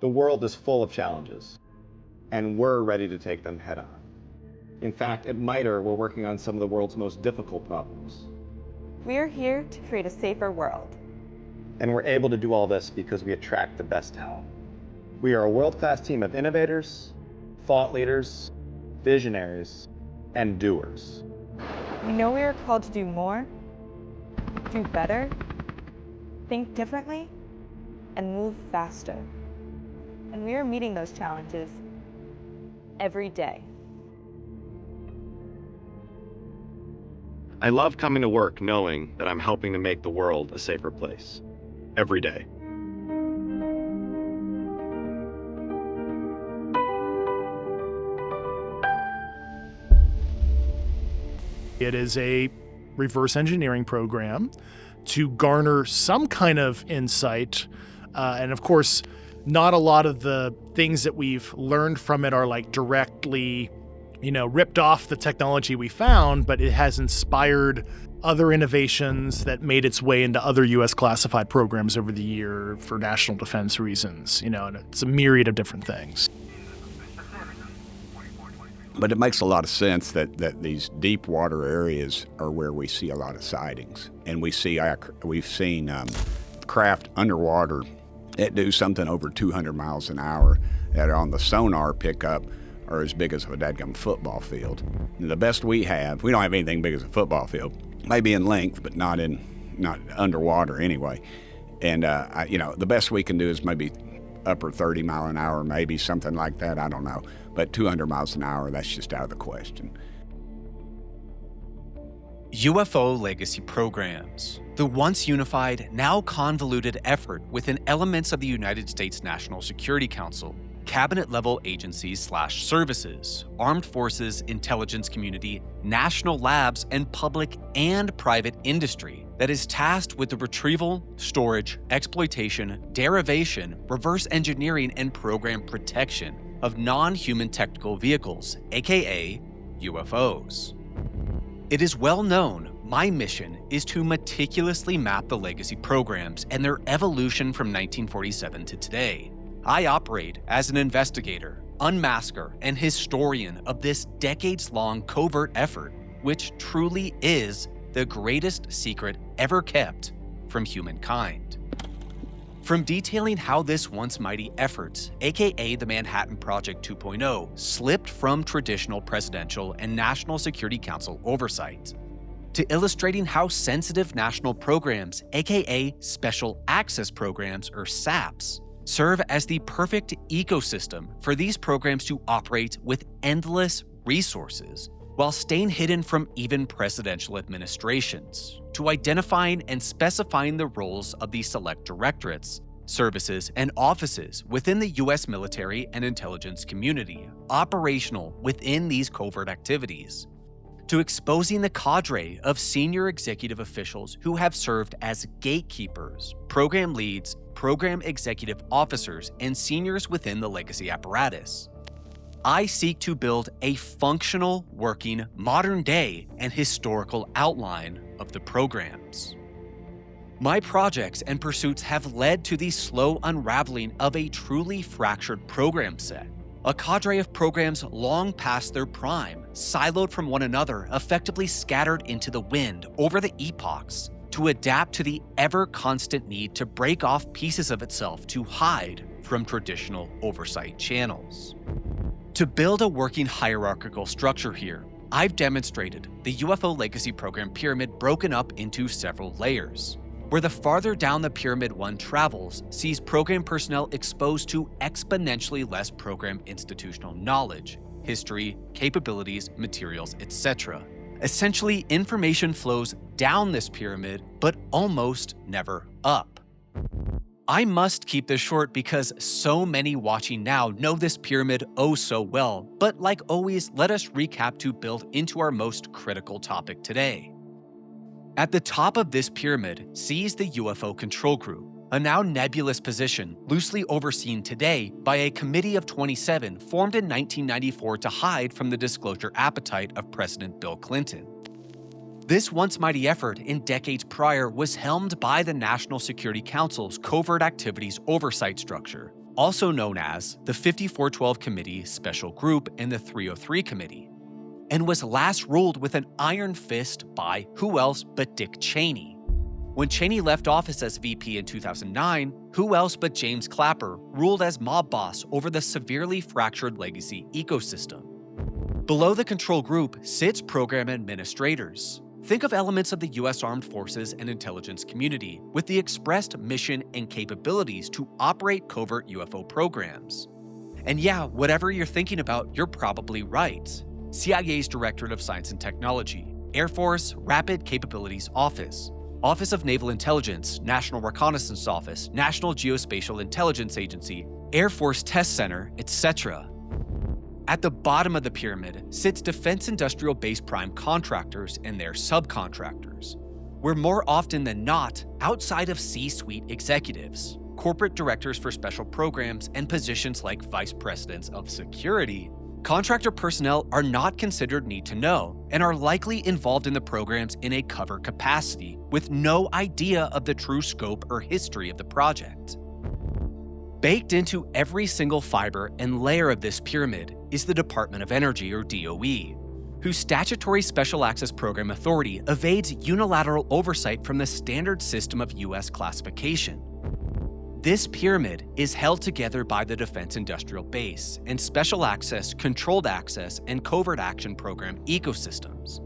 The world is full of challenges, and we're ready to take them head on. In fact, at MITRE, we're working on some of the world's most difficult problems. We are here to create a safer world. And we're able to do all this because we attract the best talent. We are a world-class team of innovators, thought leaders, visionaries, and doers. We know we are called to do more, do better, think differently, and move faster. And we are meeting those challenges every day. I love coming to work knowing that I'm helping to make the world a safer place. Every day. It is a reverse engineering program to garner some kind of insight. And of course, not a lot of the things that we've learned from it are like directly, ripped off the technology we found, but it has inspired other innovations that made its way into other U.S. classified programs over the year for national defense reasons, and it's a myriad of different things. But it makes a lot of sense that these deep water areas are where we see a lot of sightings. And we've seen craft underwater that do something over 200 miles an hour that are on the sonar pickup are as big as a dadgum football field. And the best we don't have anything big as a football field. Maybe in length, but not underwater anyway. And the best we can do is maybe upper 30 mile an hour, maybe something like that, I don't know. But 200 miles an hour, that's just out of the question. UFO Legacy Programs, the once unified, now convoluted effort within elements of the United States National Security Council, cabinet-level agencies/services, armed forces, intelligence community, national labs, and public and private industry that is tasked with the retrieval, storage, exploitation, derivation, reverse engineering, and program protection of non-human technical vehicles, aka UFOs. It is well known my mission is to meticulously map the legacy programs and their evolution from 1947 to today. I operate as an investigator, unmasker, and historian of this decades-long covert effort, which truly is the greatest secret ever kept from humankind. From detailing how this once mighty effort, aka the Manhattan Project 2.0, slipped from traditional presidential and National Security Council oversight, to illustrating how sensitive national programs, aka Special Access Programs or SAPs, serve as the perfect ecosystem for these programs to operate with endless resources while staying hidden from even presidential administrations, to identifying and specifying the roles of the select directorates, services, and offices within the U.S. military and intelligence community, operational within these covert activities, to exposing the cadre of senior executive officials who have served as gatekeepers, program leads, program executive officers, and seniors within the legacy apparatus. I seek to build a functional, working, modern-day, and historical outline of the programs. My projects and pursuits have led to the slow unraveling of a truly fractured program set, a cadre of programs long past their prime, siloed from one another, effectively scattered into the wind over the epochs, to adapt to the ever-constant need to break off pieces of itself to hide from traditional oversight channels. To build a working hierarchical structure here, I've demonstrated the UFO Legacy Program pyramid broken up into several layers, where the farther down the pyramid one travels sees program personnel exposed to exponentially less program institutional knowledge, history, capabilities, materials, etc. Essentially, information flows down this pyramid, but almost never up. I must keep this short because so many watching now know this pyramid oh so well, but like always, let us recap to build into our most critical topic today. At the top of this pyramid sees the UFO Control Group, a now nebulous position loosely overseen today by a committee of 27 formed in 1994 to hide from the disclosure appetite of President Bill Clinton. This once mighty effort in decades prior was helmed by the National Security Council's Covert Activities Oversight Structure, also known as the 5412 Committee Special Group and the 303 Committee, and was last ruled with an iron fist by who else but Dick Cheney. When Cheney left office as VP in 2009, who else but James Clapper ruled as mob boss over the severely fractured legacy ecosystem. Below the control group sits program administrators. Think of elements of the U.S. Armed Forces and intelligence community with the expressed mission and capabilities to operate covert UFO programs. And yeah, whatever you're thinking about, you're probably right. CIA's Directorate of Science and Technology, Air Force Rapid Capabilities Office, Office of Naval Intelligence, National Reconnaissance Office, National Geospatial Intelligence Agency, Air Force Test Center, etc. At the bottom of the pyramid sits Defense Industrial Base prime contractors and their subcontractors, where more often than not, outside of C-suite executives, corporate directors for special programs, and positions like vice presidents of security, contractor personnel are not considered need to know and are likely involved in the programs in a cover capacity with no idea of the true scope or history of the project. Baked into every single fiber and layer of this pyramid is the Department of Energy, or DOE, whose statutory Special Access Program authority evades unilateral oversight from the standard system of U.S. classification. This pyramid is held together by the Defense Industrial Base and Special Access, Controlled Access, and Covert Action Program ecosystems,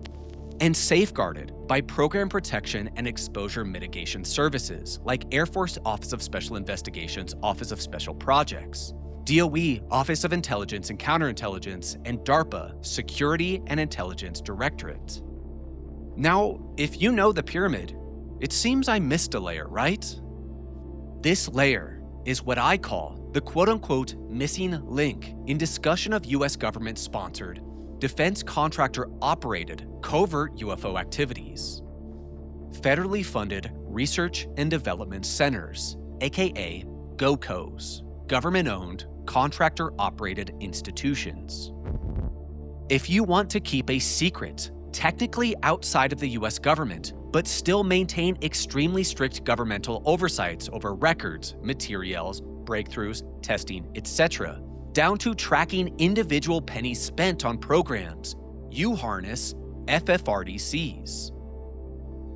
and safeguarded by Program Protection and Exposure Mitigation Services like Air Force Office of Special Investigations, Office of Special Projects, DOE Office of Intelligence and Counterintelligence, and DARPA Security and Intelligence Directorate. Now, if you know the pyramid, it seems I missed a layer, right? This layer is what I call the quote-unquote missing link in discussion of U.S. government-sponsored, defense contractor-operated covert UFO activities. Federally funded research and development centers, aka GOCOs, government-owned, contractor-operated institutions. If you want to keep a secret, technically outside of the US government, but still maintain extremely strict governmental oversights over records, materials, breakthroughs, testing, etc., down to tracking individual pennies spent on programs, you harness FFRDCs.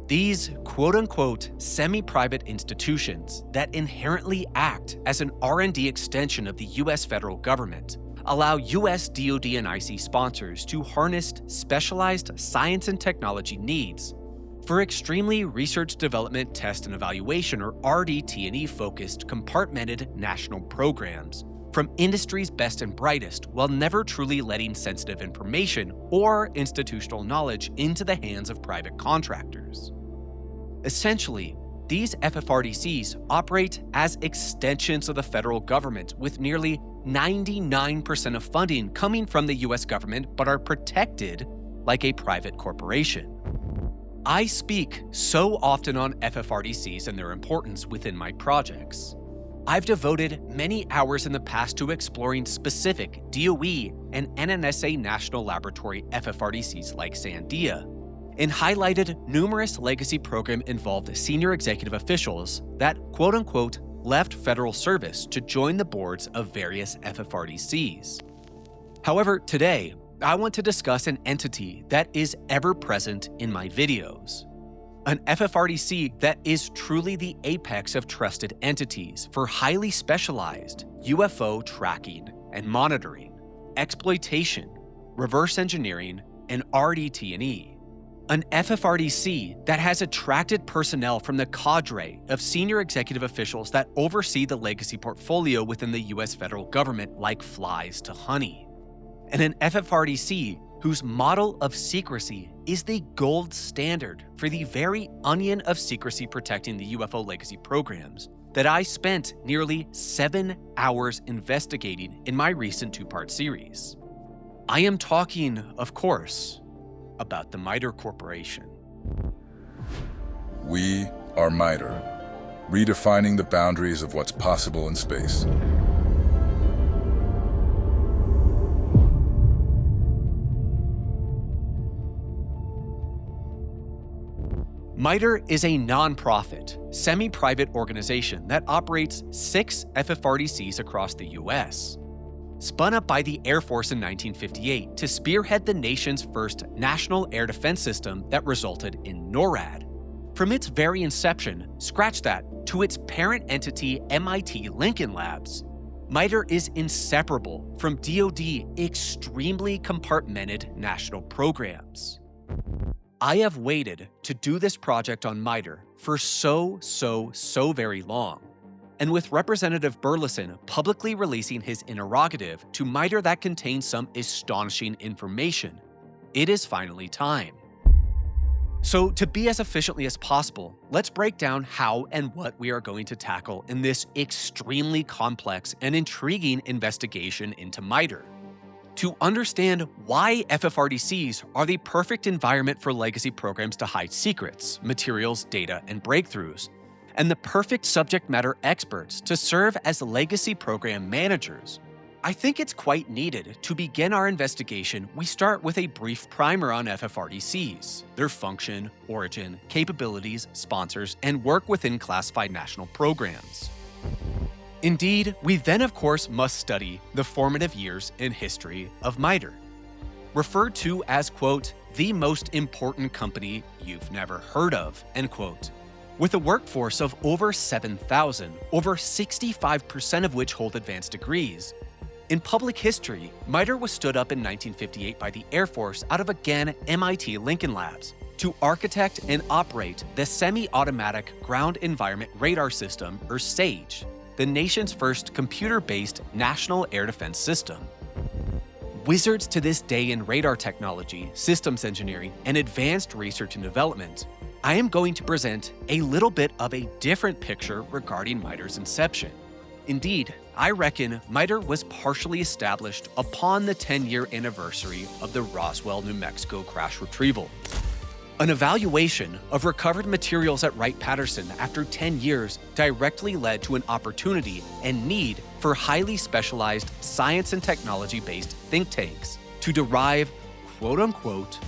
These quote-unquote semi-private institutions that inherently act as an R&D extension of the US federal government allow US DoD and IC sponsors to harness specialized science and technology needs for extremely research, development, test, and evaluation, or RDT&E focused compartmented national programs from industry's best and brightest, while never truly letting sensitive information or institutional knowledge into the hands of private contractors. Essentially, these FFRDCs operate as extensions of the federal government, with nearly 99% of funding coming from the US government, but are protected like a private corporation. I speak so often on FFRDCs and their importance within my projects. I've devoted many hours in the past to exploring specific DOE and NNSA National Laboratory FFRDCs like Sandia, and highlighted numerous legacy program-involved senior executive officials that, quote-unquote, left federal service to join the boards of various FFRDCs. However, today, I want to discuss an entity that is ever present in my videos. An FFRDC that is truly the apex of trusted entities for highly specialized UFO tracking and monitoring, exploitation, reverse engineering, and RDT&E. An FFRDC that has attracted personnel from the cadre of senior executive officials that oversee the legacy portfolio within the US federal government like flies to honey. And an FFRDC whose model of secrecy is the gold standard for the very onion of secrecy protecting the UFO legacy programs that I spent nearly 7 hours investigating in my recent 2-part series. I am talking, of course, about the MITRE Corporation. We are MITRE, redefining the boundaries of what's possible in space. MITRE is a nonprofit, semi-private organization that operates 6 FFRDCs across the US. Spun up by the Air Force in 1958 to spearhead the nation's first national air defense system that resulted in NORAD. From its very inception, scratch that, to its parent entity MIT Lincoln Labs, MITRE is inseparable from DoD extremely compartmented national programs. I have waited to do this project on MITRE for so very long. And with Representative Burleson publicly releasing his interrogative to MITRE that contains some astonishing information, it is finally time. So to be as efficiently as possible, let's break down how and what we are going to tackle in this extremely complex and intriguing investigation into MITRE. To understand why FFRDCs are the perfect environment for legacy programs to hide secrets, materials, data, and breakthroughs, and the perfect subject matter experts to serve as legacy program managers, I think it's quite needed to begin our investigation. We start with a brief primer on FFRDCs, their function, origin, capabilities, sponsors, and work within classified national programs. Indeed, we then of course must study the formative years in history of MITRE, referred to as, quote, the most important company you've never heard of, end quote. With a workforce of over 7,000, over 65% of which hold advanced degrees. In public history, MITRE was stood up in 1958 by the Air Force out of, again, MIT Lincoln Labs to architect and operate the Semi-Automatic Ground Environment Radar System, or SAGE, the nation's first computer-based national air defense system. Wizards to this day in radar technology, systems engineering, and advanced research and development, I am going to present a little bit of a different picture regarding MITRE's inception. Indeed, I reckon MITRE was partially established upon the 10-year anniversary of the Roswell, New Mexico crash retrieval. An evaluation of recovered materials at Wright-Patterson after 10 years directly led to an opportunity and need for highly specialized science and technology-based think tanks to derive, quote-unquote,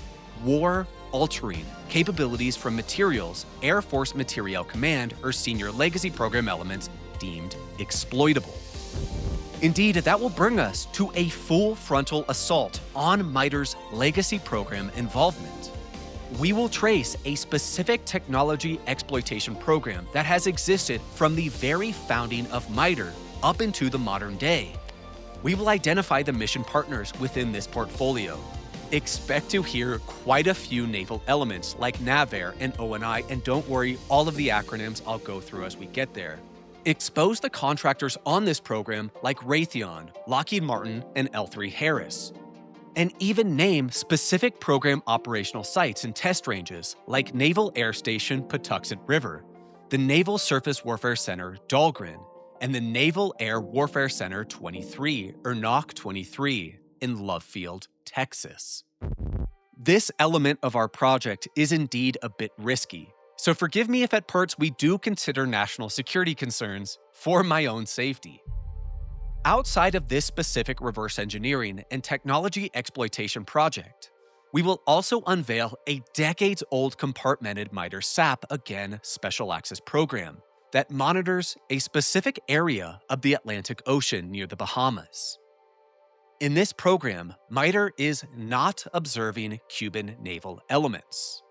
war-altering capabilities from materials Air Force Materiel Command or senior legacy program elements deemed exploitable. Indeed, that will bring us to a full frontal assault on MITRE's legacy program involvement. We will trace a specific technology exploitation program that has existed from the very founding of MITRE up into the modern day. We will identify the mission partners within this portfolio. Expect to hear quite a few naval elements like NAVAIR and ONI, and don't worry, all of the acronyms I'll go through as we get there. Expose the contractors on this program like Raytheon, Lockheed Martin, and L3 Harris. And even name specific program operational sites and test ranges like Naval Air Station Patuxent River, the Naval Surface Warfare Center Dahlgren, and the Naval Air Warfare Center 23, or NOC 23, in Love Field, Texas. This element of our project is indeed a bit risky, so forgive me if at parts we do consider national security concerns for my own safety. Outside of this specific reverse engineering and technology exploitation project, we will also unveil a decades-old compartmented MITRE SAP, again, Special Access Program, that monitors a specific area of the Atlantic Ocean near the Bahamas. In this program, MITRE is not observing Cuban naval elements.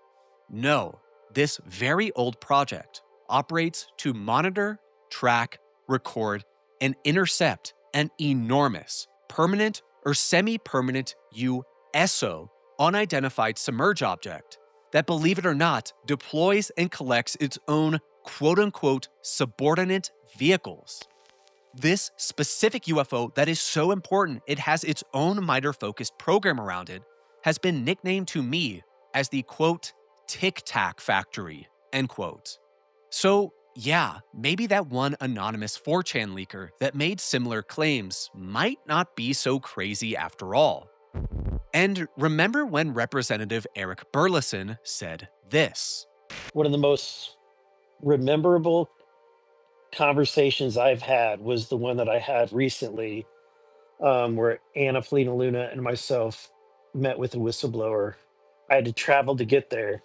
No, this very old project operates to monitor, track, record, and intercept an enormous, permanent or semi-permanent USO, unidentified submerged object, that, believe it or not, deploys and collects its own quote-unquote subordinate vehicles. This specific UFO that is so important it has its own MITRE-focused program around it has been nicknamed to me as the, quote, tic-tac factory, end quote. So yeah, maybe that one anonymous 4chan leaker that made similar claims might not be so crazy after all. And remember when Representative Eric Burleson said this? One of the most memorable conversations I've had was the one that I had recently, where Anna Polina Luna and myself met with a whistleblower. I had to travel to get there,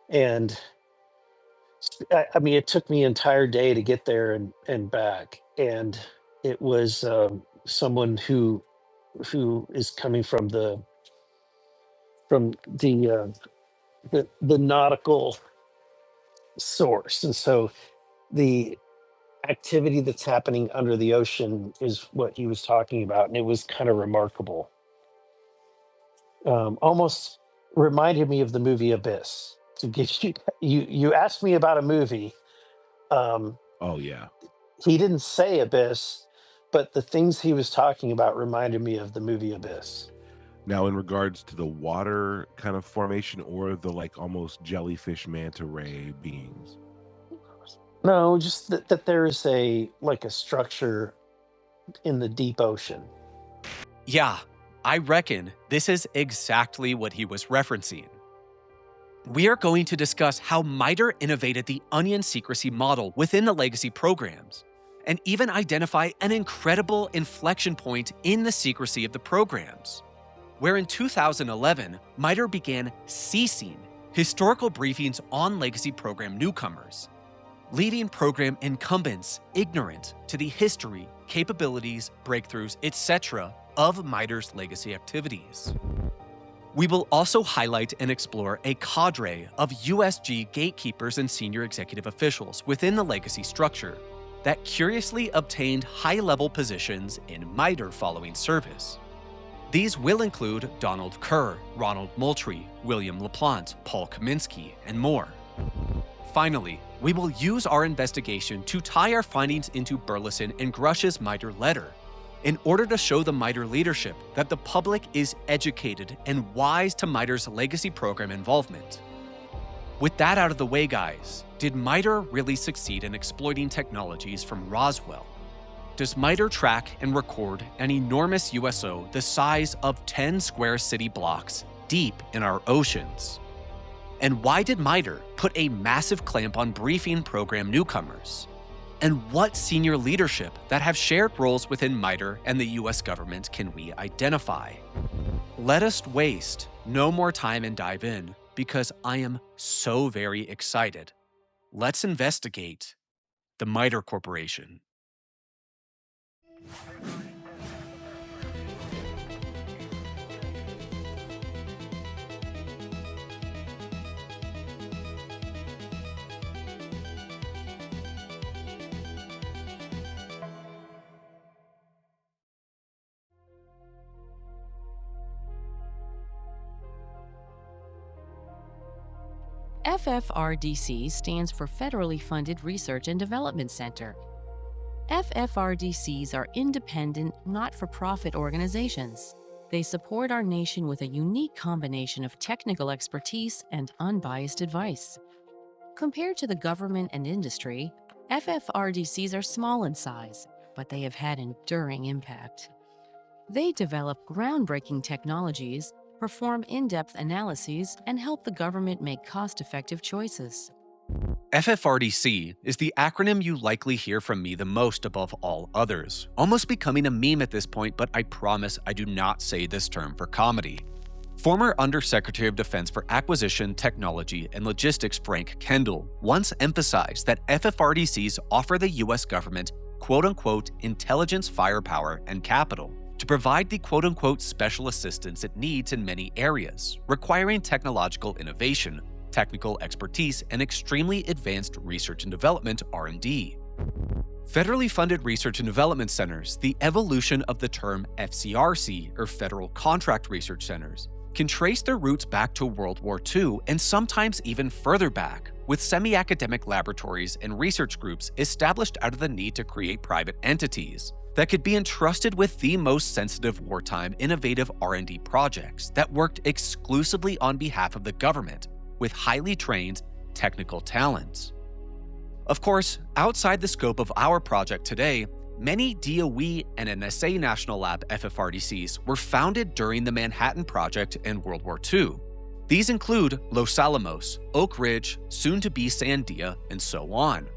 and I mean, it took me an entire day to get there and back, and it was someone who is coming from the nautical source, and so the activity that's happening under the ocean is what he was talking about, and it was kind of remarkable. Almost reminded me of the movie Abyss. To give you asked me about a movie. Oh yeah. He didn't say Abyss, but the things he was talking about reminded me of the movie Abyss. Now, in regards to the water kind of formation or the like almost jellyfish manta ray beings. No, just that there is a structure in the deep ocean. Yeah, I reckon this is exactly what he was referencing. We are going to discuss how MITRE innovated the onion secrecy model within the legacy programs, and even identify an incredible inflection point in the secrecy of the programs, where in 2011, MITRE began ceasing historical briefings on legacy program newcomers, leaving program incumbents ignorant to the history, capabilities, breakthroughs, etc. of MITRE's legacy activities. We will also highlight and explore a cadre of USG gatekeepers and senior executive officials within the legacy structure that curiously obtained high-level positions in MITRE following service. These will include Donald Kerr, Ronald Moultrie, William LaPlante, Paul Kaminsky, and more. Finally, we will use our investigation to tie our findings into Burleson and Grush's MITRE letter in order to show the MITRE leadership that the public is educated and wise to MITRE's legacy program involvement. With that out of the way, guys, did MITRE really succeed in exploiting technologies from Roswell? Does MITRE track and record an enormous USO the size of 10 square city blocks deep in our oceans? And why did MITRE put a massive clamp on briefing program newcomers? And what senior leadership that have shared roles within MITRE and the US government can we identify? Let us waste no more time and dive in, because I am so very excited. Let's investigate the MITRE Corporation. FFRDC stands for Federally Funded Research and Development Center. FFRDCs are independent, not-for-profit organizations. They support our nation with a unique combination of technical expertise and unbiased advice. Compared to the government and industry, FFRDCs are small in size, but they have had enduring impact. They develop groundbreaking technologies, perform in-depth analyses, and help the government make cost-effective choices. FFRDC is the acronym you likely hear from me the most above all others, almost becoming a meme at this point, but I promise I do not say this term for comedy. Former Undersecretary of Defense for Acquisition, Technology, and Logistics Frank Kendall once emphasized that FFRDCs offer the US government quote-unquote intelligence firepower and capital to provide the quote-unquote special assistance it needs in many areas, requiring technological innovation, technical expertise, and extremely advanced research and development (R&D). Federally funded research and development centers, the evolution of the term FCRC, or Federal Contract Research Centers, can trace their roots back to World War II and sometimes even further back, with semi-academic laboratories and research groups established out of the need to create private entities that could be entrusted with the most sensitive wartime innovative R&D projects that worked exclusively on behalf of the government with highly trained technical talents. Of course, outside the scope of our project today, many DOE and NSA National Lab FFRDCs were founded during the Manhattan Project and World War II. These include Los Alamos, Oak Ridge, soon-to-be Sandia, and so on.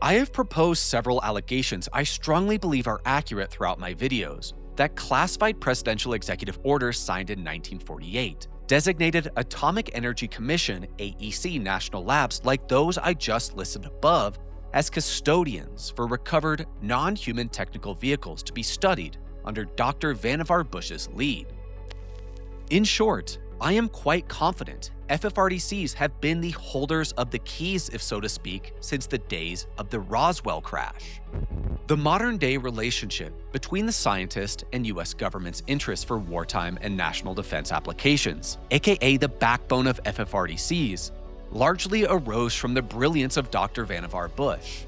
I have proposed several allegations I strongly believe are accurate throughout my videos that classified presidential executive orders signed in 1948, designated Atomic Energy Commission (AEC) national labs like those I just listed above as custodians for recovered non-human technical vehicles to be studied under Dr. Vannevar Bush's lead. In short, I am quite confident FFRDCs have been the holders of the keys, if so to speak, since the days of the Roswell crash. The modern-day relationship between the scientist and U.S. government's interest for wartime and national defense applications, aka the backbone of FFRDCs, largely arose from the brilliance of Dr. Vannevar Bush.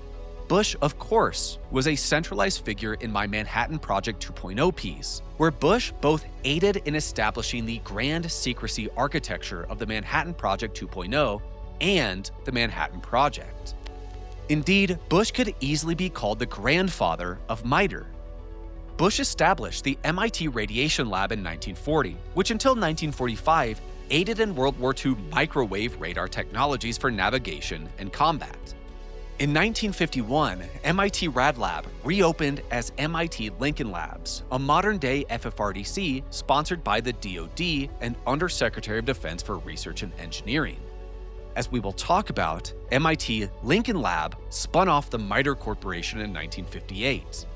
Bush, of course, was a centralized figure in my Manhattan Project 2.0 piece, where Bush both aided in establishing the grand secrecy architecture of the Manhattan Project 2.0 and the Manhattan Project. Indeed, Bush could easily be called the grandfather of MITRE. Bush established the MIT Radiation Lab in 1940, which until 1945 aided in World War II microwave radar technologies for navigation and combat. In 1951, MIT Rad Lab reopened as MIT Lincoln Labs, a modern-day FFRDC sponsored by the DoD and Undersecretary of Defense for Research and Engineering. As we will talk about, MIT Lincoln Lab spun off the MITRE Corporation in 1958.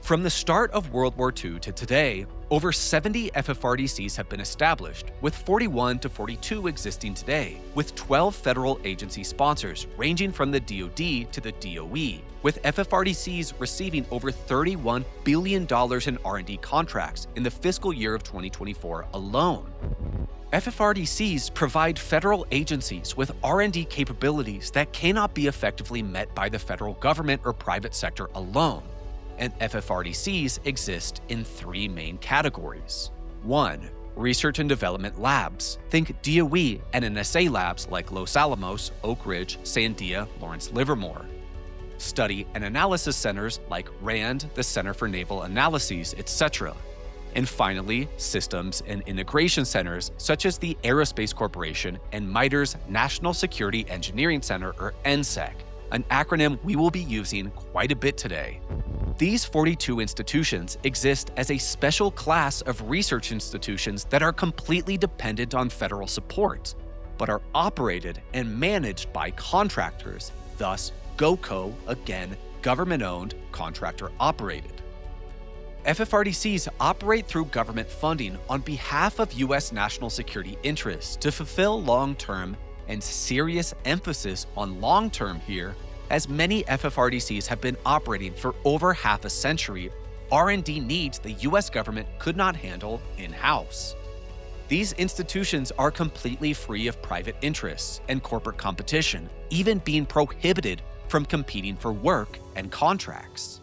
From the start of World War II to today, over 70 FFRDCs have been established, with 41 to 42 existing today, with 12 federal agency sponsors ranging from the DoD to the DOE, with FFRDCs receiving over $31 billion in R&D contracts in the fiscal year of 2024 alone. FFRDCs provide federal agencies with R&D capabilities that cannot be effectively met by the federal government or private sector alone. And FFRDCs exist in three main categories. 1. Research and development labs. Think DOE and NSA labs like Los Alamos, Oak Ridge, Sandia, Lawrence Livermore. Study and analysis centers like RAND, the Center for Naval Analyses, etc. And finally, systems and integration centers such as the Aerospace Corporation and MITRE's National Security Engineering Center, or NSEC, an acronym we will be using quite a bit today. These 42 institutions exist as a special class of research institutions that are completely dependent on federal support, but are operated and managed by contractors, thus GOCO, again, government-owned, contractor-operated. FFRDCs operate through government funding on behalf of U.S. national security interests to fulfill long-term, and serious emphasis on long-term here, as many FFRDCs have been operating for over half a century, R&D needs the U.S. government could not handle in-house. These institutions are completely free of private interests and corporate competition, even being prohibited from competing for work and contracts.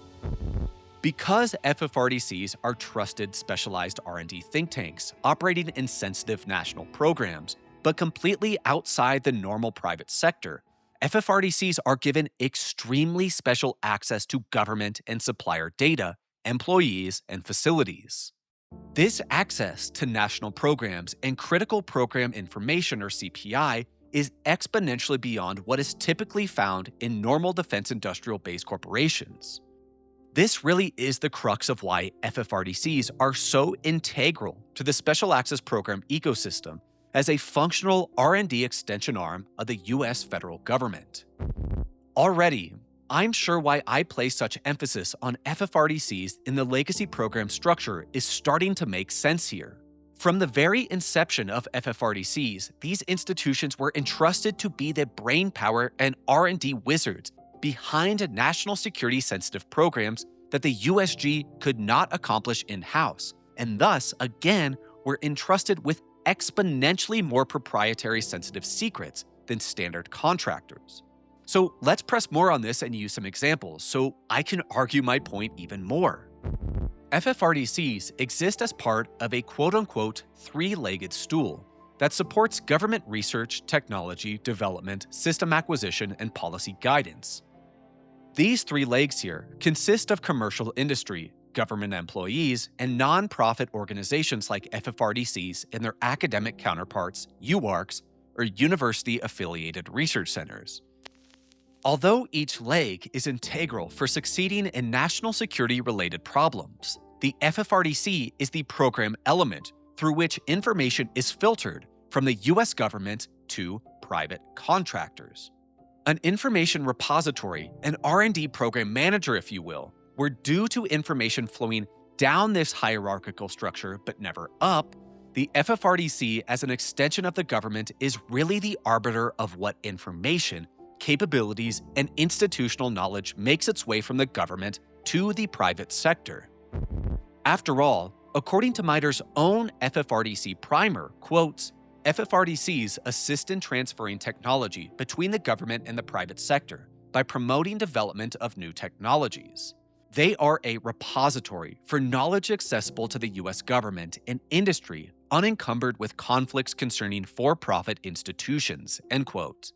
Because FFRDCs are trusted specialized R&D think tanks operating in sensitive national programs, but completely outside the normal private sector, FFRDCs are given extremely special access to government and supplier data, employees, and facilities. This access to national programs and critical program information, or CPI, is exponentially beyond what is typically found in normal defense industrial base corporations. This really is the crux of why FFRDCs are so integral to the Special Access Program ecosystem as a functional R&D extension arm of the U.S. federal government. Already, I'm sure why I place such emphasis on FFRDCs in the legacy program structure is starting to make sense here. From the very inception of FFRDCs, these institutions were entrusted to be the brainpower and R&D wizards behind national security sensitive programs that the USG could not accomplish in-house, and thus, again, were entrusted with exponentially more proprietary sensitive secrets than standard contractors. So let's press more on this and use some examples so I can argue my point even more. FFRDCs exist as part of a quote-unquote three-legged stool that supports government research, technology, development, system acquisition, and policy guidance. These three legs here consist of commercial industry, government employees, and non-profit organizations like FFRDCs and their academic counterparts, UARCs, or University-Affiliated Research Centers. Although each leg is integral for succeeding in national security-related problems, the FFRDC is the program element through which information is filtered from the US government to private contractors. An information repository, an R&D program manager, if you will, where due to information flowing down this hierarchical structure but never up, the FFRDC as an extension of the government is really the arbiter of what information, capabilities, and institutional knowledge makes its way from the government to the private sector. After all, according to MITRE's own FFRDC primer, quotes, FFRDCs assist in transferring technology between the government and the private sector by promoting development of new technologies. They are a repository for knowledge accessible to the US government and industry unencumbered with conflicts concerning for-profit institutions, end quote.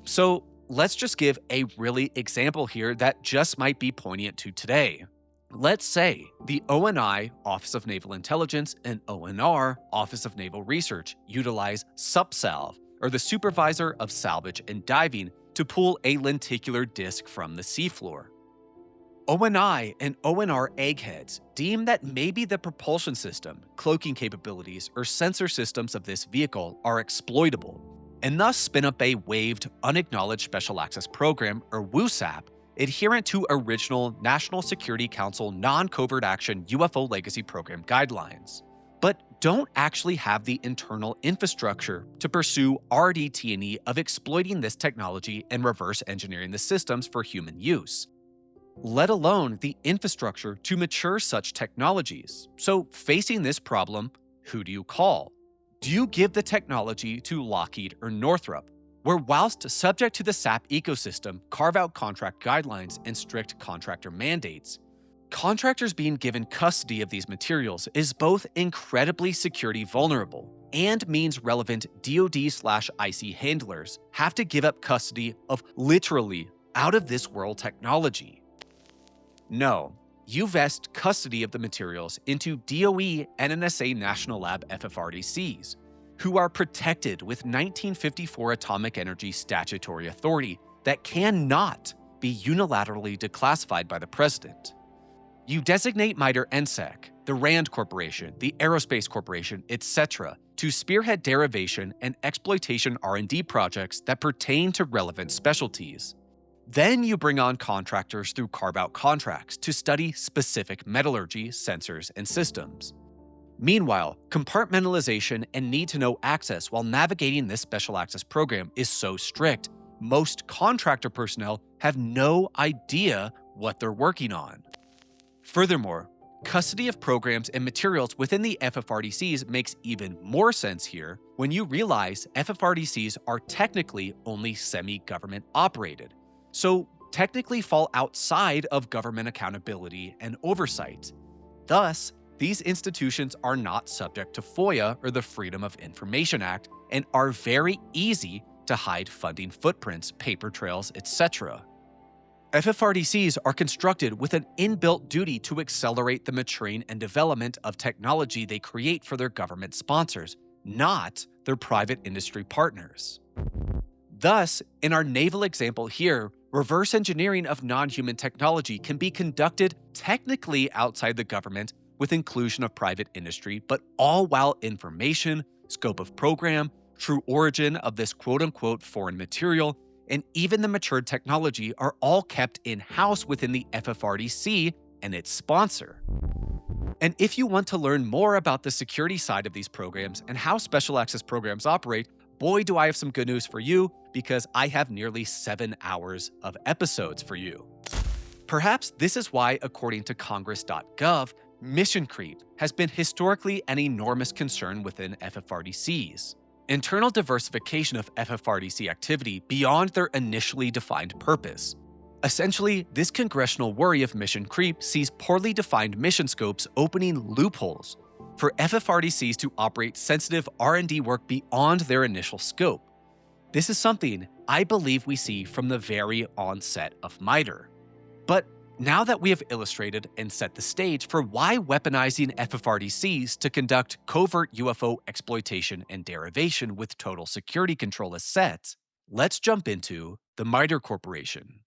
So let's just give a really example here that just might be poignant to today. Let's say the ONI, Office of Naval Intelligence, and ONR, Office of Naval Research, utilize SUPSALV, or the Supervisor of Salvage and Diving, to pull a lenticular disc from the seafloor. ONI and ONR eggheads deem that maybe the propulsion system, cloaking capabilities, or sensor systems of this vehicle are exploitable, and thus spin up a waived Unacknowledged Special Access Program, or WUSAP, adherent to original National Security Council Non-Covert Action UFO Legacy Program guidelines, but don't actually have the internal infrastructure to pursue RDT&E of exploiting this technology and reverse engineering the systems for human use, let alone the infrastructure to mature such technologies. So facing this problem, who do you call? Do you give the technology to Lockheed or Northrop, where whilst subject to the SAP ecosystem, carve-out contract guidelines, and strict contractor mandates, contractors being given custody of these materials is both incredibly security vulnerable and means relevant DoD/IC handlers have to give up custody of literally out-of-this-world technology? No, you vest custody of the materials into DOE and NSA National Lab FFRDCs, who are protected with 1954 atomic energy statutory authority that cannot be unilaterally declassified by the president. You designate MITRE NSEC, the RAND Corporation, the Aerospace Corporation, etc., to spearhead derivation and exploitation R&D projects that pertain to relevant specialties. Then you bring on contractors through carve-out contracts to study specific metallurgy, sensors, and systems. Meanwhile, compartmentalization and need-to-know access while navigating this special access program is so strict, most contractor personnel have no idea what they're working on. Furthermore, custody of programs and materials within the FFRDCs makes even more sense here when you realize FFRDCs are technically only semi-government operated, so technically fall outside of government accountability and oversight. Thus, these institutions are not subject to FOIA or the Freedom of Information Act and are very easy to hide funding footprints, paper trails, etc. FFRDCs are constructed with an inbuilt duty to accelerate the maturing and development of technology they create for their government sponsors, not their private industry partners. Thus, in our naval example here, reverse engineering of non-human technology can be conducted technically outside the government with inclusion of private industry, but all while information, scope of program, true origin of this quote-unquote foreign material, and even the matured technology are all kept in-house within the FFRDC and its sponsor. And if you want to learn more about the security side of these programs and how special access programs operate, boy do I have some good news for you, because I have nearly 7 hours of episodes for you. Perhaps this is why, according to Congress.gov, mission creep has been historically an enormous concern within FFRDCs. Internal diversification of FFRDC activity beyond their initially defined purpose. Essentially, this congressional worry of mission creep sees poorly defined mission scopes opening loopholes for FFRDCs to operate sensitive R&D work beyond their initial scope. This is something I believe we see from the very onset of MITRE. But now that we have illustrated and set the stage for why weaponizing FFRDCs to conduct covert UFO exploitation and derivation with total security control is set, let's jump into the MITRE Corporation.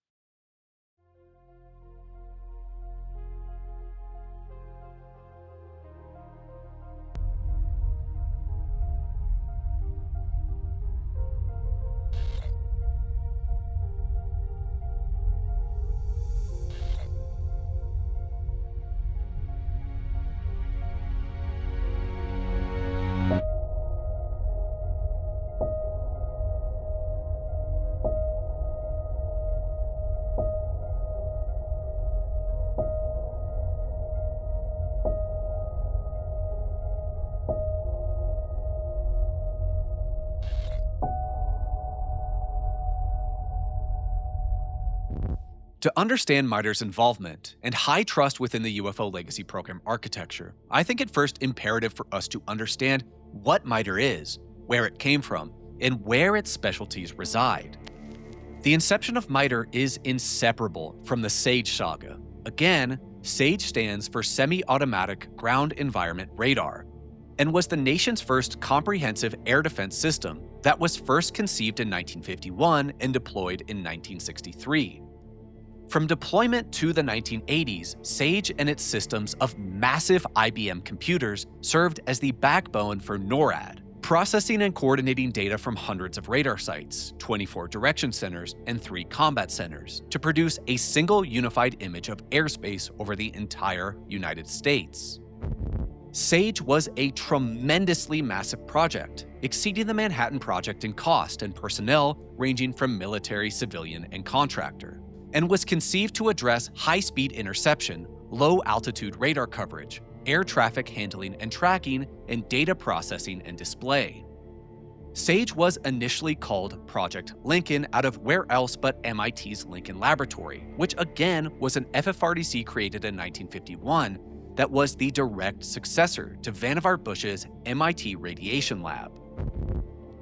To understand MITRE's involvement and high trust within the UFO Legacy Program architecture, I think it first imperative for us to understand what MITRE is, where it came from, and where its specialties reside. The inception of MITRE is inseparable from the SAGE saga. Again, SAGE stands for Semi-Automatic Ground Environment Radar, and was the nation's first comprehensive air defense system that was first conceived in 1951 and deployed in 1963. From deployment to the 1980s, SAGE and its systems of massive IBM computers served as the backbone for NORAD, processing and coordinating data from hundreds of radar sites, 24 direction centers, and 3 combat centers to produce a single unified image of airspace over the entire United States. SAGE was a tremendously massive project, exceeding the Manhattan Project in cost and personnel ranging from military, civilian, and contractor, and was conceived to address high-speed interception, low-altitude radar coverage, air traffic handling and tracking, and data processing and display. SAGE was initially called Project Lincoln out of where else but MIT's Lincoln Laboratory, which again was an FFRDC created in 1951 that was the direct successor to Vannevar Bush's MIT Radiation Lab.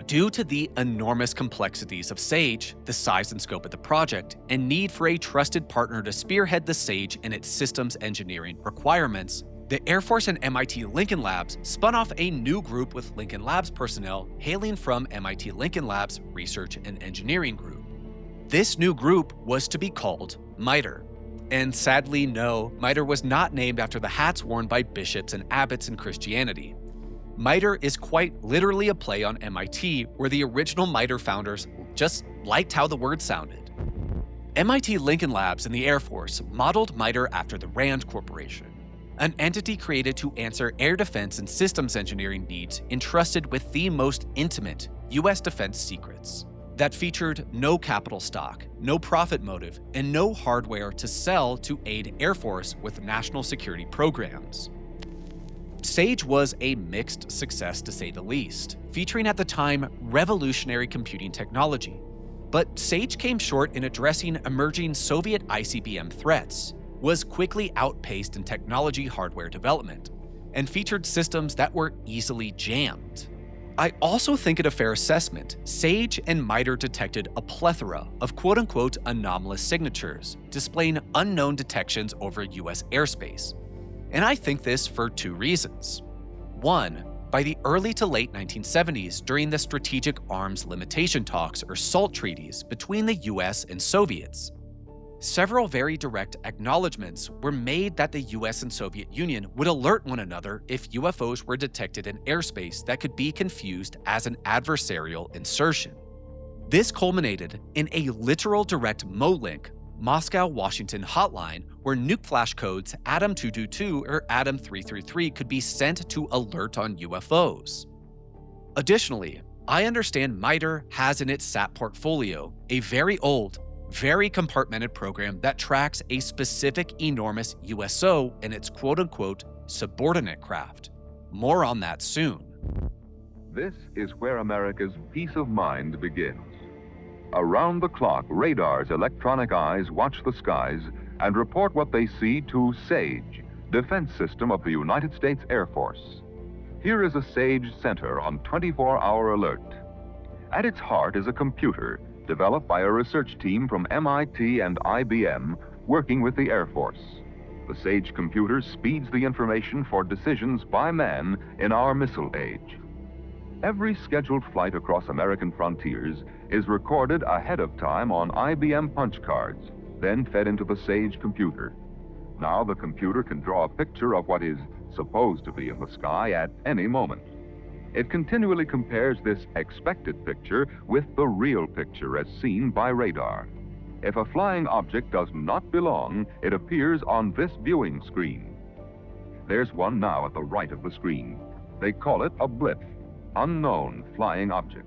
Due to the enormous complexities of SAGE, the size and scope of the project, and need for a trusted partner to spearhead the SAGE and its systems engineering requirements, the Air Force and MIT Lincoln Labs spun off a new group with Lincoln Labs personnel hailing from MIT Lincoln Labs Research and Engineering Group. This new group was to be called MITRE. And sadly, no, MITRE was not named after the hats worn by bishops and abbots in Christianity. MITRE is quite literally a play on MIT, where the original MITRE founders just liked how the word sounded. MIT Lincoln Labs and the Air Force modeled MITRE after the RAND Corporation, an entity created to answer air defense and systems engineering needs entrusted with the most intimate U.S. defense secrets that featured no capital stock, no profit motive, and no hardware to sell to aid Air Force with national security programs. SAGE was a mixed success to say the least, featuring at the time revolutionary computing technology. But SAGE came short in addressing emerging Soviet ICBM threats, was quickly outpaced in technology hardware development, and featured systems that were easily jammed. I also think it a fair assessment, SAGE and MITRE detected a plethora of quote-unquote anomalous signatures, displaying unknown detections over US airspace. And I think this for 2 reasons. 1, by the early to late 1970s during the Strategic Arms Limitation Talks or SALT treaties between the US and Soviets, several very direct acknowledgments were made that the US and Soviet Union would alert one another if UFOs were detected in airspace that could be confused as an adversarial insertion. This culminated in a literal direct MO-link, Moscow-Washington hotline, where nuke flash codes Adam 222 or Adam 333 could be sent to alert on UFOs. Additionally, I understand MITRE has in its SAP portfolio a very old, very compartmented program that tracks a specific enormous USO and its quote-unquote subordinate craft. More on that soon. This is where America's peace of mind begins. Around the clock, radar's electronic eyes watch the skies and report what they see to SAGE, Defense System of the United States Air Force. Here is a SAGE center on 24-hour alert. At its heart is a computer developed by a research team from MIT and IBM working with the Air Force. The SAGE computer speeds the information for decisions by man in our missile age. Every scheduled flight across American frontiers is recorded ahead of time on IBM punch cards, then fed into the SAGE computer. Now the computer can draw a picture of what is supposed to be in the sky at any moment. It continually compares this expected picture with the real picture as seen by radar. If a flying object does not belong, it appears on this viewing screen. There's one now at the right of the screen. They call it a blip, unknown flying object.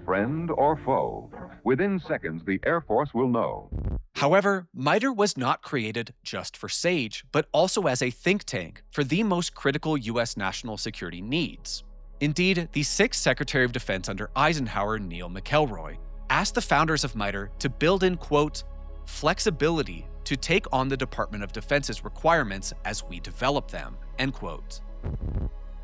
Friend or foe? Within seconds, the Air Force will know. However, MITRE was not created just for SAGE, but also as a think tank for the most critical U.S. national security needs. Indeed, the 6th Secretary of Defense under Eisenhower, Neil McElroy, asked the founders of MITRE to build in, quote, flexibility to take on the Department of Defense's requirements as we develop them, end quote.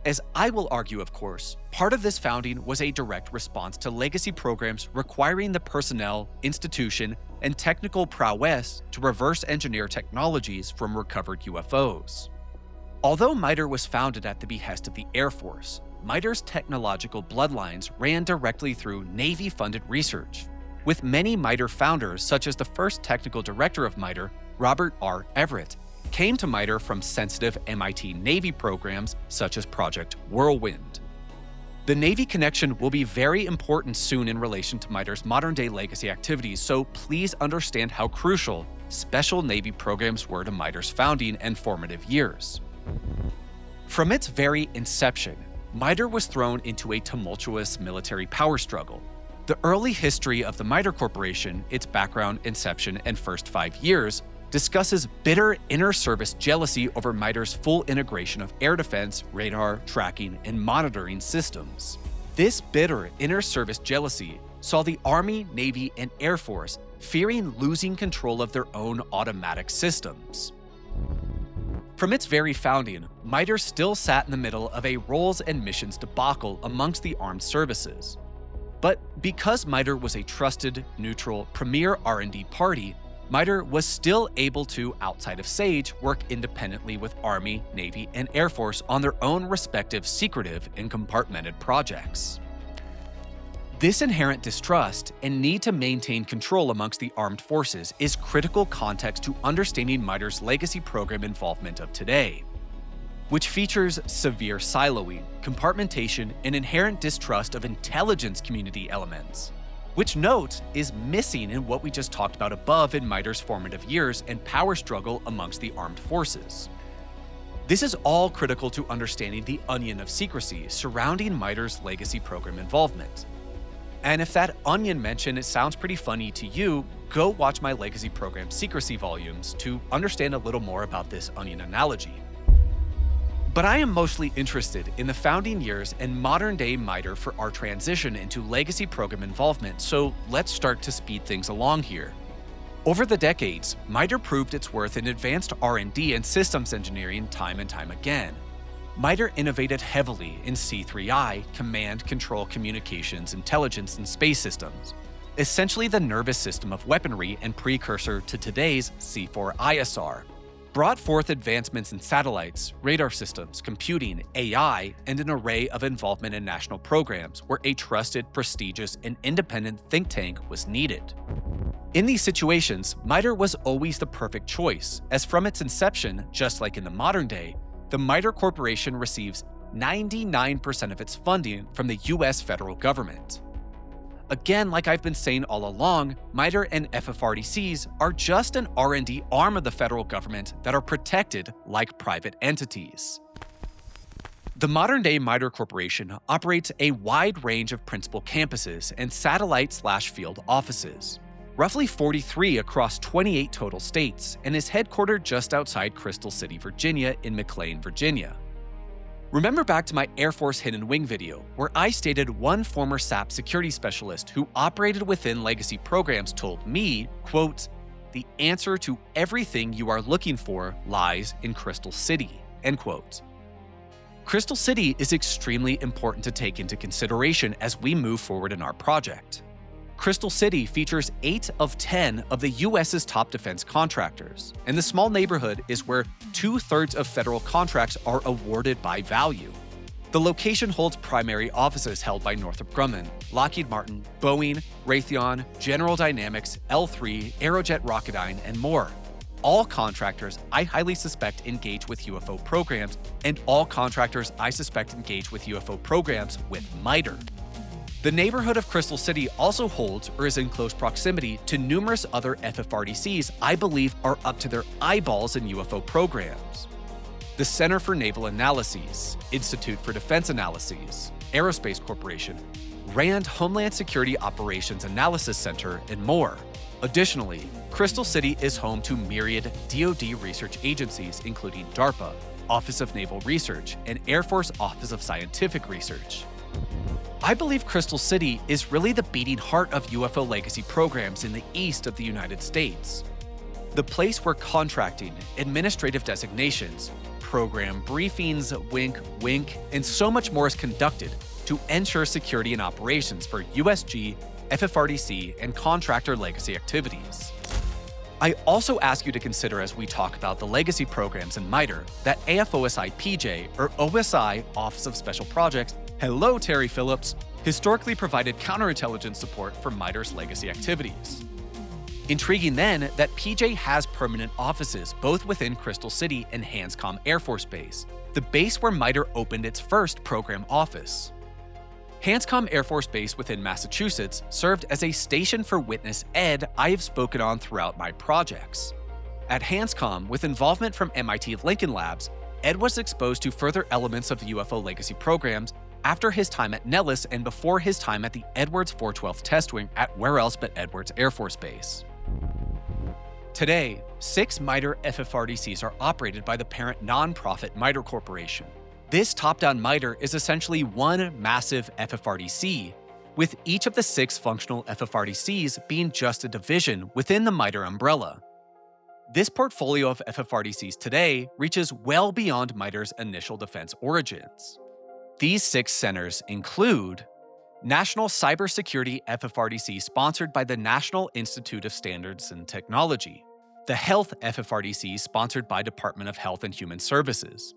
As I will argue, of course, part of this founding was a direct response to legacy programs requiring the personnel, institution, and technical prowess to reverse engineer technologies from recovered UFOs. Although MITRE was founded at the behest of the Air Force, MITRE's technological bloodlines ran directly through Navy-funded research, with many MITRE founders, such as the first technical director of MITRE, Robert R. Everett, came to MITRE from sensitive MIT Navy programs such as Project Whirlwind. The Navy connection will be very important soon in relation to MITRE's modern-day legacy activities, so please understand how crucial special Navy programs were to MITRE's founding and formative years. From its very inception, MITRE was thrown into a tumultuous military power struggle. The early history of the MITRE Corporation, its background, inception, and first 5 years, discusses bitter inter-service jealousy over MITRE's full integration of air defense, radar, tracking, and monitoring systems. This bitter inter-service jealousy saw the Army, Navy, and Air Force fearing losing control of their own automatic systems. From its very founding, MITRE still sat in the middle of a roles and missions debacle amongst the armed services. But because MITRE was a trusted, neutral, premier R&D party, MITRE was still able to, outside of SAGE, work independently with Army, Navy, and Air Force on their own respective secretive and compartmented projects. This inherent distrust and need to maintain control amongst the armed forces is critical context to understanding MITRE's legacy program involvement of today, which features severe siloing, compartmentation, and inherent distrust of intelligence community elements, which note is missing in what we just talked about above in MITRE's formative years and power struggle amongst the armed forces. This is all critical to understanding the onion of secrecy surrounding MITRE's legacy program involvement. And if that onion mention sounds pretty funny to you, go watch my legacy program secrecy volumes to understand a little more about this onion analogy. But I am mostly interested in the founding years and modern-day MITRE for our transition into legacy program involvement, so let's start to speed things along here. Over the decades, MITRE proved its worth in advanced R&D and systems engineering time and time again. MITRE innovated heavily in C3I, command, control, communications, intelligence, and space systems, essentially the nervous system of weaponry and precursor to today's C4ISR. Brought forth advancements in satellites, radar systems, computing, AI, and an array of involvement in national programs where a trusted, prestigious, and independent think tank was needed. In these situations, MITRE was always the perfect choice, as from its inception, just like in the modern day, the MITRE Corporation receives 99% of its funding from the US federal government. Again, like I've been saying all along, MITRE and FFRDCs are just an R&D arm of the federal government that are protected like private entities. The modern-day MITRE Corporation operates a wide range of principal campuses and satellite/field offices, roughly 43 across 28 total states, and is headquartered just outside Crystal City, Virginia in McLean, Virginia. Remember back to my Air Force Hidden Wing video, where I stated one former SAP security specialist who operated within legacy programs told me, quote, "The answer to everything you are looking for lies in Crystal City," end quote. Crystal City is extremely important to take into consideration as we move forward in our project. Crystal City features 8 of 10 of the US's top defense contractors, and the small neighborhood is where 2/3 of federal contracts are awarded by value. The location holds primary offices held by Northrop Grumman, Lockheed Martin, Boeing, Raytheon, General Dynamics, L3, Aerojet Rocketdyne, and more. All contractors I highly suspect engage with UFO programs, and all contractors I suspect engage with UFO programs with MITRE. The neighborhood of Crystal City also holds or is in close proximity to numerous other FFRDCs I believe are up to their eyeballs in UFO programs. The Center for Naval Analyses, Institute for Defense Analyses, Aerospace Corporation, RAND Homeland Security Operations Analysis Center, and more. Additionally, Crystal City is home to myriad DoD research agencies including DARPA, Office of Naval Research, and Air Force Office of Scientific Research. I believe Crystal City is really the beating heart of UFO legacy programs in the east of the United States. The place where contracting, administrative designations, program briefings, wink, wink, and so much more is conducted to ensure security and operations for USG, FFRDC, and contractor legacy activities. I also ask you to consider as we talk about the legacy programs in MITRE that AFOSI-PJ, or OSI Office of Special Projects, hello Terry Phillips, historically provided counterintelligence support for MITRE's legacy activities. Intriguing then that PJ has permanent offices both within Crystal City and Hanscom Air Force Base, the base where MITRE opened its first program office. Hanscom Air Force Base within Massachusetts served as a station for witness Ed I have spoken on throughout my projects. At Hanscom, with involvement from MIT Lincoln Labs, Ed was exposed to further elements of the UFO legacy programs after his time at Nellis and before his time at the Edwards 412th Test Wing at where else but Edwards Air Force Base. Today, 6 MITRE FFRDCs are operated by the parent nonprofit MITRE Corporation. This top-down MITRE is essentially one massive FFRDC, with each of the 6 functional FFRDCs being just a division within the MITRE umbrella. This portfolio of FFRDCs today reaches well beyond MITRE's initial defense origins. These 6 centers include National Cybersecurity FFRDC sponsored by the National Institute of Standards and Technology, the Health FFRDC sponsored by Department of Health and Human Services,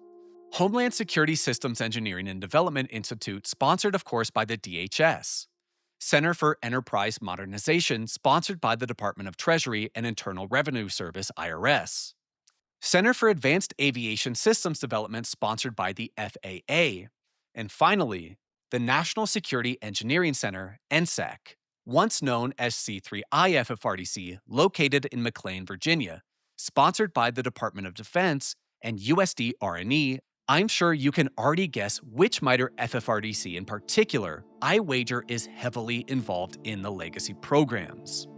Homeland Security Systems Engineering and Development Institute sponsored of course by the DHS, Center for Enterprise Modernization sponsored by the Department of Treasury and Internal Revenue Service IRS, Center for Advanced Aviation Systems Development sponsored by the FAA, and finally, the National Security Engineering Center, NSEC, once known as C3I FFRDC, located in McLean, Virginia, sponsored by the Department of Defense and USD R&E. I'm sure you can already guess which MITRE FFRDC in particular I wager is heavily involved in the legacy programs.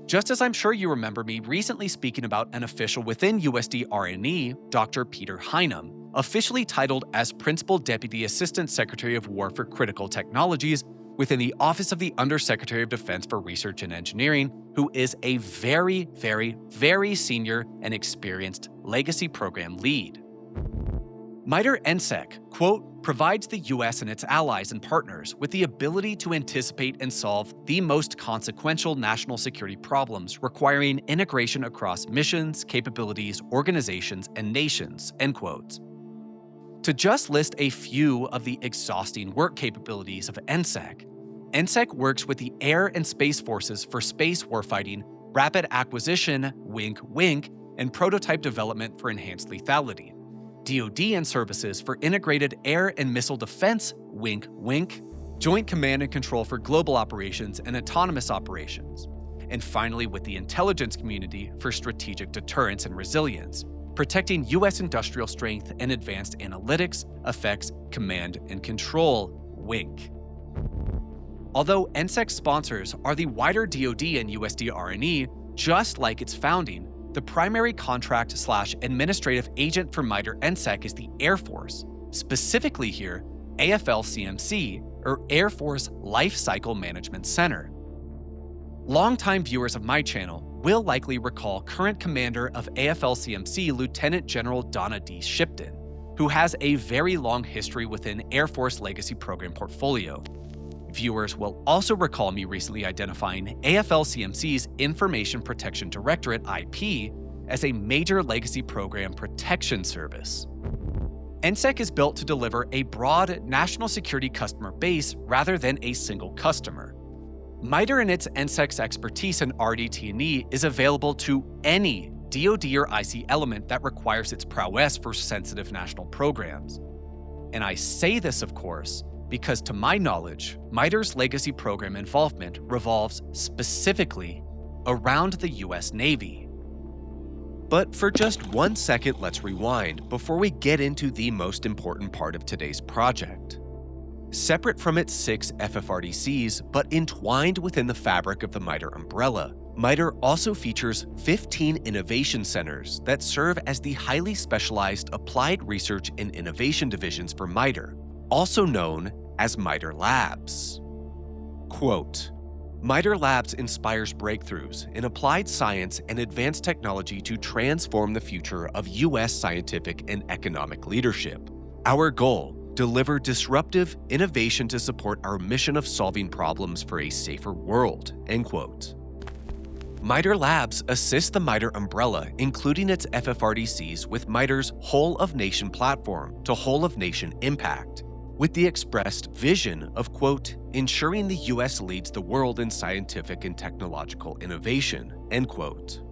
Just as I'm sure you remember me recently speaking about an official within USD R&E, Dr. Peter Heinem, officially titled as Principal Deputy Assistant Secretary of War for Critical Technologies within the Office of the Undersecretary of Defense for Research and Engineering, who is a very, very, very senior and experienced legacy program lead. MITRE NSEC, quote, provides the U.S. and its allies and partners with the ability to anticipate and solve the most consequential national security problems requiring integration across missions, capabilities, organizations, and nations, end quote. To just list a few of the exhausting work capabilities of NSEC, NSEC works with the Air and Space Forces for space warfighting, rapid acquisition, wink wink, and prototype development for enhanced lethality, DoD and services for integrated air and missile defense, wink wink, joint command and control for global operations and autonomous operations, and finally with the intelligence community for strategic deterrence and resilience, protecting U.S. industrial strength and advanced analytics, effects, command and control, wink. Although NSEC sponsors are the wider DoD and USD R&E, just like its founding, the primary contract/administrative agent for MITRE NSEC is the Air Force, specifically here, AFL-CMC, or Air Force Life Cycle Management Center. Longtime viewers of my channel will likely recall current commander of AFL-CMC, Lieutenant General Donna D. Shipton, who has a very long history within Air Force Legacy Program portfolio. Viewers will also recall me recently identifying AFL-CMC's Information Protection Directorate, IP, as a major legacy program protection service. NSEC is built to deliver a broad national security customer base rather than a single customer. MITRE and its NSEC's expertise in RDT&E is available to any DoD or IC element that requires its prowess for sensitive national programs. And I say this, of course, because to my knowledge, MITRE's legacy program involvement revolves specifically around the US Navy. But for just 1 second, let's rewind before we get into the most important part of today's project. Separate from its 6 FFRDCs, but entwined within the fabric of the MITRE umbrella, MITRE also features 15 innovation centers that serve as the highly specialized applied research and innovation divisions for MITRE, also known as MITRE Labs. Quote, MITRE Labs inspires breakthroughs in applied science and advanced technology to transform the future of U.S. scientific and economic leadership. Our goal, deliver disruptive innovation to support our mission of solving problems for a safer world, end quote. MITRE Labs assists the MITRE umbrella, including its FFRDCs, with MITRE's whole-of-nation platform to whole-of-nation impact, with the expressed vision of, quote, ensuring the U.S. leads the world in scientific and technological innovation, end quote.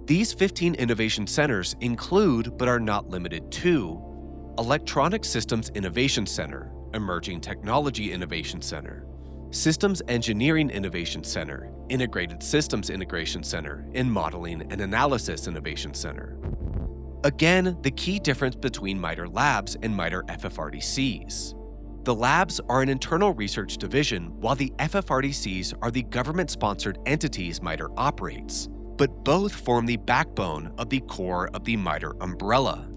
These 15 innovation centers include, but are not limited to, Electronic Systems Innovation Center, Emerging Technology Innovation Center, Systems Engineering Innovation Center, Integrated Systems Integration Center, and Modeling and Analysis Innovation Center. Again, the key difference between MITRE Labs and MITRE FFRDCs. The labs are an internal research division, while the FFRDCs are the government-sponsored entities MITRE operates, but both form the backbone of the core of the MITRE umbrella.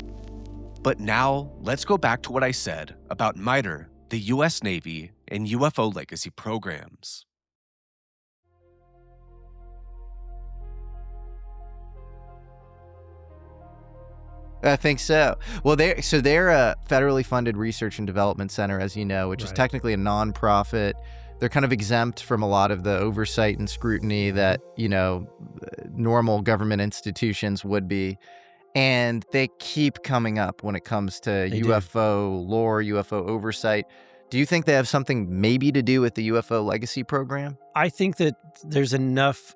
But now, let's go back to what I said about MITRE, the U.S. Navy, and UFO Legacy Programs. I think so. Well, they're a federally funded research and development center, as you know, which is technically a nonprofit. They're kind of exempt from a lot of the oversight and scrutiny that, normal government institutions would be. And they keep coming up when it comes to UFO lore, UFO oversight. Do you think they have something maybe to do with the UFO Legacy Program? I think that there's enough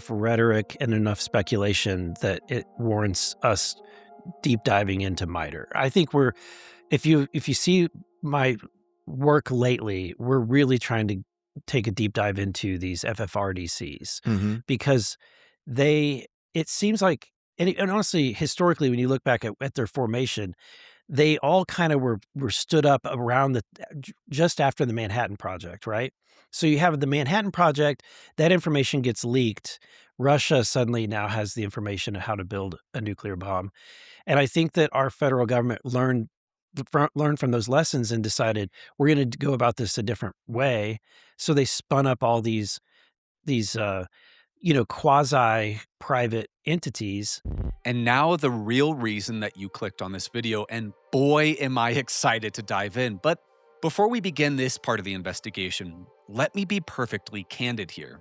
rhetoric and enough speculation that it warrants us deep diving into MITRE. I think if you see my work lately, we're really trying to take a deep dive into these FFRDCs because it seems like, and honestly, historically, when you look back at their formation, they all kind of were stood up around just after the Manhattan Project, right? So you have the Manhattan Project, that information gets leaked. Russia suddenly now has the information of how to build a nuclear bomb. And I think that our federal government learned from those lessons and decided we're going to go about this a different way. So they spun up all these quasi-private entities. And now the real reason that you clicked on this video, and boy, am I excited to dive in. But before we begin this part of the investigation, let me be perfectly candid here.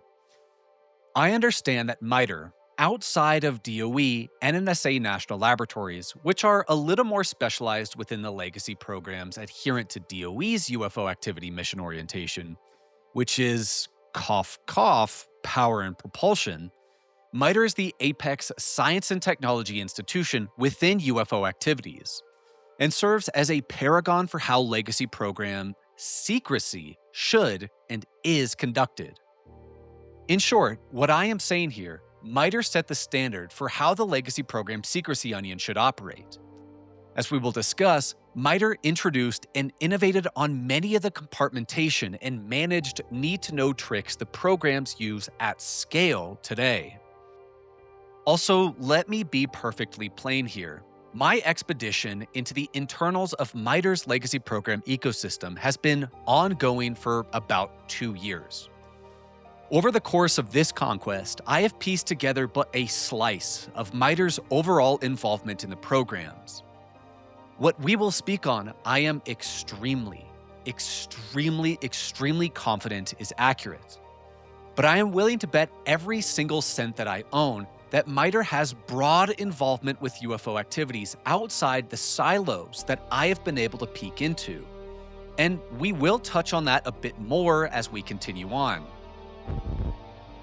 I understand that MITRE, outside of DOE and NSA national laboratories, which are a little more specialized within the legacy programs adherent to DOE's UFO activity mission orientation, which is, cough, cough, power and propulsion, MITRE is the apex science and technology institution within UFO activities and serves as a paragon for how legacy program secrecy should and is conducted. In short, what I am saying here, MITRE set the standard for how the legacy program secrecy onion should operate. As we will discuss, MITRE introduced and innovated on many of the compartmentation and managed need-to-know tricks the programs use at scale today. Also, let me be perfectly plain here. My expedition into the internals of MITRE's legacy program ecosystem has been ongoing for about 2 years. Over the course of this conquest, I have pieced together but a slice of MITRE's overall involvement in the programs. What we will speak on, I am extremely confident is accurate. But I am willing to bet every single cent that I own that MITRE has broad involvement with UFO activities outside the silos that I have been able to peek into. And we will touch on that a bit more as we continue on.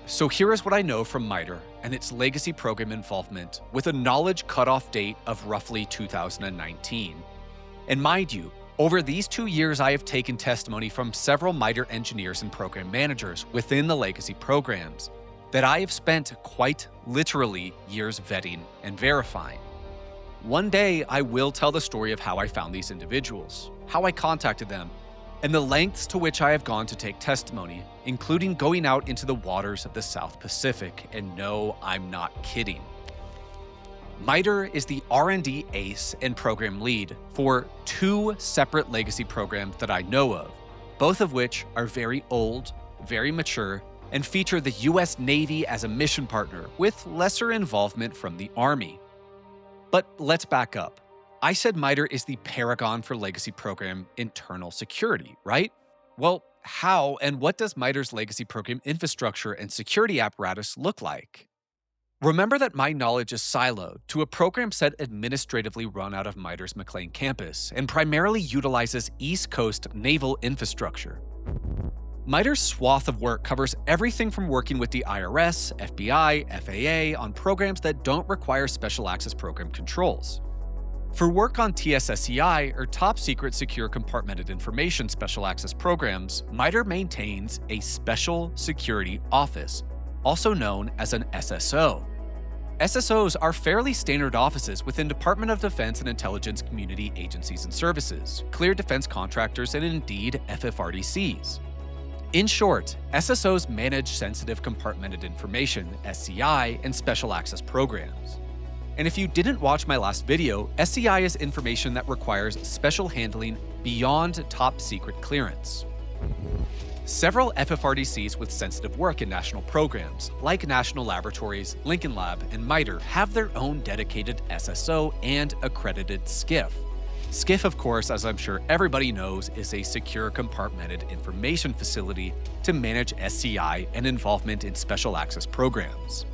So here is what I know from MITRE and its legacy program involvement with a knowledge cutoff date of roughly 2019. And mind you, over these 2 years I have taken testimony from several MITRE engineers and program managers within the legacy programs that I have spent quite literally years vetting and verifying. One day I will tell the story of how I found these individuals, how I contacted them, and the lengths to which I have gone to take testimony, including going out into the waters of the South Pacific. And no, I'm not kidding. MITRE is the R&D ace and program lead for 2 separate legacy programs that I know of, both of which are very old, very mature, and feature the US Navy as a mission partner with lesser involvement from the Army. But let's back up. I said MITRE is the paragon for legacy program internal security, right? Well, how and what does MITRE's legacy program infrastructure and security apparatus look like? Remember that my knowledge is siloed to a program set administratively run out of MITRE's McLean campus and primarily utilizes East Coast naval infrastructure. MITRE's swath of work covers everything from working with the IRS, FBI, FAA on programs that don't require special access program controls. For work on TSSCI, or Top Secret Secure Compartmented Information Special Access Programs, MITRE maintains a Special Security Office, also known as an SSO. SSOs are fairly standard offices within Department of Defense and Intelligence community agencies and services, cleared defense contractors, and indeed FFRDCs. In short, SSOs manage sensitive compartmented information, SCI, and special access programs. And if you didn't watch my last video, SCI is information that requires special handling beyond top secret clearance. Several FFRDCs with sensitive work in national programs, like National Laboratories, Lincoln Lab, and MITRE, have their own dedicated SSO and accredited SCIF. SCIF, of course, as I'm sure everybody knows, is a secure compartmented information facility to manage SCI and involvement in special access programs.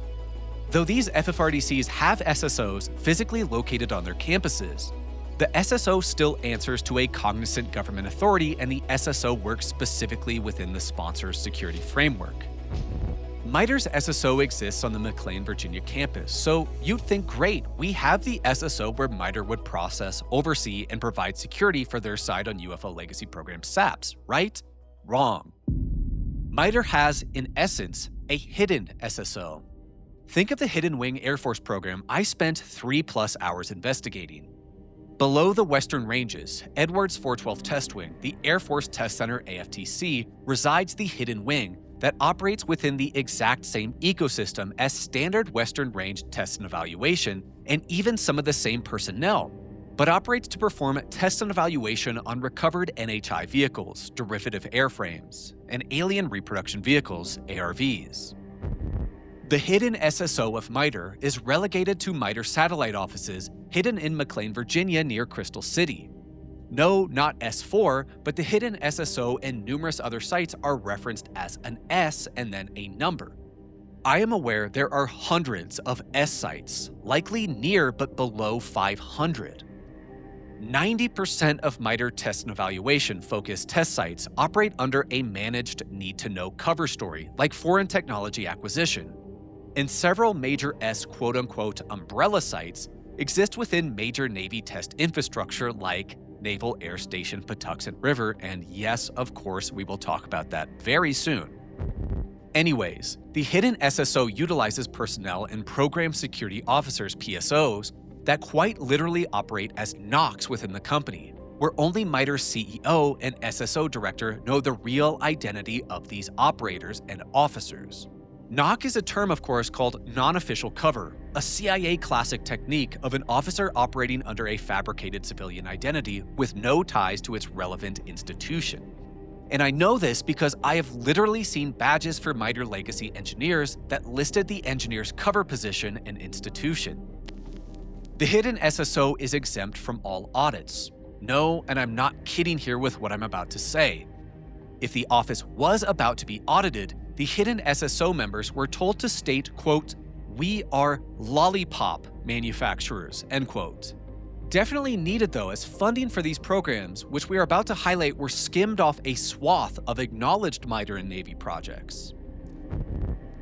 Though these FFRDCs have SSOs physically located on their campuses, the SSO still answers to a cognizant government authority, and the SSO works specifically within the sponsor's security framework. MITRE's SSO exists on the McLean, Virginia campus, so you'd think, great, we have the SSO where MITRE would process, oversee, and provide security for their side on UFO Legacy Program SAPs, right? Wrong. MITRE has, in essence, a hidden SSO. Think of the Hidden Wing Air Force program I spent 3+ hours investigating. Below the Western Ranges, Edwards 412th Test Wing, the Air Force Test Center AFTC, resides the Hidden Wing that operates within the exact same ecosystem as standard Western Range test and evaluation, and even some of the same personnel, but operates to perform test and evaluation on recovered NHI vehicles, derivative airframes, and alien reproduction vehicles, ARVs. The hidden SSO of MITRE is relegated to MITRE satellite offices hidden in McLean, Virginia near Crystal City. No, not S4, but the hidden SSO and numerous other sites are referenced as an S and then a number. I am aware there are hundreds of S sites, likely near but below 500. 90% of MITRE test and evaluation focused test sites operate under a managed need-to-know cover story, like foreign technology acquisition. And several major S quote-unquote umbrella sites exist within major Navy test infrastructure like Naval Air Station Patuxent River, and yes, of course, we will talk about that very soon. Anyways, the hidden SSO utilizes personnel and program security officers, PSOs, that quite literally operate as NOCs within the company, where only MITRE's CEO and SSO director know the real identity of these operators and officers. NOC is a term, of course, called non-official cover, a CIA classic technique of an officer operating under a fabricated civilian identity with no ties to its relevant institution. And I know this because I have literally seen badges for MITRE legacy engineers that listed the engineer's cover position and institution. The hidden SSO is exempt from all audits. No, and I'm not kidding here with what I'm about to say. If the office was about to be audited, the hidden SSO members were told to state, quote, "We are lollipop manufacturers," end quote. Definitely needed though, as funding for these programs, which we are about to highlight, were skimmed off a swath of acknowledged MITRE and Navy projects.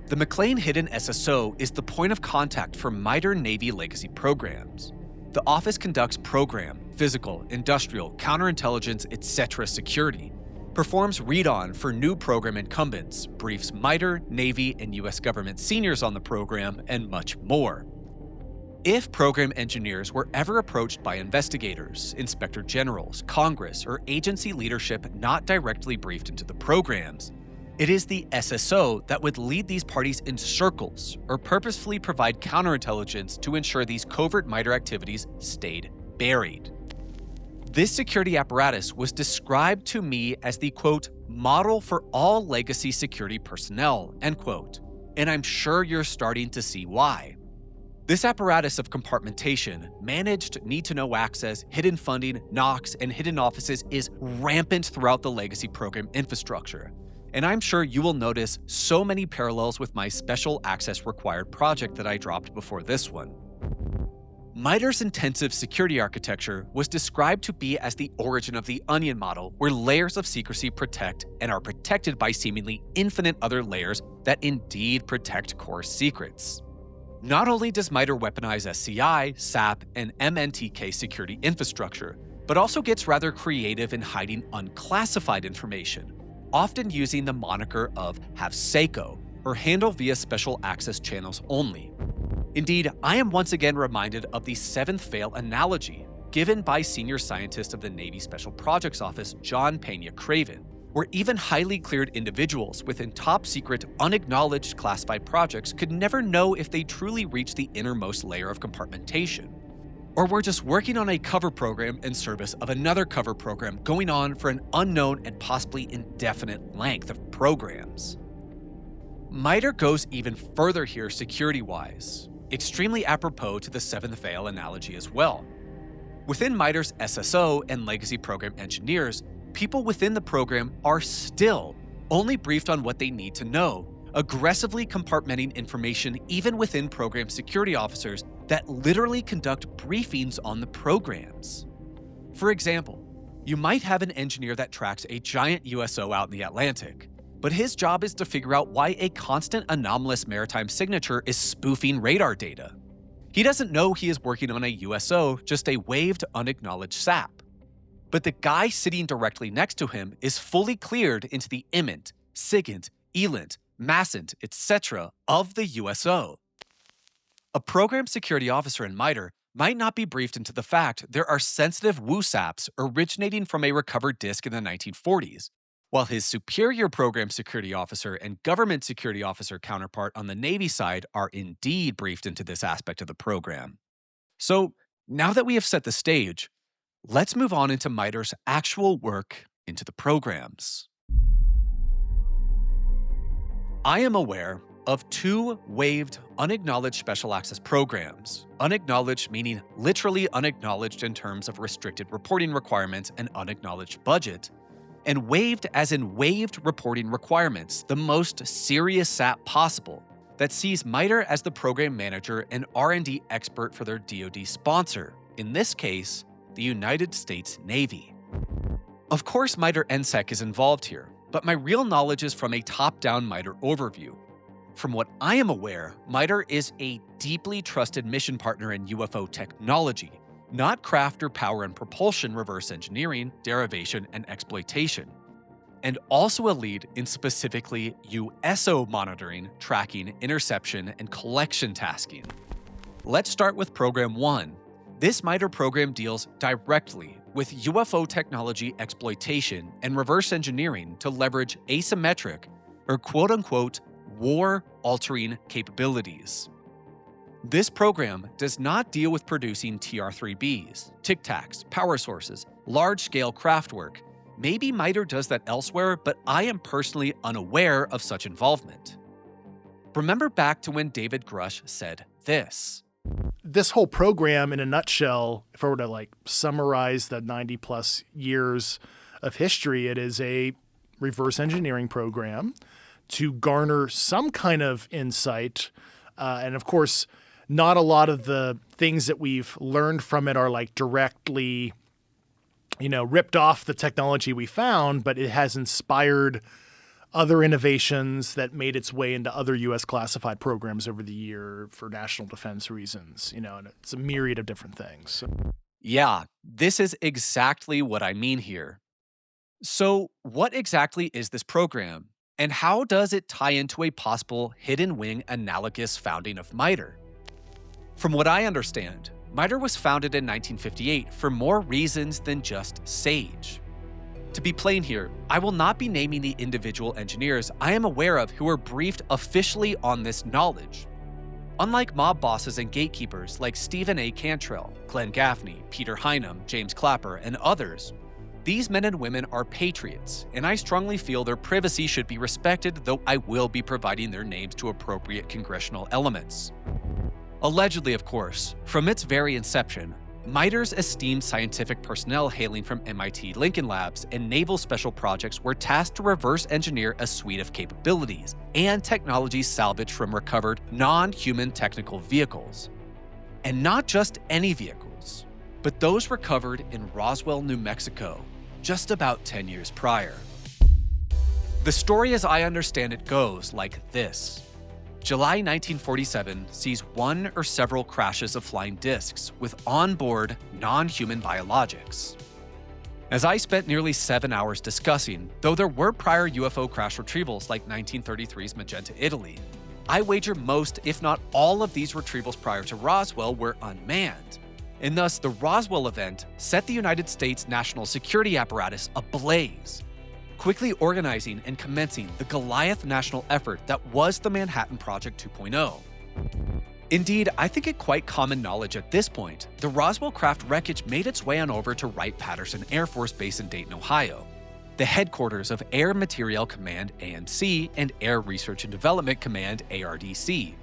The McLean Hidden SSO is the point of contact for MITRE Navy legacy programs. The office conducts program, physical, industrial, counterintelligence, etc. security, performs read-on for new program incumbents, briefs MITRE, Navy, and U.S. government seniors on the program, and much more. If program engineers were ever approached by investigators, inspector generals, Congress, or agency leadership not directly briefed into the programs, It is the SSO that would lead these parties in circles or purposefully provide counterintelligence to ensure these covert MITRE activities stayed buried. This security apparatus was described to me as the, quote, model for all legacy security personnel, end quote. And I'm sure you're starting to see why. This apparatus of compartmentation, managed need-to-know access, hidden funding, NOCs, and hidden offices is rampant throughout the legacy program infrastructure. And I'm sure you will notice so many parallels with my special access required project that I dropped before this one. MITRE's intensive security architecture was described to be as the origin of the onion model, where layers of secrecy protect and are protected by seemingly infinite other layers that indeed protect core secrets. Not only does MITRE weaponize SCI, SAP, and MNTK security infrastructure, but also gets rather creative in hiding unclassified information, often using the moniker of have SACO, or handle via special access channels only. Indeed, I am once again reminded of the seventh fail analogy given by senior scientist of the Navy Special Projects Office, John Pena Craven, where even highly cleared individuals within top-secret, unacknowledged classified projects could never know if they truly reached the innermost layer of compartmentation, or were just working on a cover program in service of another cover program going on for an unknown and possibly indefinite length of programs. MITRE goes even further here security-wise, extremely apropos to the seventh fail analogy as well. Within MITRE's SSO and legacy program engineers, people within the program are still only briefed on what they need to know, aggressively compartmenting information even within program security officers that literally conduct briefings on the programs. For example, you might have an engineer that tracks a giant USO out in the Atlantic, but his job is to figure out why a constant anomalous maritime signature is spoofing radar data. He doesn't know he is working on a USO, just a waived unacknowledged SAP. But the guy sitting directly next to him is fully cleared into the IMINT, SIGINT, ELINT, MASSINT, etc. of the USO. A program security officer in MITRE might not be briefed into the fact there are sensitive WUSAPs originating from a recovered disk in the 1940s, while his superior program security officer and government security officer counterpart on the Navy side are indeed briefed into this aspect of the program. So, now that we have set the stage, let's move on into MITRE's actual work into the programs. I am aware of two waived unacknowledged special access programs. Unacknowledged meaning literally unacknowledged in terms of restricted reporting requirements and unacknowledged budget, and waived as in waived reporting requirements, the most serious SAP possible, that sees MITRE as the program manager and R&D expert for their DoD sponsor, in this case, the United States Navy. Of course, MITRE NSEC is involved here, but my real knowledge is from a top-down MITRE overview. From what I am aware, MITRE is a deeply trusted mission partner in UFO technology, not craft or power and propulsion reverse engineering, derivation, and exploitation, and also a lead in specifically USO monitoring, tracking, interception, and collection tasking. Let's start with Program 1. This MITRE program deals directly with UFO technology exploitation and reverse engineering to leverage asymmetric, or quote-unquote, war-altering capabilities. This program does not deal with producing TR-3Bs, Tic Tacs, power sources, large-scale craft work. Maybe MITRE does that elsewhere, but I am personally unaware of such involvement. Remember back to when David Grush said this. This whole program in a nutshell, if I were to summarize the 90 plus years of history, it is a reverse engineering program to garner some kind of insight. And of course, not a lot of the things that we've learned from it are directly, ripped off the technology we found, but it has inspired other innovations that made its way into other U.S. classified programs over the year for national defense reasons, and it's a myriad of different things. Yeah, this is exactly what I mean here. So what exactly is this program, and how does it tie into a possible hidden wing analogous founding of MITRE? From what I understand, MITRE was founded in 1958 for more reasons than just SAGE. To be plain here, I will not be naming the individual engineers I am aware of who were briefed officially on this knowledge. Unlike mob bosses and gatekeepers like Stephen A. Cantrell, Glenn Gaffney, Peter Hynum, James Clapper, and others, these men and women are patriots, and I strongly feel their privacy should be respected, though I will be providing their names to appropriate congressional elements. Allegedly, of course, from its very inception, MITRE's esteemed scientific personnel hailing from MIT Lincoln Labs and Naval Special Projects were tasked to reverse engineer a suite of capabilities and technologies salvaged from recovered non-human technical vehicles. And not just any vehicles, but those recovered in Roswell, New Mexico, just about 10 years prior. The story as I understand it goes like this. July 1947 sees one or several crashes of flying discs with onboard non-human biologics. As I spent nearly 7 hours discussing, though there were prior UFO crash retrievals like 1933's Magenta, Italy, I wager most, if not all of these retrievals prior to Roswell were unmanned, and thus the Roswell event set the United States national security apparatus ablaze, quickly organizing and commencing the Goliath national effort that was the Manhattan Project 2.0. Indeed, I think it quite common knowledge at this point, the Roswell craft wreckage made its way on over to Wright-Patterson Air Force Base in Dayton, Ohio, the headquarters of Air Materiel Command AMC and Air Research and Development Command ARDC,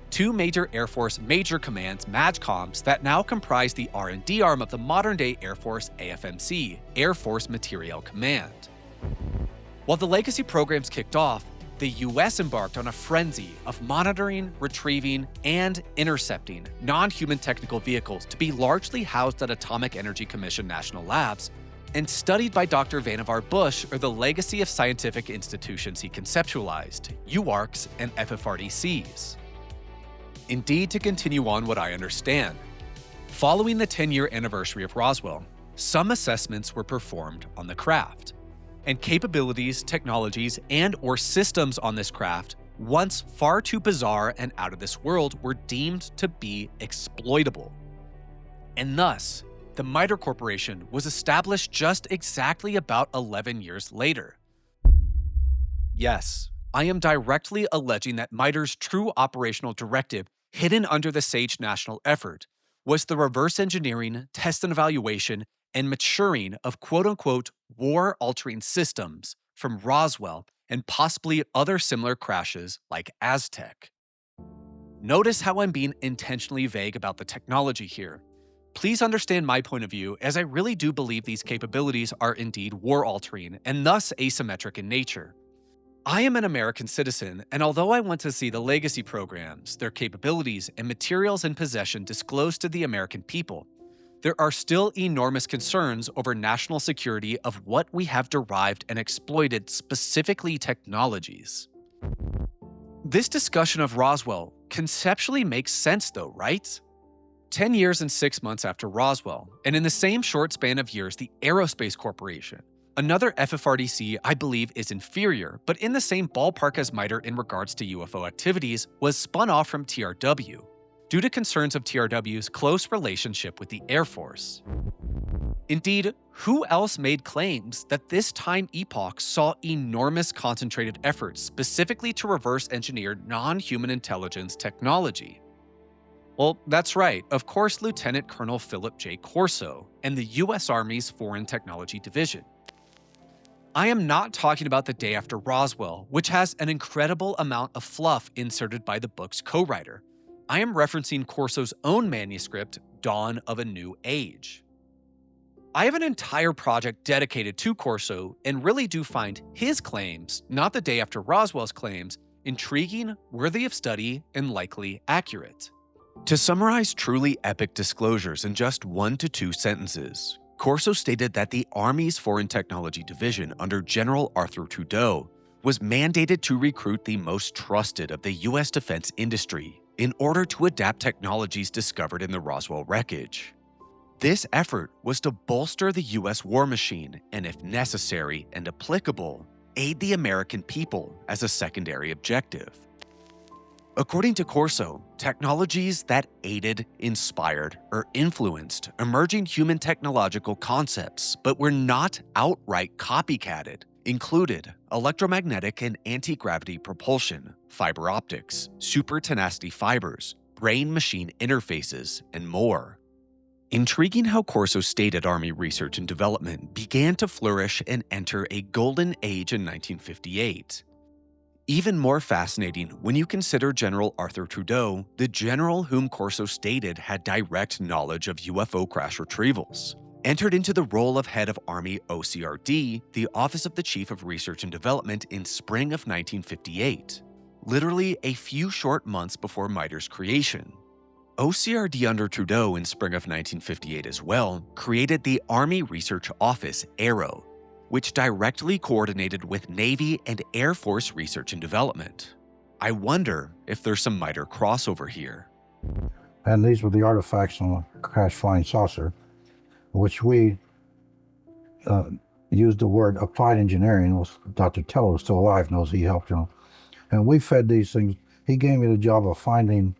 two major Air Force major commands MAJCOMs that now comprise the R&D arm of the modern-day Air Force AFMC, Air Force Materiel Command. While the legacy programs kicked off, the U.S. embarked on a frenzy of monitoring, retrieving, and intercepting non-human technical vehicles to be largely housed at Atomic Energy Commission National Labs and studied by Dr. Vannevar Bush or the legacy of scientific institutions he conceptualized, UARCs and FFRDCs. Indeed, to continue on what I understand, following the 10-year anniversary of Roswell, some assessments were performed on the craft, and capabilities, technologies, and/or systems on this craft, once far too bizarre and out of this world, were deemed to be exploitable. And thus, the MITRE Corporation was established just exactly about 11 years later. Yes, I am directly alleging that MITRE's true operational directive, hidden under the SAGE national effort, was the reverse engineering, test and evaluation, and maturing of quote-unquote war-altering systems from Roswell and possibly other similar crashes like Aztec. Notice how I'm being intentionally vague about the technology here. Please understand my point of view, as I really do believe these capabilities are indeed war-altering and thus asymmetric in nature. I am an American citizen, and although I want to see the legacy programs, their capabilities, and materials in possession disclosed to the American people, there are still enormous concerns over national security of what we have derived and exploited, specifically technologies. This discussion of Roswell conceptually makes sense though, right? 10 years and 6 months after Roswell, and in the same short span of years, the Aerospace Corporation, another FFRDC I believe is inferior, but in the same ballpark as MITRE in regards to UFO activities, was spun off from TRW, due to concerns of TRW's close relationship with the Air Force. Indeed, who else made claims that this time epoch saw enormous concentrated efforts specifically to reverse engineer non-human intelligence technology? Well, that's right, of course, Lieutenant Colonel Philip J. Corso and the U.S. Army's Foreign Technology Division. I am not talking about the day after Roswell, which has an incredible amount of fluff inserted by the book's co-writer. I am referencing Corso's own manuscript, Dawn of a New Age. I have an entire project dedicated to Corso and really do find his claims, not the day after Roswell's claims, intriguing, worthy of study, and likely accurate. To summarize truly epic disclosures in just 1 to 2 sentences, Corso stated that the Army's Foreign Technology Division under General Arthur Trudeau was mandated to recruit the most trusted of the U.S. defense industry in order to adapt technologies discovered in the Roswell wreckage. This effort was to bolster the U.S. war machine and, if necessary and applicable, aid the American people as a secondary objective. According to Corso, technologies that aided, inspired, or influenced emerging human technological concepts but were not outright copycatted included electromagnetic and anti-gravity propulsion, fiber optics, super tenacity fibers, brain-machine interfaces, and more. Intriguing how Corso stated Army research and development began to flourish and enter a golden age in 1958. Even more fascinating when you consider General Arthur Trudeau, the general whom Corso stated had direct knowledge of UFO crash retrievals, entered into the role of head of Army OCRD, the Office of the Chief of Research and Development, in spring of 1958, literally a few short months before MITRE's creation. OCRD under Trudeau in spring of 1958 as well created the Army Research Office, ARROW, which directly coordinated with Navy and Air Force research and development. I wonder if there's some MITRE crossover here. And these were the artifacts on a crash flying saucer, which we used the word applied engineering. Dr. Teller was still alive, knows he helped him. And we fed these things. He gave me the job of finding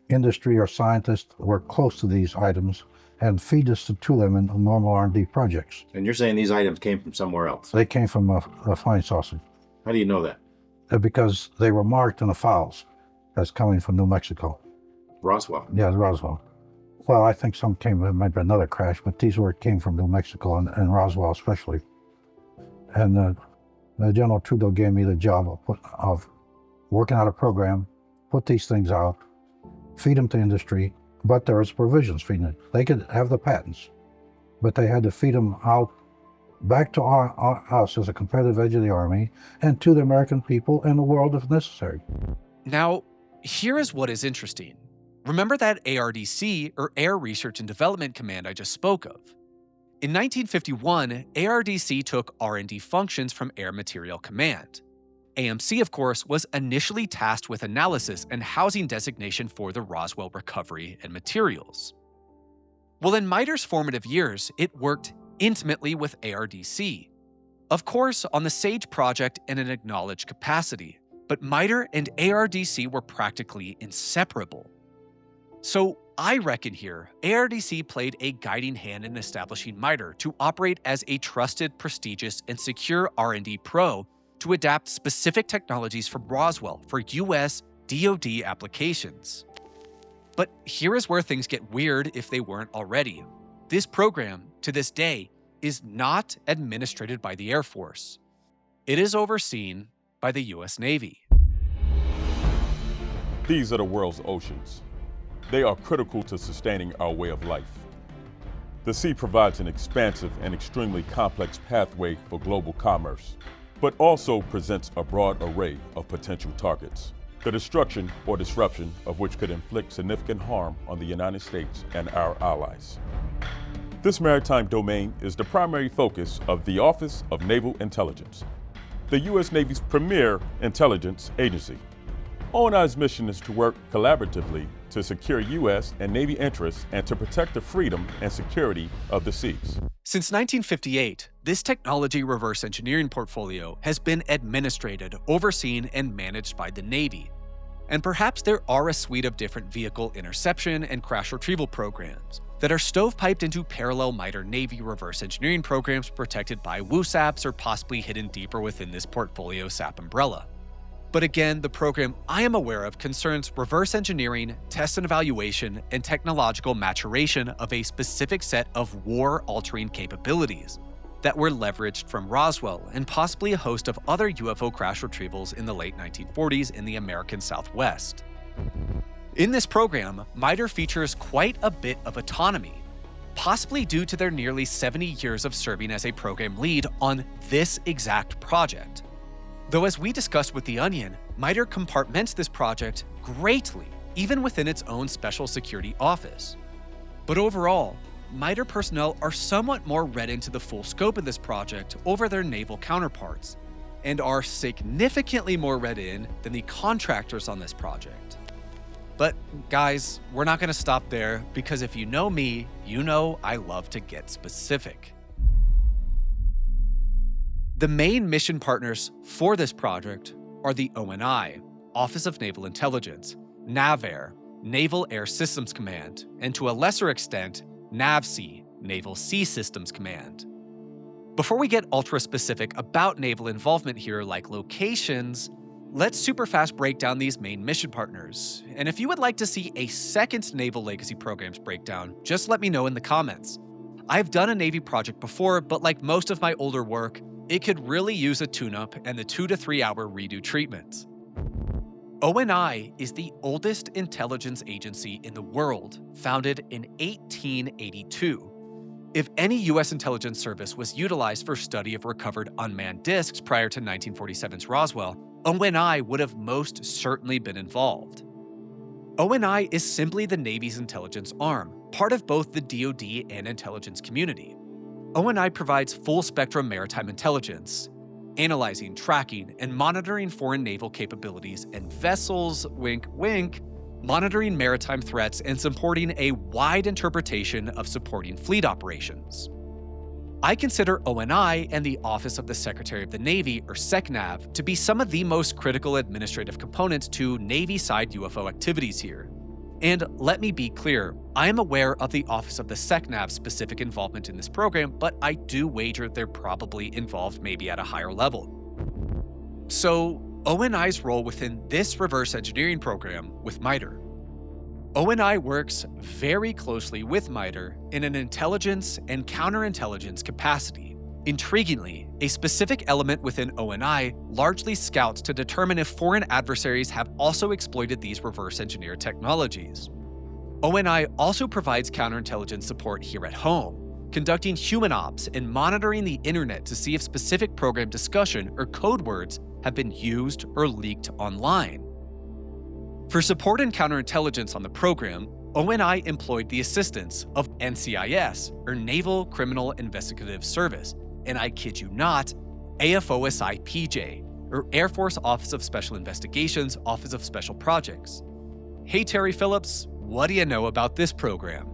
industry or scientists who were close to these items and feed us to them in normal R&D projects. And you're saying these items came from somewhere else? They came from a flying saucer. How do you know that? Because they were marked in the files as coming from New Mexico. Roswell? Yeah, Roswell. Well, I think some came, it might be another crash, but these came from New Mexico and Roswell especially. And General Trudeau gave me the job of working out a program, put these things out, feed them to industry, but there was provisions feeding it. They could have the patents, but they had to feed them out back to us as a competitive edge of the Army and to the American people and the world if necessary. Now, here is what is interesting. Remember that ARDC, or Air Research and Development Command, I just spoke of? In 1951, ARDC took R&D functions from Air Materiel Command. AMC, of course, was initially tasked with analysis and housing designation for the Roswell recovery and materials. Well, in MITRE's formative years, it worked intimately with ARDC. Of course, on the SAGE project in an acknowledged capacity, but MITRE and ARDC were practically inseparable. So I reckon here, ARDC played a guiding hand in establishing MITRE to operate as a trusted, prestigious, and secure R&D pro to adapt specific technologies from Roswell for US DoD applications. But here is where things get weird if they weren't already. This program, to this day, is not administered by the Air Force. It is overseen by the US Navy. These are the world's oceans. They are critical to sustaining our way of life. The sea provides an expansive and extremely complex pathway for global commerce, but also presents a broad array of potential targets, the destruction or disruption of which could inflict significant harm on the United States and our allies. This maritime domain is the primary focus of the Office of Naval Intelligence, the U.S. Navy's premier intelligence agency. ONI's mission is to work collaboratively to secure U.S. and Navy interests and to protect the freedom and security of the seas. Since 1958, this technology reverse engineering portfolio has been administered, overseen, and managed by the Navy. And perhaps there are a suite of different vehicle interception and crash retrieval programs that are stovepiped into parallel MITRE Navy reverse engineering programs protected by WUSAPs or possibly hidden deeper within this portfolio SAP umbrella. But again, the program I am aware of concerns reverse engineering, test and evaluation, and technological maturation of a specific set of war-altering capabilities that were leveraged from Roswell and possibly a host of other UFO crash retrievals in the late 1940s in the American Southwest. In this program, MITRE features quite a bit of autonomy, possibly due to their nearly 70 years of serving as a program lead on this exact project. Though as we discussed with The Onion, MITRE compartments this project greatly, even within its own special security office. But overall, MITRE personnel are somewhat more read into the full scope of this project over their naval counterparts, and are significantly more read in than the contractors on this project. But guys, we're not going to stop there, because if you know me, you know I love to get specific. The main mission partners for this project are the ONI, Office of Naval Intelligence, NAVAIR, Naval Air Systems Command, and to a lesser extent, NAVSEA, Naval Sea Systems Command. Before we get ultra-specific about naval involvement here, like locations, let's super fast break down these main mission partners. And if you would like to see a second Naval Legacy Programs breakdown, just let me know in the comments. I've done a Navy project before, but like most of my older work, it could really use a tune-up and the 2 to 3 hour redo treatments. ONI is the oldest intelligence agency in the world, founded in 1882. If any U.S. intelligence service was utilized for study of recovered unmanned discs prior to 1947's Roswell, ONI would have most certainly been involved. ONI is simply the Navy's intelligence arm, part of both the DoD and intelligence community. ONI provides full-spectrum maritime intelligence, analyzing, tracking, and monitoring foreign naval capabilities and vessels, wink wink, monitoring maritime threats and supporting a wide interpretation of supporting fleet operations. I consider ONI and the Office of the Secretary of the Navy, or SECNAV, to be some of the most critical administrative components to Navy-side UFO activities here. And let me be clear, I am aware of the Office of the SECNAV's specific involvement in this program, but I do wager they're probably involved maybe at a higher level. So, ONI's role within this reverse engineering program with MITRE. ONI works very closely with MITRE in an intelligence and counterintelligence capacity. Intriguingly, a specific element within ONI largely scouts to determine if foreign adversaries have also exploited these reverse engineered technologies. ONI also provides counterintelligence support here at home, conducting human ops and monitoring the internet to see if specific program discussion or code words have been used or leaked online. For support and counterintelligence on the program, ONI employed the assistance of NCIS, or Naval Criminal Investigative Service, and I kid you not, AFOSI-PJ, or Air Force Office of Special Investigations, Office of Special Projects. Hey Terry Phillips, what do you know about this program?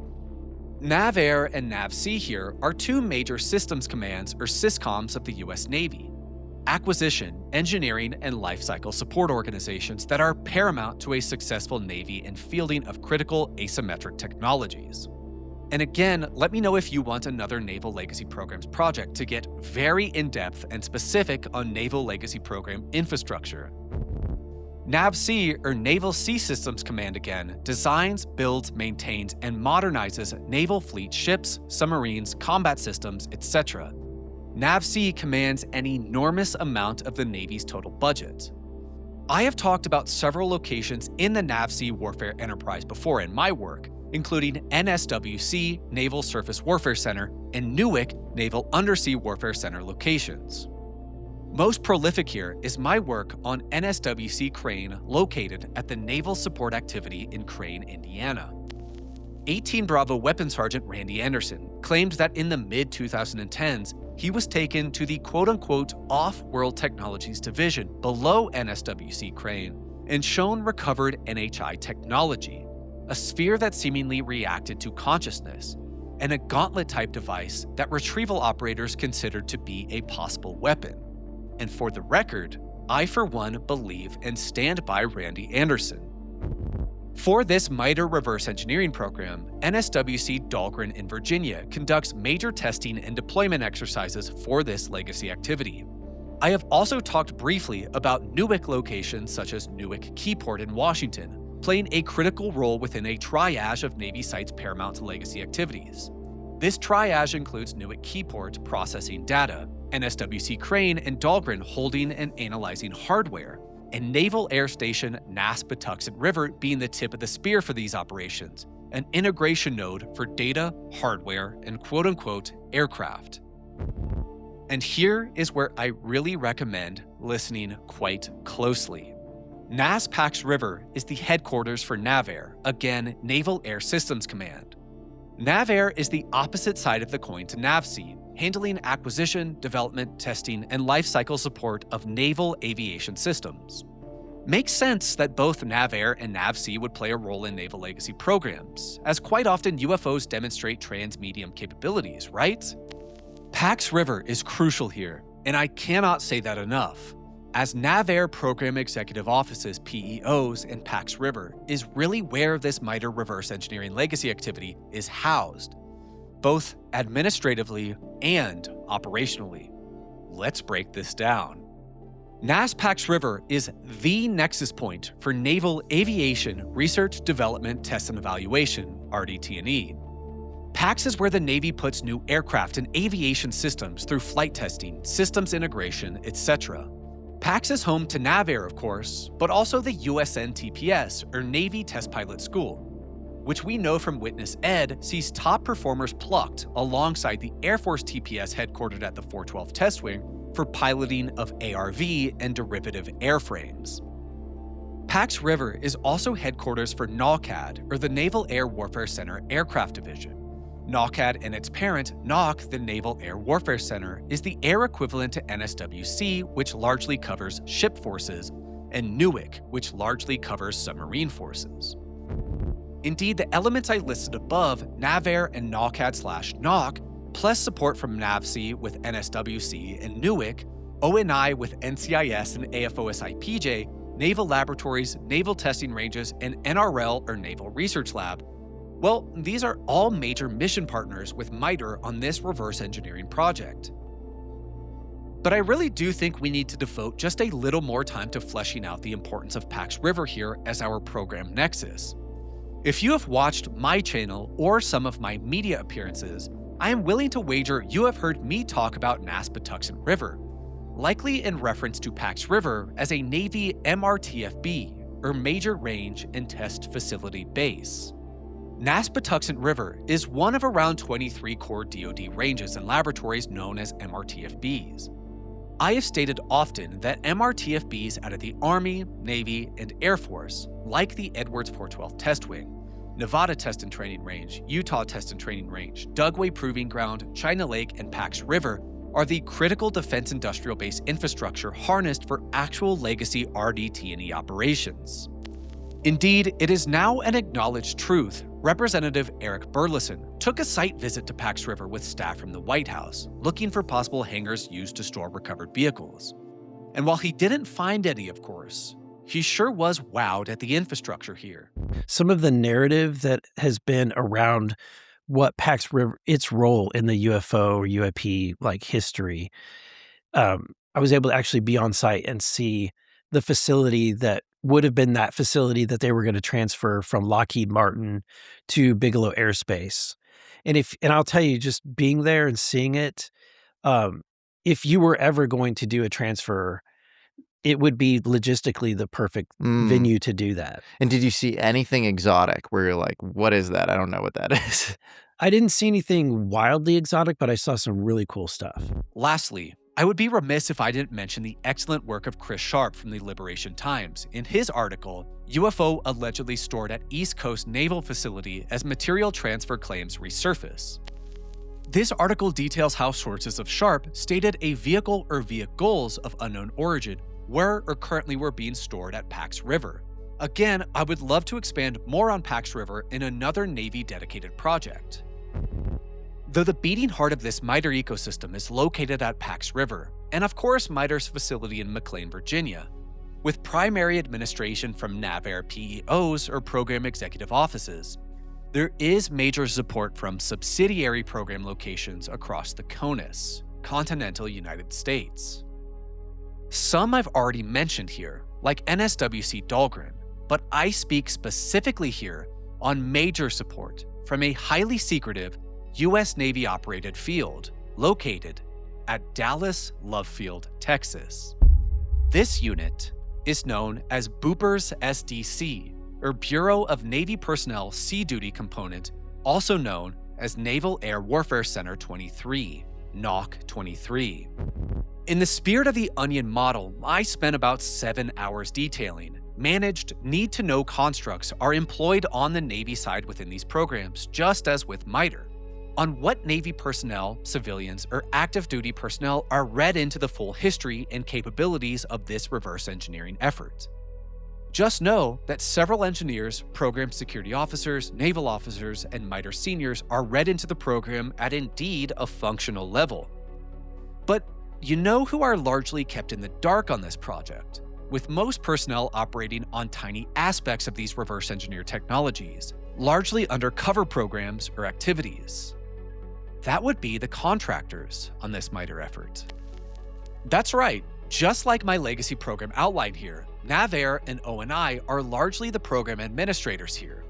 NAVAIR and NAVSEA here are two major systems commands, or SysComs, of the US Navy. Acquisition, engineering, and lifecycle support organizations that are paramount to a successful Navy and fielding of critical asymmetric technologies. And again, let me know if you want another Naval Legacy Programs project to get very in-depth and specific on Naval Legacy Program infrastructure. NAVSEA, or Naval Sea Systems Command again, designs, builds, maintains, and modernizes naval fleet ships, submarines, combat systems, etc. NAVSEA commands an enormous amount of the Navy's total budget. I have talked about several locations in the NAVSEA warfare enterprise before in my work, including NSWC Naval Surface Warfare Center and Newark Naval Undersea Warfare Center locations. Most prolific here is my work on NSWC Crane, located at the Naval Support Activity in Crane, Indiana. 18 Bravo Weapons Sergeant Randy Anderson claimed that in the mid-2010s, he was taken to the quote-unquote Off-World Technologies Division below NSWC Crane and shown recovered NHI technology, a sphere that seemingly reacted to consciousness, and a gauntlet-type device that retrieval operators considered to be a possible weapon. And for the record, I for one believe and stand by Randy Anderson. For this MITRE reverse engineering program, NSWC Dahlgren in Virginia conducts major testing and deployment exercises for this legacy activity. I have also talked briefly about Newark locations such as Newark Keyport in Washington, playing a critical role within a triage of Navy sites paramount to legacy activities. This triage includes Newark Keyport processing data, NSWC Crane and Dahlgren holding and analyzing hardware, and Naval Air Station Nass-Patuxent River being the tip of the spear for these operations, an integration node for data, hardware, and quote-unquote aircraft. And here is where I really recommend listening quite closely. Nass-Pax River is the headquarters for NAVAIR, again, Naval Air Systems Command. NAVAIR is the opposite side of the coin to NAVSEA, handling acquisition, development, testing, and lifecycle support of naval aviation systems. Makes sense that both NAVAIR and NAVSEA would play a role in Naval Legacy Programs, as quite often UFOs demonstrate transmedium capabilities, right? Pax River is crucial here, and I cannot say that enough. as NAVAIR Program Executive Offices, PEOs, and Pax River is really where this MITRE reverse engineering legacy activity is housed, both administratively and operationally. Let's break this down. NAS Pax River is the nexus point for naval aviation research, development, test, and evaluation, RDT&E. PAX is where the Navy puts new aircraft and aviation systems through flight testing, systems integration, etc. PAX is home to NAVAIR, of course, but also the USN-TPS, or Navy Test Pilot School, which we know from Witness Ed sees top performers plucked alongside the Air Force TPS headquartered at the 412 Test Wing for piloting of ARV and derivative airframes. Pax River is also headquarters for NOCAD, or the Naval Air Warfare Center Aircraft Division. NOCAD and its parent, NOC, the Naval Air Warfare Center, is the air equivalent to NSWC, which largely covers ship forces, and NUIC, which largely covers submarine forces. Indeed, the elements I listed above, NAVAIR and NOCAD/NOC, plus support from NAVSEA with NSWC and NUIC, ONI with NCIS and AFOSIPJ, Naval Laboratories, Naval Testing Ranges, and NRL or Naval Research Lab, well, these are all major mission partners with MITRE on this reverse engineering project. But I really do think we need to devote just a little more time to fleshing out the importance of Pax River here as our program nexus. If you have watched my channel or some of my media appearances, I am willing to wager you have heard me talk about NAS Patuxent River, likely in reference to Pax River as a Navy MRTFB, or Major Range and Test Facility Base. NAS Patuxent River is one of around 23 core DoD ranges and laboratories known as MRTFBs. I have stated often that MRTFBs out of the Army, Navy, and Air Force, like the Edwards 412 Test Wing, Nevada Test and Training Range, Utah Test and Training Range, Dugway Proving Ground, China Lake, and Pax River, are the critical defense industrial base infrastructure harnessed for actual legacy RDT&E operations. Indeed, it is now an acknowledged truth. Representative Eric Burleson took a site visit to Pax River with staff from the White House, looking for possible hangars used to store recovered vehicles. And while he didn't find any, of course, he sure was wowed at the infrastructure here. Some of the narrative that has been around what Pax River, its role in the UFO or UAP like history, I was able to actually be on site and see the facility that would have been that facility that they were going to transfer from Lockheed Martin to Bigelow Airspace. And I'll tell you, just being there and seeing it, if you were ever going to do a transfer, it would be logistically the perfect venue to do that. And did you see anything exotic where you're like, what is that? I don't know what that is. I didn't see anything wildly exotic, but I saw some really cool stuff. Lastly, I would be remiss if I didn't mention the excellent work of Chris Sharp from the Liberation Times in his article, UFO Allegedly Stored at East Coast Naval Facility as Material Transfer Claims Resurface. This article details how sources of Sharp stated a vehicle or vehicles of unknown origin were or currently were being stored at Pax River. Again, I would love to expand more on Pax River in another Navy-dedicated project. Though the beating heart of this MITRE ecosystem is located at Pax River, and of course MITRE's facility in McLean, Virginia, with primary administration from NAVAIR PEOs or Program Executive Offices, there is major support from subsidiary program locations across the CONUS, continental United States. Some I've already mentioned here, like NSWC Dahlgren, but I speak specifically here on major support from a highly secretive U.S. Navy-operated field located at Dallas Love Field, Texas. This unit is known as Boopers SDC, or Bureau of Navy Personnel Sea Duty Component, also known as Naval Air Warfare Center 23, NOC 23. In the spirit of the Onion model, I spent about 7 hours detailing. Managed need-to-know constructs are employed on the Navy side within these programs, just as with MITRE, on what Navy personnel, civilians, or active duty personnel are read into the full history and capabilities of this reverse engineering effort. Just know that several engineers, program security officers, naval officers, and MITRE seniors are read into the program at indeed a functional level. But you know who are largely kept in the dark on this project, with most personnel operating on tiny aspects of these reverse engineer technologies, largely undercover programs or activities. That would be the contractors on this MITRE effort. That's right, just like my legacy program outlined here, NAVAIR and ONI are largely the program administrators here.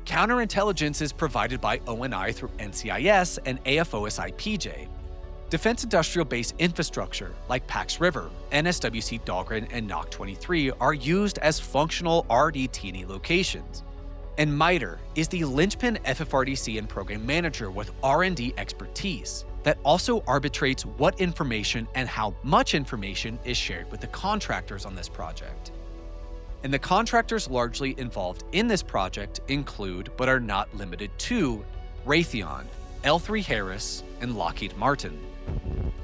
Counterintelligence is provided by ONI through NCIS and AFOSI-PJ. Defense industrial base infrastructure like Pax River, NSWC Dahlgren, and NOC 23 are used as functional RDT&E locations. And MITRE is the linchpin FFRDC and program manager with R&D expertise that also arbitrates what information and how much information is shared with the contractors on this project. And the contractors largely involved in this project include, but are not limited to, Raytheon, L3 Harris, and Lockheed Martin.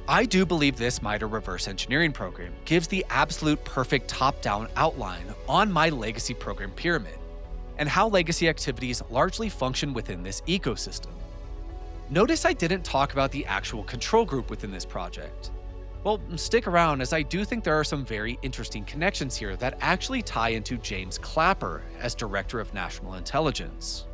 I do believe this MITRE reverse engineering program gives the absolute perfect top-down outline on my legacy program pyramid, and how legacy activities largely function within this ecosystem. Notice I didn't talk about the actual control group within this project. Well, stick around, as I do think there are some very interesting connections here that actually tie into James Clapper as Director of National Intelligence.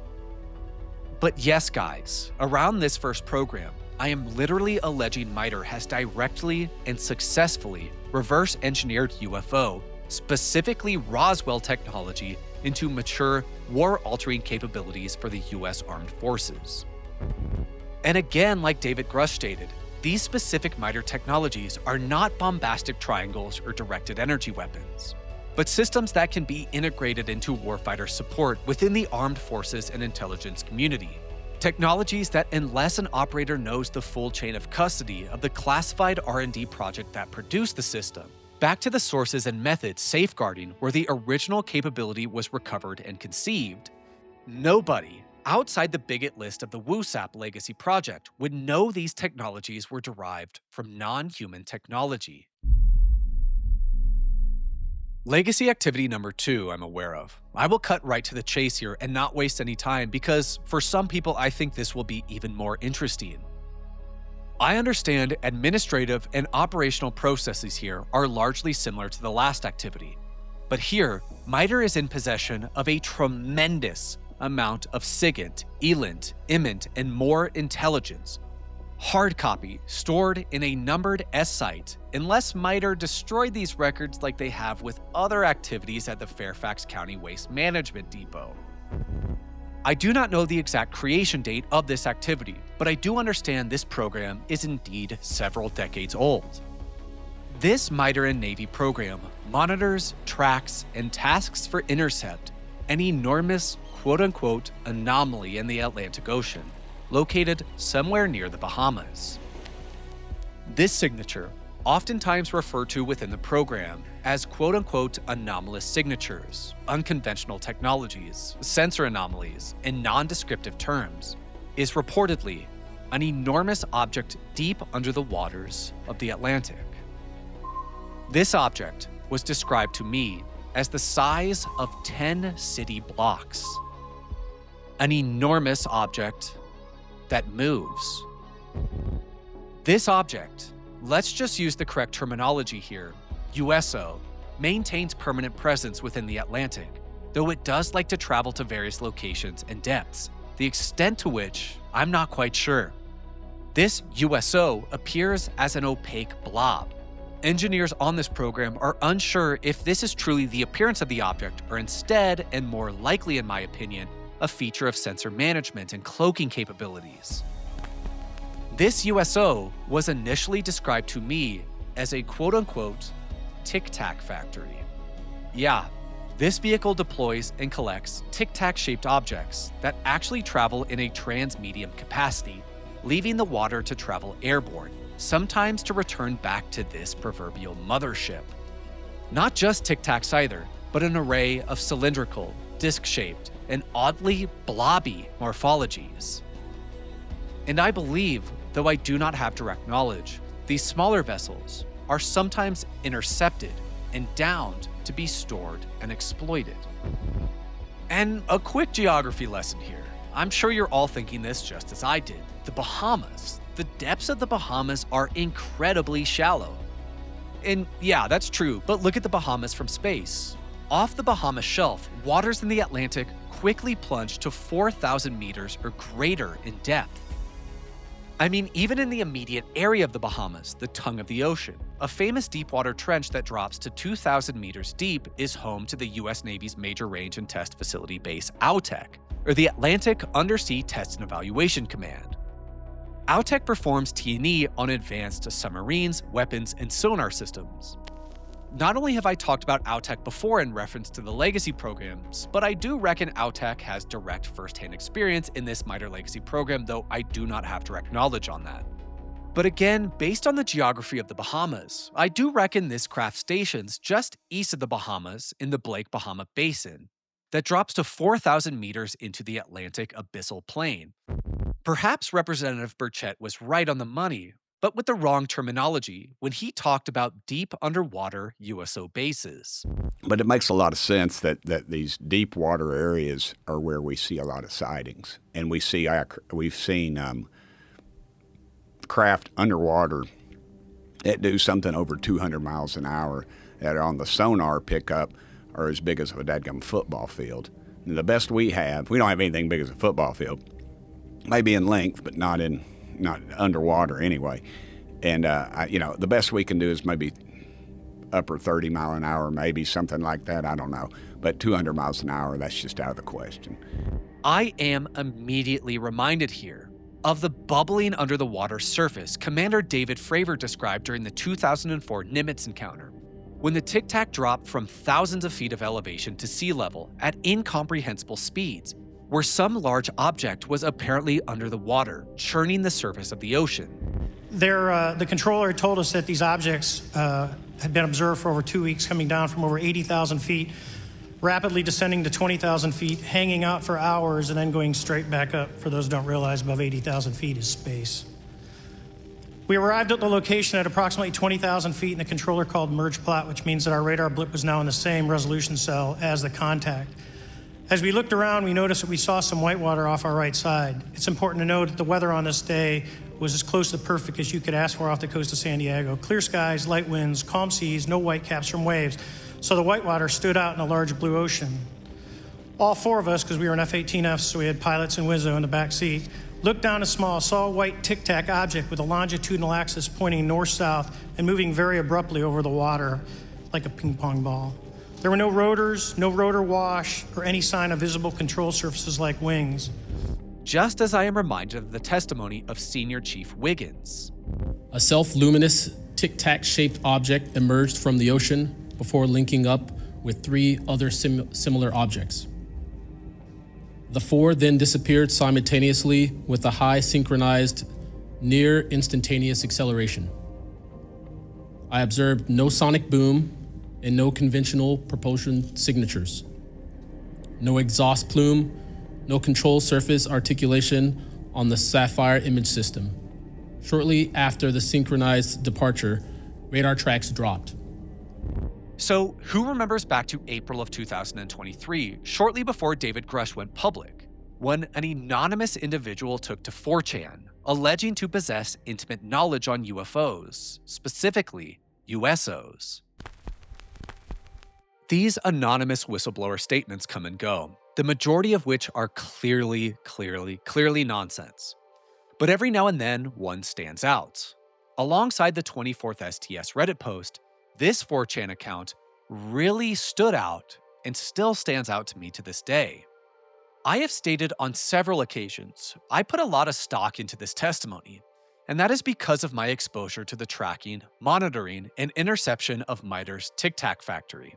But yes, guys, around this first program, I am literally alleging MITRE has directly and successfully reverse engineered UFO, specifically Roswell technology, into mature, war-altering capabilities for the US Armed Forces. And again, like David Grush stated, these specific MITRE technologies are not bombastic triangles or directed energy weapons, but systems that can be integrated into warfighter support within the armed forces and intelligence community. Technologies that, unless an operator knows the full chain of custody of the classified R&D project that produced the system, back to the sources and methods safeguarding where the original capability was recovered and conceived, nobody outside the bigot list of the WUSAP legacy project would know these technologies were derived from non-human technology. Legacy activity number 2 I'm aware of. I will cut right to the chase here and not waste any time because for some people I think this will be even more interesting. I understand administrative and operational processes here are largely similar to the last activity, but here, MITRE is in possession of a tremendous amount of SIGINT, ELINT, IMINT, and more intelligence. Hard copy stored in a numbered S site, unless MITRE destroyed these records like they have with other activities at the Fairfax County Waste Management Depot. I do not know the exact creation date of this activity, but I do understand this program is indeed several decades old. This MITRE and Navy program monitors, tracks, and tasks for intercept an enormous quote-unquote anomaly in the Atlantic Ocean, located somewhere near the Bahamas. This signature, oftentimes referred to within the program as quote-unquote anomalous signatures, unconventional technologies, sensor anomalies, and non-descriptive terms, is reportedly an enormous object deep under the waters of the Atlantic. This object was described to me as the size of 10 city blocks. An enormous object that moves. This object, let's just use the correct terminology here, USO, maintains permanent presence within the Atlantic, though it does like to travel to various locations and depths, the extent to which I'm not quite sure. This USO appears as an opaque blob. Engineers on this program are unsure if this is truly the appearance of the object or instead, and more likely in my opinion, a feature of sensor management and cloaking capabilities. This USO was initially described to me as a quote-unquote tic-tac factory. Yeah, this vehicle deploys and collects tic-tac shaped objects that actually travel in a trans-medium capacity, leaving the water to travel airborne, sometimes to return back to this proverbial mothership. Not just tic-tacs either, but an array of cylindrical, disc-shaped, and oddly blobby morphologies. And I believe, though I do not have direct knowledge, these smaller vessels are sometimes intercepted and downed to be stored and exploited. And a quick geography lesson here. I'm sure you're all thinking this just as I did. The Bahamas, the depths of the Bahamas are incredibly shallow. And yeah, that's true, but look at the Bahamas from space. Off the Bahamas shelf, waters in the Atlantic quickly plunge to 4,000 meters or greater in depth. I mean, even in the immediate area of the Bahamas, the tongue of the ocean, a famous deepwater trench that drops to 2,000 meters deep is home to the U.S. Navy's Major Range and Test Facility Base AUTEC, or the Atlantic Undersea Test and Evaluation Command. AUTEC performs T&E on advanced submarines, weapons, and sonar systems. Not only have I talked about AUTEC before in reference to the legacy programs, but I do reckon AUTEC has direct first-hand experience in this MITRE Legacy program, though I do not have direct knowledge on that. But again, based on the geography of the Bahamas, I do reckon this craft stations just east of the Bahamas in the Blake-Bahama Basin that drops to 4,000 meters into the Atlantic abyssal plain. Perhaps Representative Burchett was right on the money, but with the wrong terminology when he talked about deep underwater USO bases. But it makes a lot of sense that these deep water areas are where we see a lot of sightings. And we've seen craft underwater that do something over 200 miles an hour that on the sonar pickup are as big as a dadgum football field. And the best we don't have anything big as a football field. Maybe in length, but not underwater anyway. And, the best we can do is maybe upper 30 mile an hour, maybe something like that. I don't know. But 200 miles an hour, that's just out of the question. I am immediately reminded here of the bubbling under the water surface Commander David Fravor described during the 2004 Nimitz encounter, when the Tic Tac dropped from thousands of feet of elevation to sea level at incomprehensible speeds, where some large object was apparently under the water, churning the surface of the ocean. The controller told us that these objects had been observed for over 2 weeks, coming down from over 80,000 feet, rapidly descending to 20,000 feet, hanging out for hours, and then going straight back up. For those who don't realize, above 80,000 feet is space. We arrived at the location at approximately 20,000 feet, and the controller called merge plot, which means that our radar blip was now in the same resolution cell as the contact. As we looked around, we noticed that we saw some whitewater off our right side. It's important to note that the weather on this day was as close to perfect as you could ask for off the coast of San Diego. Clear skies, light winds, calm seas, no whitecaps from waves. So the whitewater stood out in a large blue ocean. All four of us, because we were in F-18Fs, so we had pilots and WISO in the back seat, looked down saw a white tic-tac object with a longitudinal axis pointing north-south and moving very abruptly over the water like a ping-pong ball. There were no rotors, no rotor wash, or any sign of visible control surfaces like wings. Just as I am reminded of the testimony of Senior Chief Wiggins. A self-luminous, tic-tac-shaped object emerged from the ocean before linking up with three other similar objects. The four then disappeared simultaneously with a high synchronized, near instantaneous acceleration. I observed no sonic boom and no conventional propulsion signatures. No exhaust plume, no control surface articulation on the Sapphire image system. Shortly after the synchronized departure, radar tracks dropped. So, who remembers back to April of 2023, shortly before David Grush went public, when an anonymous individual took to 4chan, alleging to possess intimate knowledge on UFOs, specifically USOs? These anonymous whistleblower statements come and go, the majority of which are clearly nonsense. But every now and then, one stands out. Alongside the 24th STS Reddit post, this 4chan account really stood out and still stands out to me to this day. I have stated on several occasions, I put a lot of stock into this testimony, and that is because of my exposure to the tracking, monitoring, and interception of MITRE's Tic Tac factory.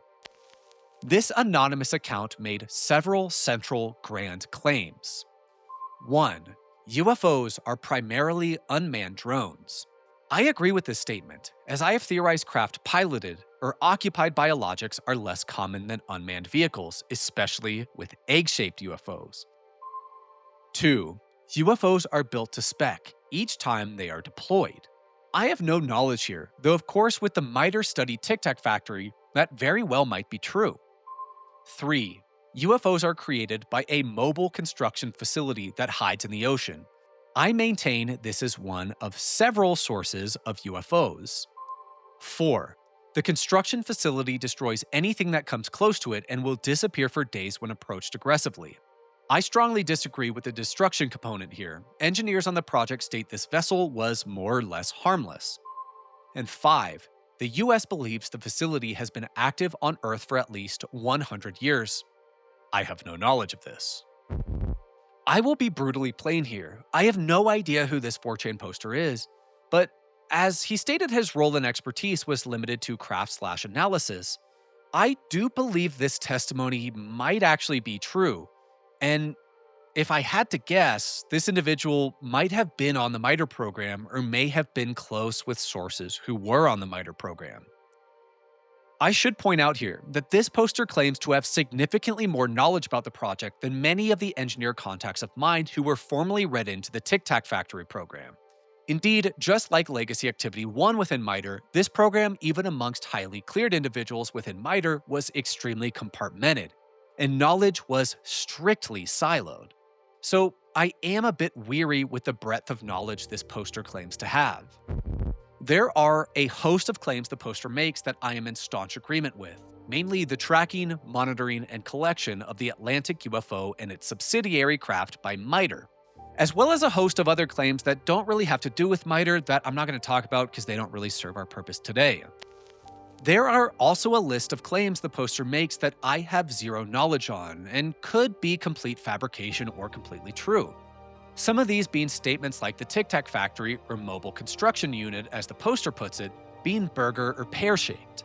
This anonymous account made several central grand claims. 1. UFOs are primarily unmanned drones. I agree with this statement, as I have theorized craft piloted or occupied biologics are less common than unmanned vehicles, especially with egg-shaped UFOs. 2. UFOs are built to spec each time they are deployed. I have no knowledge here, though of course with the MITRE study Tic Tac factory, that very well might be true. 3. UFOs are created by a mobile construction facility that hides in the ocean. I maintain this is one of several sources of UFOs. 4. The construction facility destroys anything that comes close to it and will disappear for days when approached aggressively. I strongly disagree with the destruction component here. Engineers on the project state this vessel was more or less harmless. And 5. The US believes the facility has been active on Earth for at least 100 years. I have no knowledge of this. I will be brutally plain here. I have no idea who this 4chan poster is, but as he stated his role and expertise was limited to craft/analysis, I do believe this testimony might actually be true. And if I had to guess, this individual might have been on the MITRE program or may have been close with sources who were on the MITRE program. I should point out here that this poster claims to have significantly more knowledge about the project than many of the engineer contacts of mine who were formerly read into the Tic Tac Factory program. Indeed, just like Legacy Activity 1 within MITRE, this program, even amongst highly cleared individuals within MITRE, was extremely compartmented, and knowledge was strictly siloed. So I am a bit weary with the breadth of knowledge this poster claims to have. There are a host of claims the poster makes that I am in staunch agreement with, mainly the tracking, monitoring, and collection of the Atlantic UFO and its subsidiary craft by MITRE, as well as a host of other claims that don't really have to do with MITRE that I'm not going to talk about because they don't really serve our purpose today. There are also a list of claims the poster makes that I have zero knowledge on and could be complete fabrication or completely true. Some of these being statements like the Tic Tac Factory or Mobile Construction Unit, as the poster puts it, being burger or pear-shaped.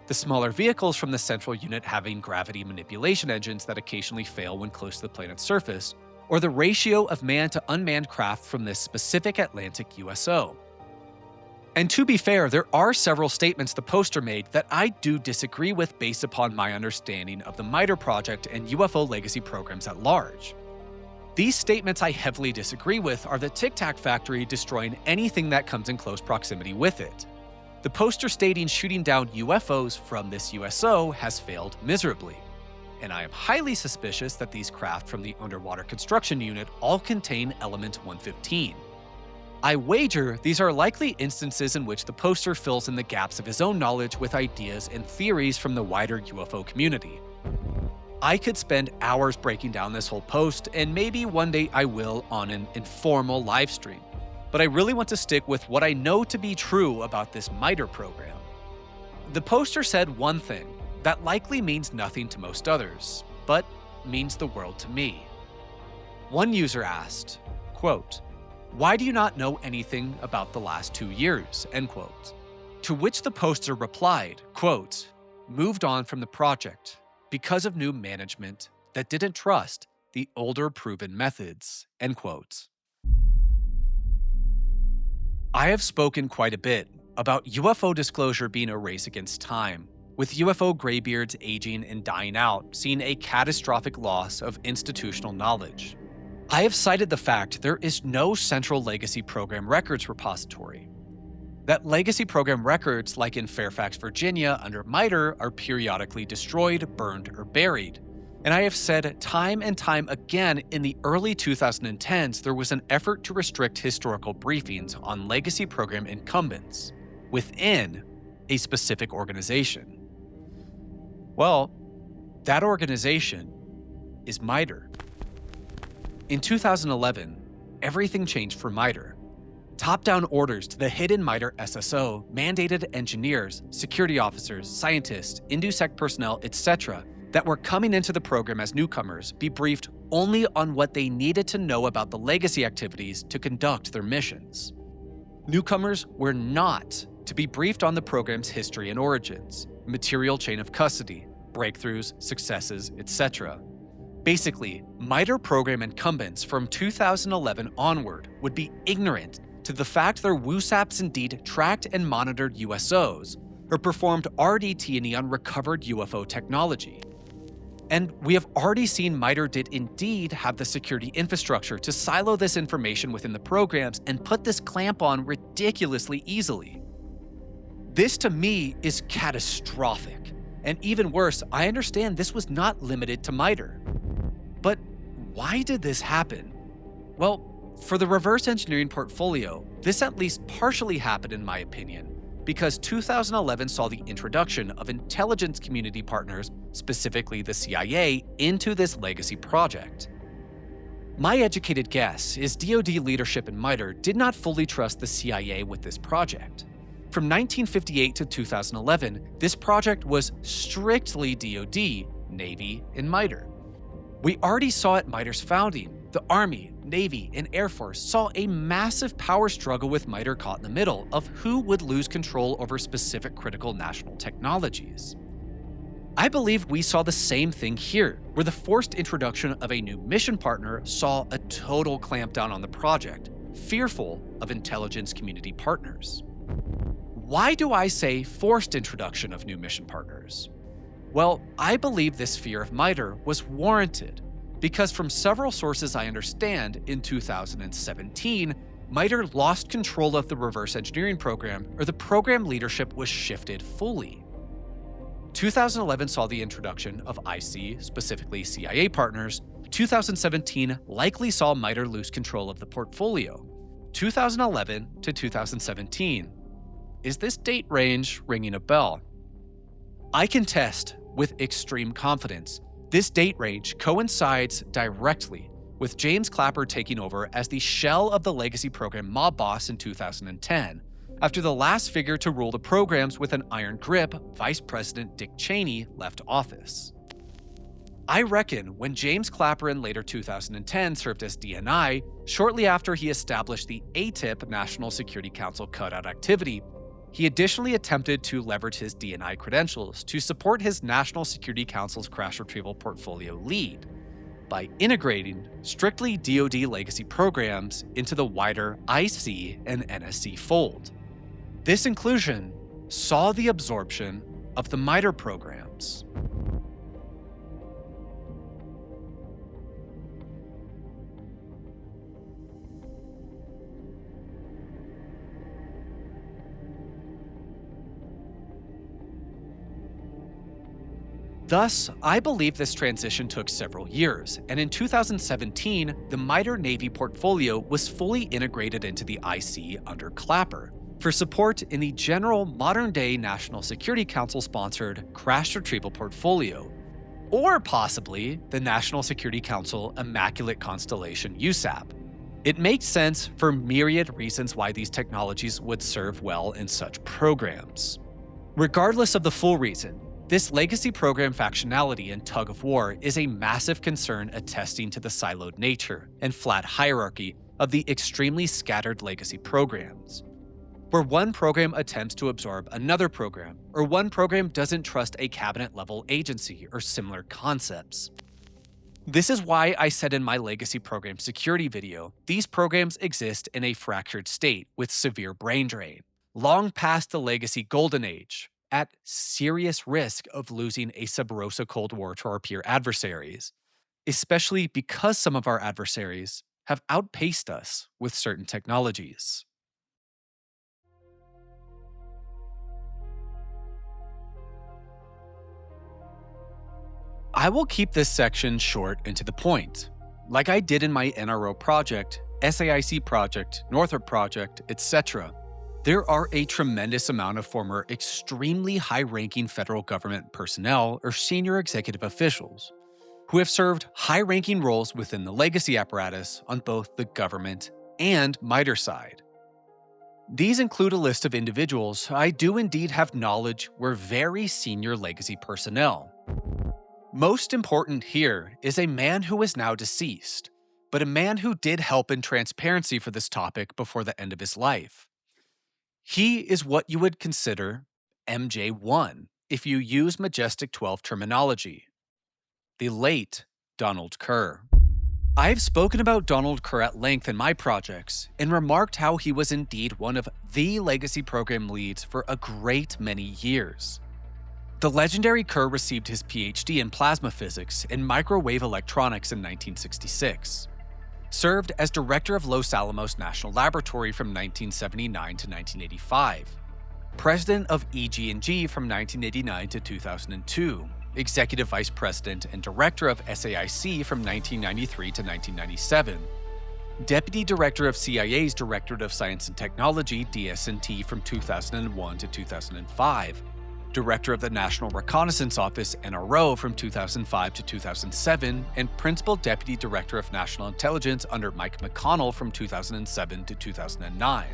The smaller vehicles from the central unit having gravity manipulation engines that occasionally fail when close to the planet's surface, or the ratio of manned to unmanned craft from this specific Atlantic USO. And to be fair, there are several statements the poster made that I do disagree with based upon my understanding of the MITRE project and UFO legacy programs at large. These statements I heavily disagree with are the Tic Tac Factory destroying anything that comes in close proximity with it. The poster stating shooting down UFOs from this USO has failed miserably, and I am highly suspicious that these craft from the underwater construction unit all contain element 115. I wager these are likely instances in which the poster fills in the gaps of his own knowledge with ideas and theories from the wider UFO community. I could spend hours breaking down this whole post, and maybe one day I will on an informal live stream, but I really want to stick with what I know to be true about this MITRE program. The poster said one thing that likely means nothing to most others, but means the world to me. One user asked, quote, "Why do you not know anything about the last 2 years?" End quote. To which the poster replied, quote, "Moved on from the project because of new management that didn't trust the older proven methods." End quote. I have spoken quite a bit about UFO disclosure being a race against time, with UFO graybeards aging and dying out, seeing a catastrophic loss of institutional knowledge. I have cited the fact there is no central legacy program records repository. That legacy program records, like in Fairfax, Virginia, under MITRE, are periodically destroyed, burned, or buried. And I have said time and time again, in the early 2010s, there was an effort to restrict historical briefings on legacy program incumbents within a specific organization. Well, that organization is MITRE. In 2011, everything changed for MITRE. Top-down orders to the hidden MITRE SSO mandated engineers, security officers, scientists, INDUSEC personnel, etc. that were coming into the program as newcomers be briefed only on what they needed to know about the legacy activities to conduct their missions. Newcomers were not to be briefed on the program's history and origins, material chain of custody, breakthroughs, successes, etc. Basically, MITRE program incumbents from 2011 onward would be ignorant to the fact their WUSAPs indeed tracked and monitored USOs, or performed RDT&E on recovered UFO technology. And we have already seen MITRE did indeed have the security infrastructure to silo this information within the programs and put this clamp on ridiculously easily. This to me is catastrophic. And even worse, I understand this was not limited to MITRE. But why did this happen? Well, For the reverse engineering portfolio, this at least partially happened in my opinion, because 2011 saw the introduction of intelligence community partners, specifically the CIA, into this legacy project. My educated guess is DoD leadership in MITRE did not fully trust the CIA with this project. From 1958 to 2011, this project was strictly DoD, Navy, and MITRE. We already saw at MITRE's founding, the Army, Navy, and Air Force saw a massive power struggle with MITRE caught in the middle of who would lose control over specific critical national technologies. I believe we saw the same thing here, where the forced introduction of a new mission partner saw a total clampdown on the project, fearful of intelligence community partners. Why do I say forced introduction of new mission partners? Well, I believe this fear of MITRE was warranted, because from several sources I understand, in 2017, MITRE lost control of the reverse engineering program, or the program leadership was shifted fully. 2011 saw the introduction of IC, specifically CIA partners. 2017 likely saw MITRE lose control of the portfolio. 2011 to 2017. Is this date range ringing a bell? I can test with extreme confidence this date range coincides directly with James Clapper taking over as the shell of the legacy program mob boss in 2010, after the last figure to rule the programs with an iron grip, Vice President Dick Cheney, left office. I reckon when James Clapper in later 2010 served as DNI, shortly after he established the ATIP National Security Council cutout activity, he additionally attempted to leverage his DNI credentials to support his National Security Council's crash retrieval portfolio lead by integrating strictly DoD legacy programs into the wider IC and NSC fold. This inclusion saw the absorption of the MITRE programs. Thus, I believe this transition took several years, and in 2017, the MITRE Navy portfolio was fully integrated into the IC under Clapper for support in the general modern-day National Security Council-sponsored crash retrieval portfolio, or possibly the National Security Council Immaculate Constellation USAP. It makes sense for myriad reasons why these technologies would serve well in such programs. Regardless of the full reason, this legacy program factionality and tug of war is a massive concern attesting to the siloed nature and flat hierarchy of the extremely scattered legacy programs, where one program attempts to absorb another program, or one program doesn't trust a cabinet-level agency or similar concepts. This is why I said in my legacy program security video, these programs exist in a fractured state with severe brain drain, long past the legacy golden age, at serious risk of losing a sub rosa Cold War to our peer adversaries, especially because some of our adversaries have outpaced us with certain technologies. I will keep this section short and to the point, like I did in my NRO project, SAIC project, Northrop project, etc. There are a tremendous amount of former extremely high-ranking federal government personnel or senior executive officials who have served high-ranking roles within the legacy apparatus on both the government and MITRE side. These include a list of individuals I do indeed have knowledge were very senior legacy personnel. Most important here is a man who is now deceased, but a man who did help in transparency for this topic before the end of his life. He is what you would consider MJ1 if you use Majestic 12 terminology. The late Donald Kerr. I've spoken about Donald Kerr at length in my projects and remarked how he was indeed one of the legacy program leads for a great many years. The legendary Kerr received his PhD in plasma physics and microwave electronics in 1966. Served as director of Los Alamos National Laboratory from 1979 to 1985, president of EG&G from 1989 to 2002, executive vice president and director of SAIC from 1993 to 1997, Deputy Director of CIA's Directorate of Science and Technology, DS&T, from 2001 to 2005, Director of the National Reconnaissance Office, NRO, from 2005 to 2007, and Principal Deputy Director of National Intelligence under Mike McConnell from 2007 to 2009.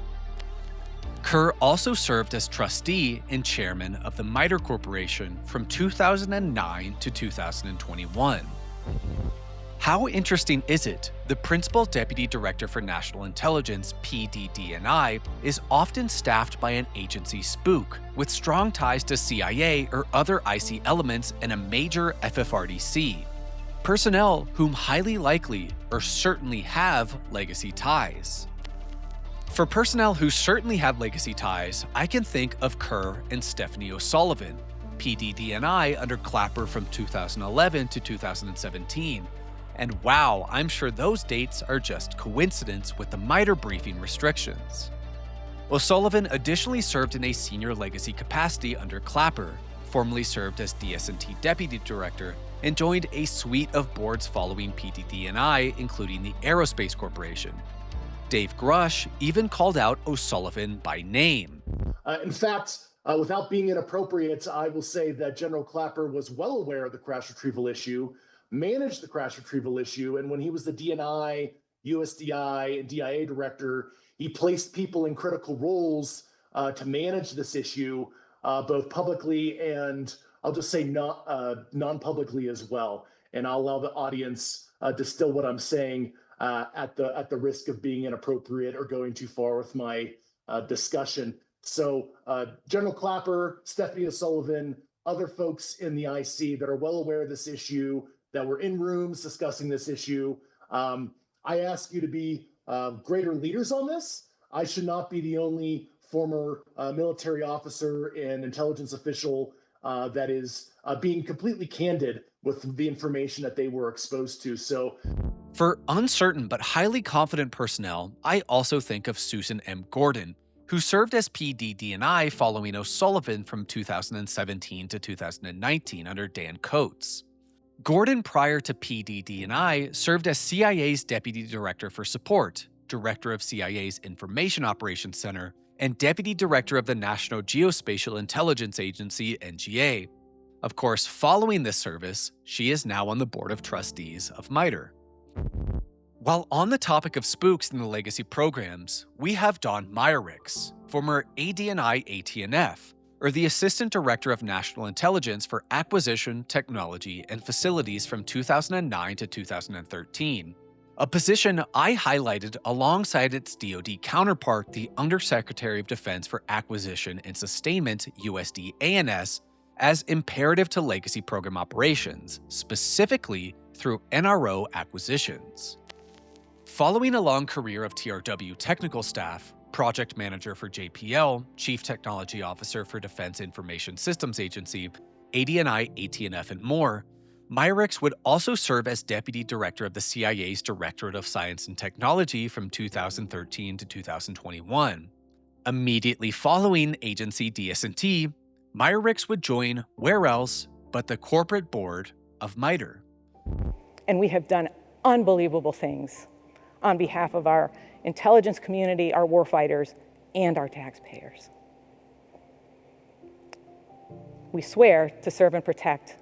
Kerr also served as trustee and chairman of the MITRE Corporation from 2009 to 2021. How interesting is it? The Principal Deputy Director for National Intelligence, PDD&I, is often staffed by an agency spook with strong ties to CIA or other IC elements and a major FFRDC. Personnel whom highly likely or certainly have legacy ties. For personnel who certainly have legacy ties, I can think of Kerr and Stephanie O'Sullivan, PDD&I under Clapper from 2011 to 2017. And wow, I'm sure those dates are just coincidence with the MITRE briefing restrictions. O'Sullivan additionally served in a senior legacy capacity under Clapper, formerly served as DS&T Deputy Director, and joined a suite of boards following PDD&I, including the Aerospace Corporation. Dave Grush even called out O'Sullivan by name. In fact, without being inappropriate, I will say that General Clapper was well aware of the crash retrieval issue, managed the crash retrieval issue, and when he was the DNI, USDI, and DIA director, he placed people in critical roles to manage this issue, both publicly and I'll just say non-publicly as well. And I'll allow the audience distill what I'm saying at the risk of being inappropriate or going too far with my discussion. So General Clapper, Stephanie O'Sullivan, other folks in the IC that are well aware of this issue, that were in rooms discussing this issue. I ask you to be greater leaders on this. I should not be the only former military officer and intelligence official that is being completely candid with the information that they were exposed to. So, for uncertain but highly confident personnel, I also think of Susan M. Gordon, who served as PDD&I following O'Sullivan from 2017 to 2019 under Dan Coates. Gordon, prior to PDD&I, served as CIA's Deputy Director for Support, Director of CIA's Information Operations Center, and Deputy Director of the National Geospatial Intelligence Agency, NGA. Of course, following this service, she is now on the Board of Trustees of MITRE. While on the topic of spooks in the legacy programs, we have Don Meyericks, former AD&I ATNF, or the Assistant Director of National Intelligence for Acquisition, Technology, and Facilities from 2009 to 2013, a position I highlighted alongside its DoD counterpart, the Undersecretary of Defense for Acquisition and Sustainment, USD-ANS, as imperative to legacy program operations, specifically through NRO acquisitions. Following a long career of TRW technical staff, Project Manager for JPL, Chief Technology Officer for Defense Information Systems Agency, AD&I, ATNF, and more, Meyericks would also serve as Deputy Director of the CIA's Directorate of Science and Technology from 2013 to 2021. Immediately following agency DS&T, Meyericks would join where else but the corporate board of MITRE. And we have done unbelievable things on behalf of our intelligence community, our warfighters, and our taxpayers. We swear to serve and protect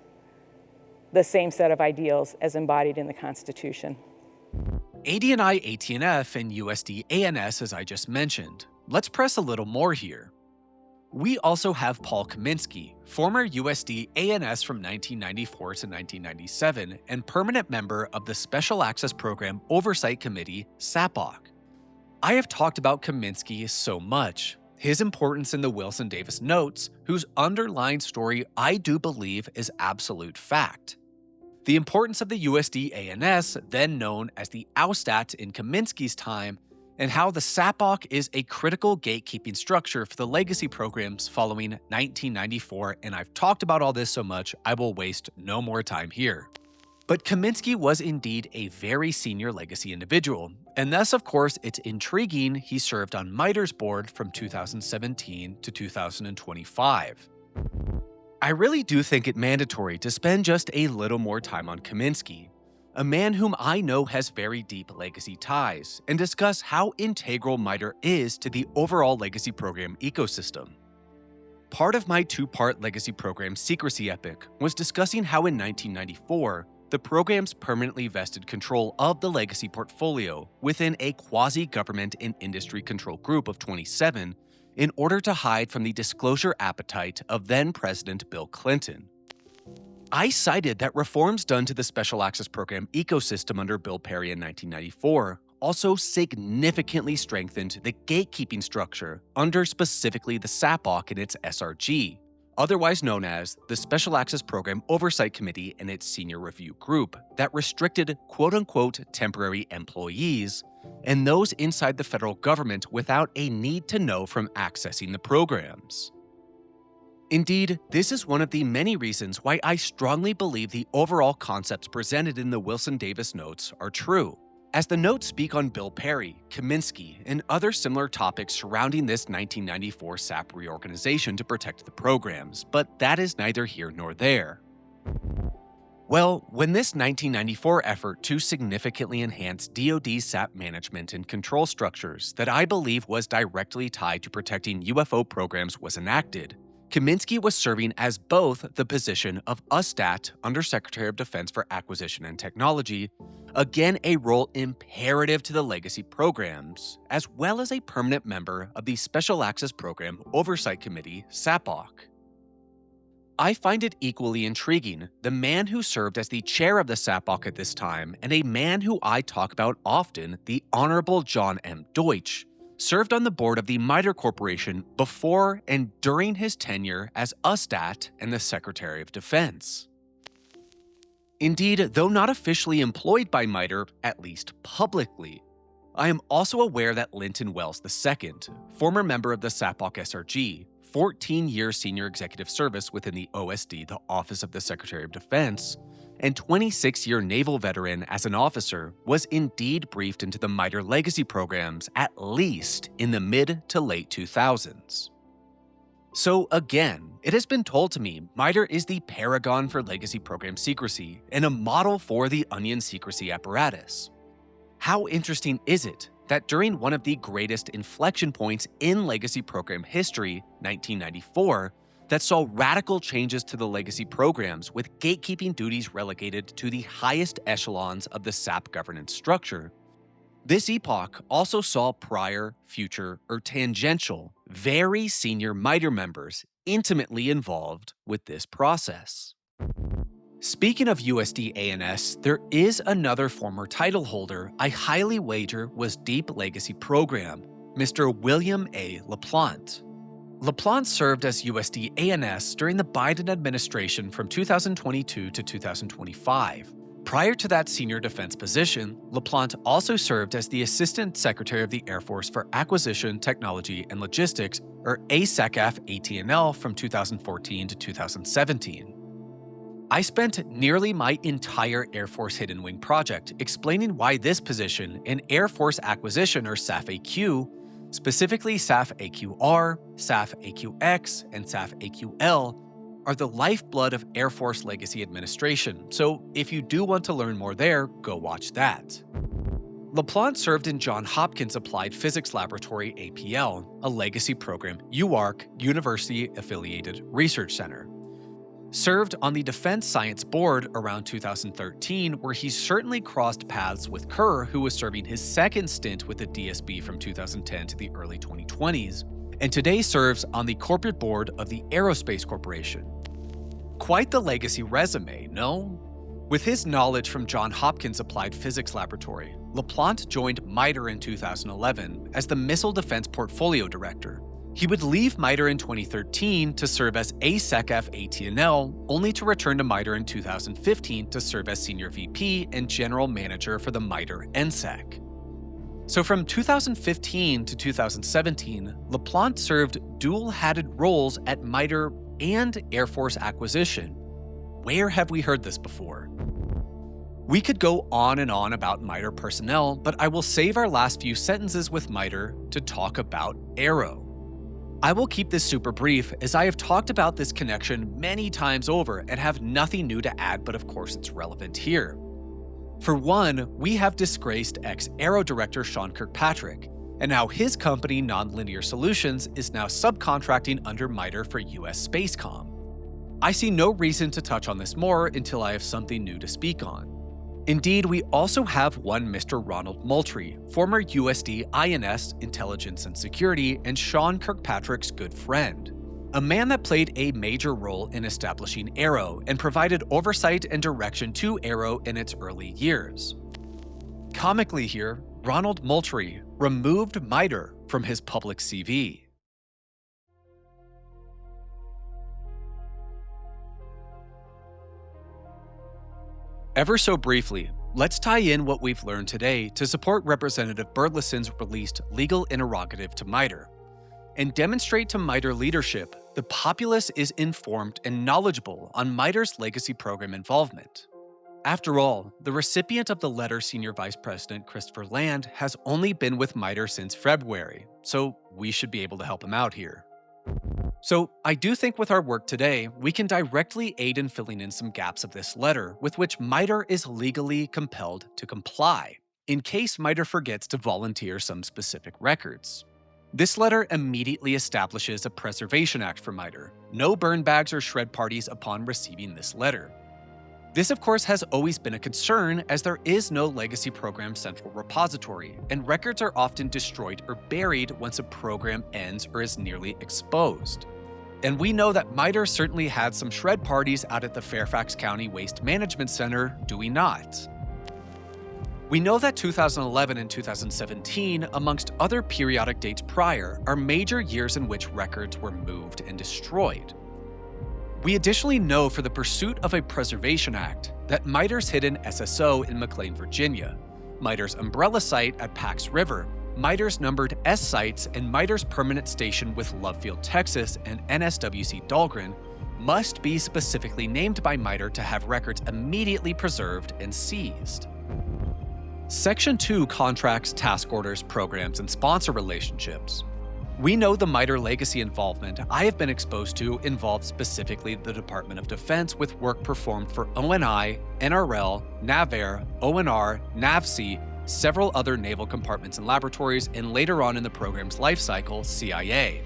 the same set of ideals as embodied in the Constitution. AD&I ATNF and USD-ANS, as I just mentioned. Let's press a little more here. We also have Paul Kaminsky, former USD-ANS from 1994 to 1997 and permanent member of the Special Access Program Oversight Committee, SAPOC. I have talked about Kaminsky so much, his importance in the Wilson Davis notes, whose underlying story I do believe is absolute fact. The importance of the USD-ANS, then known as the OUSTAT in Kaminsky's time, and how the SAPOC is a critical gatekeeping structure for the legacy programs following 1994, and I've talked about all this so much, I will waste no more time here. But Kaminsky was indeed a very senior legacy individual, and thus, of course, it's intriguing he served on MITRE's board from 2017 to 2025. I really do think it mandatory to spend just a little more time on Kaminsky. a man whom I know has very deep legacy ties, and discuss how integral MITRE is to the overall legacy program ecosystem. Part of my two-part legacy program secrecy epic was discussing how in 1994, the programs permanently vested control of the legacy portfolio within a quasi-government and industry control group of 27 in order to hide from the disclosure appetite of then-President Bill Clinton. I cited that reforms done to the Special Access Program ecosystem under Bill Perry in 1994 also significantly strengthened the gatekeeping structure under specifically the SAPOC and its SRG, otherwise known as the Special Access Program Oversight Committee and its Senior Review Group, that restricted quote-unquote temporary employees and those inside the federal government without a need to know from accessing the programs. Indeed, this is one of the many reasons why I strongly believe the overall concepts presented in the Wilson Davis notes are true, as the notes speak on Bill Perry, Kaminsky, and other similar topics surrounding this 1994 SAP reorganization to protect the programs, but that is neither here nor there. Well, when this 1994 effort to significantly enhance DoD SAP management and control structures that I believe was directly tied to protecting UFO programs was enacted, Kaminsky was serving as both the position of USTAT, Undersecretary of Defense for Acquisition and Technology, again a role imperative to the legacy programs, as well as a permanent member of the Special Access Program Oversight Committee, SAPOC. I find it equally intriguing, the man who served as the chair of the SAPOC at this time, and a man who I talk about often, the Honorable John M. Deutsch, served on the board of the MITRE Corporation before and during his tenure as USTAT and the Secretary of Defense. Indeed, though not officially employed by MITRE, at least publicly, I am also aware that Linton Wells II, former member of the SAPOC SRG, 14-year senior executive service within the OSD, the Office of the Secretary of Defense, and 26-year naval veteran as an officer, was indeed briefed into the MITRE legacy programs at least in the mid to late 2000s. So again, it has been told to me MITRE is the paragon for legacy program secrecy and a model for the onion secrecy apparatus. How interesting is it that during one of the greatest inflection points in legacy program history, 1994, that saw radical changes to the legacy programs with gatekeeping duties relegated to the highest echelons of the SAP governance structure, this epoch also saw prior, future, or tangential, very senior MITRE members intimately involved with this process. Speaking of USD A&S, there is another former title holder I highly wager was deep legacy program, Mr. William A. LaPlante. LaPlante served as USD A&S during the Biden administration from 2022 to 2025. Prior to that senior defense position, LaPlante also served as the Assistant Secretary of the Air Force for Acquisition, Technology, and Logistics, or ASECAF ATNL, from 2014 to 2017. I spent nearly my entire Air Force Hidden Wing project explaining why this position in Air Force Acquisition, or SAF-AQ, specifically SAF-AQR, SAF-AQX, and SAF-AQL, are the lifeblood of Air Force Legacy Administration, so if you do want to learn more there, go watch that. LaPlante served in Johns Hopkins Applied Physics Laboratory APL, a legacy program UARC, University Affiliated Research Center. Served on the Defense Science Board around 2013, where he certainly crossed paths with Kerr, who was serving his second stint with the DSB from 2010 to the early 2020s, and today serves on the corporate board of the Aerospace Corporation. Quite the legacy resume, no? With his knowledge from Johns Hopkins Applied Physics Laboratory, LaPlante joined MITRE in 2011 as the Missile Defense Portfolio Director. He would leave MITRE in 2013 to serve as ASECAF ATNL, only to return to MITRE in 2015 to serve as Senior VP and General Manager for the MITRE NSEC. So from 2015 to 2017, LaPlante served dual-hatted roles at MITRE and Air Force Acquisition. Where have we heard this before? We could go on and on about MITRE personnel, but I will save our last few sentences with MITRE to talk about Aero. I will keep this super brief, as I have talked about this connection many times over and have nothing new to add, but of course it's relevant here. For one, we have disgraced ex-Aero director Sean Kirkpatrick, and now his company Nonlinear Solutions is now subcontracting under MITRE for US Spacecom. I see no reason to touch on this more until I have something new to speak on. Indeed, we also have one Mr. Ronald Moultrie, former USD INS Intelligence and Security and Sean Kirkpatrick's good friend, a man that played a major role in establishing Aero and provided oversight and direction to Aero in its early years. Comically here, Ronald Moultrie removed MITRE from his public CV. Ever so briefly, let's tie in what we've learned today to support Representative Burleson's released legal interrogative to MITRE, and demonstrate to MITRE leadership the populace is informed and knowledgeable on MITRE's legacy program involvement. After all, the recipient of the letter, Senior Vice President Christopher Land, has only been with MITRE since February, so we should be able to help him out here. So I do think with our work today, we can directly aid in filling in some gaps of this letter with which MITRE is legally compelled to comply, in case MITRE forgets to volunteer some specific records. This letter immediately establishes a Preservation Act for MITRE. No burn bags or shred parties upon receiving this letter. This, of course, has always been a concern as there is no legacy program central repository, and records are often destroyed or buried once a program ends or is nearly exposed. And we know that MITRE certainly had some shred parties out at the Fairfax County Waste Management Center, do we not? We know that 2011 and 2017, amongst other periodic dates prior, are major years in which records were moved and destroyed. We additionally know for the pursuit of a Preservation Act that MITRE's hidden SSO in McLean, Virginia, MITRE's umbrella site at Pax River, MITRE's numbered S sites, and MITRE's permanent station with Lovefield, Texas, and NSWC Dahlgren must be specifically named by MITRE to have records immediately preserved and seized. Section 2 contracts, task orders, programs, and sponsor relationships. We know the MITRE legacy involvement I have been exposed to involves specifically the Department of Defense with work performed for ONI, NRL, NAVAIR, ONR, NAVSEA, several other naval compartments and laboratories, and later on in the program's life cycle, CIA.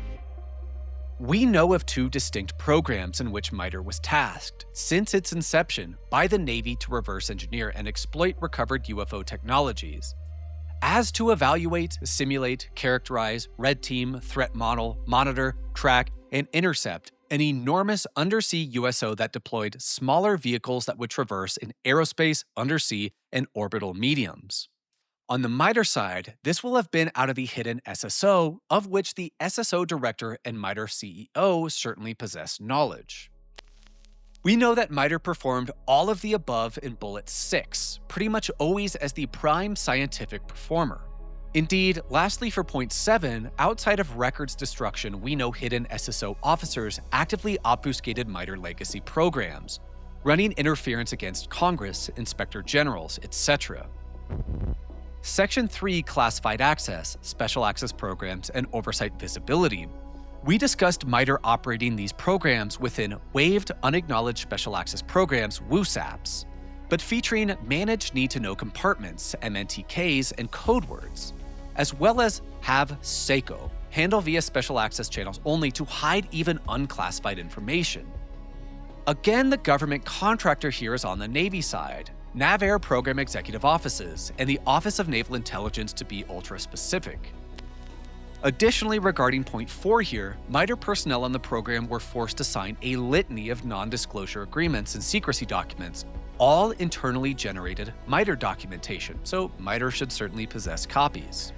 We know of 2 distinct programs in which MITRE was tasked, since its inception, by the Navy to reverse engineer and exploit recovered UFO technologies, as to evaluate, simulate, characterize, red team, threat model, monitor, track, and intercept an enormous undersea USO that deployed smaller vehicles that would traverse in aerospace, undersea, and orbital mediums. On the MITRE side, this will have been out of the hidden SSO, of which the SSO director and MITRE CEO certainly possess knowledge. We know that MITRE performed all of the above in Bullet 6, pretty much always as the prime scientific performer. Indeed, lastly for Point 7, outside of records destruction, we know hidden SSO officers actively obfuscated MITRE legacy programs, running interference against Congress, inspector generals, etc. Section 3 Classified Access, Special Access Programs, and Oversight Visibility. We discussed MITRE operating these programs within Waived Unacknowledged Special Access Programs, WUSAPs, but featuring Managed Need-to-Know Compartments, MNTKs, and code words, as well as have SACO, handle via special access channels only to hide even unclassified information. Again, the government contractor here is on the Navy side, NAVAIR Program Executive Offices, and the Office of Naval Intelligence to be ultra-specific. Additionally, regarding Point 4 here, MITRE personnel on the program were forced to sign a litany of non-disclosure agreements and secrecy documents, all internally generated MITRE documentation, so MITRE should certainly possess copies.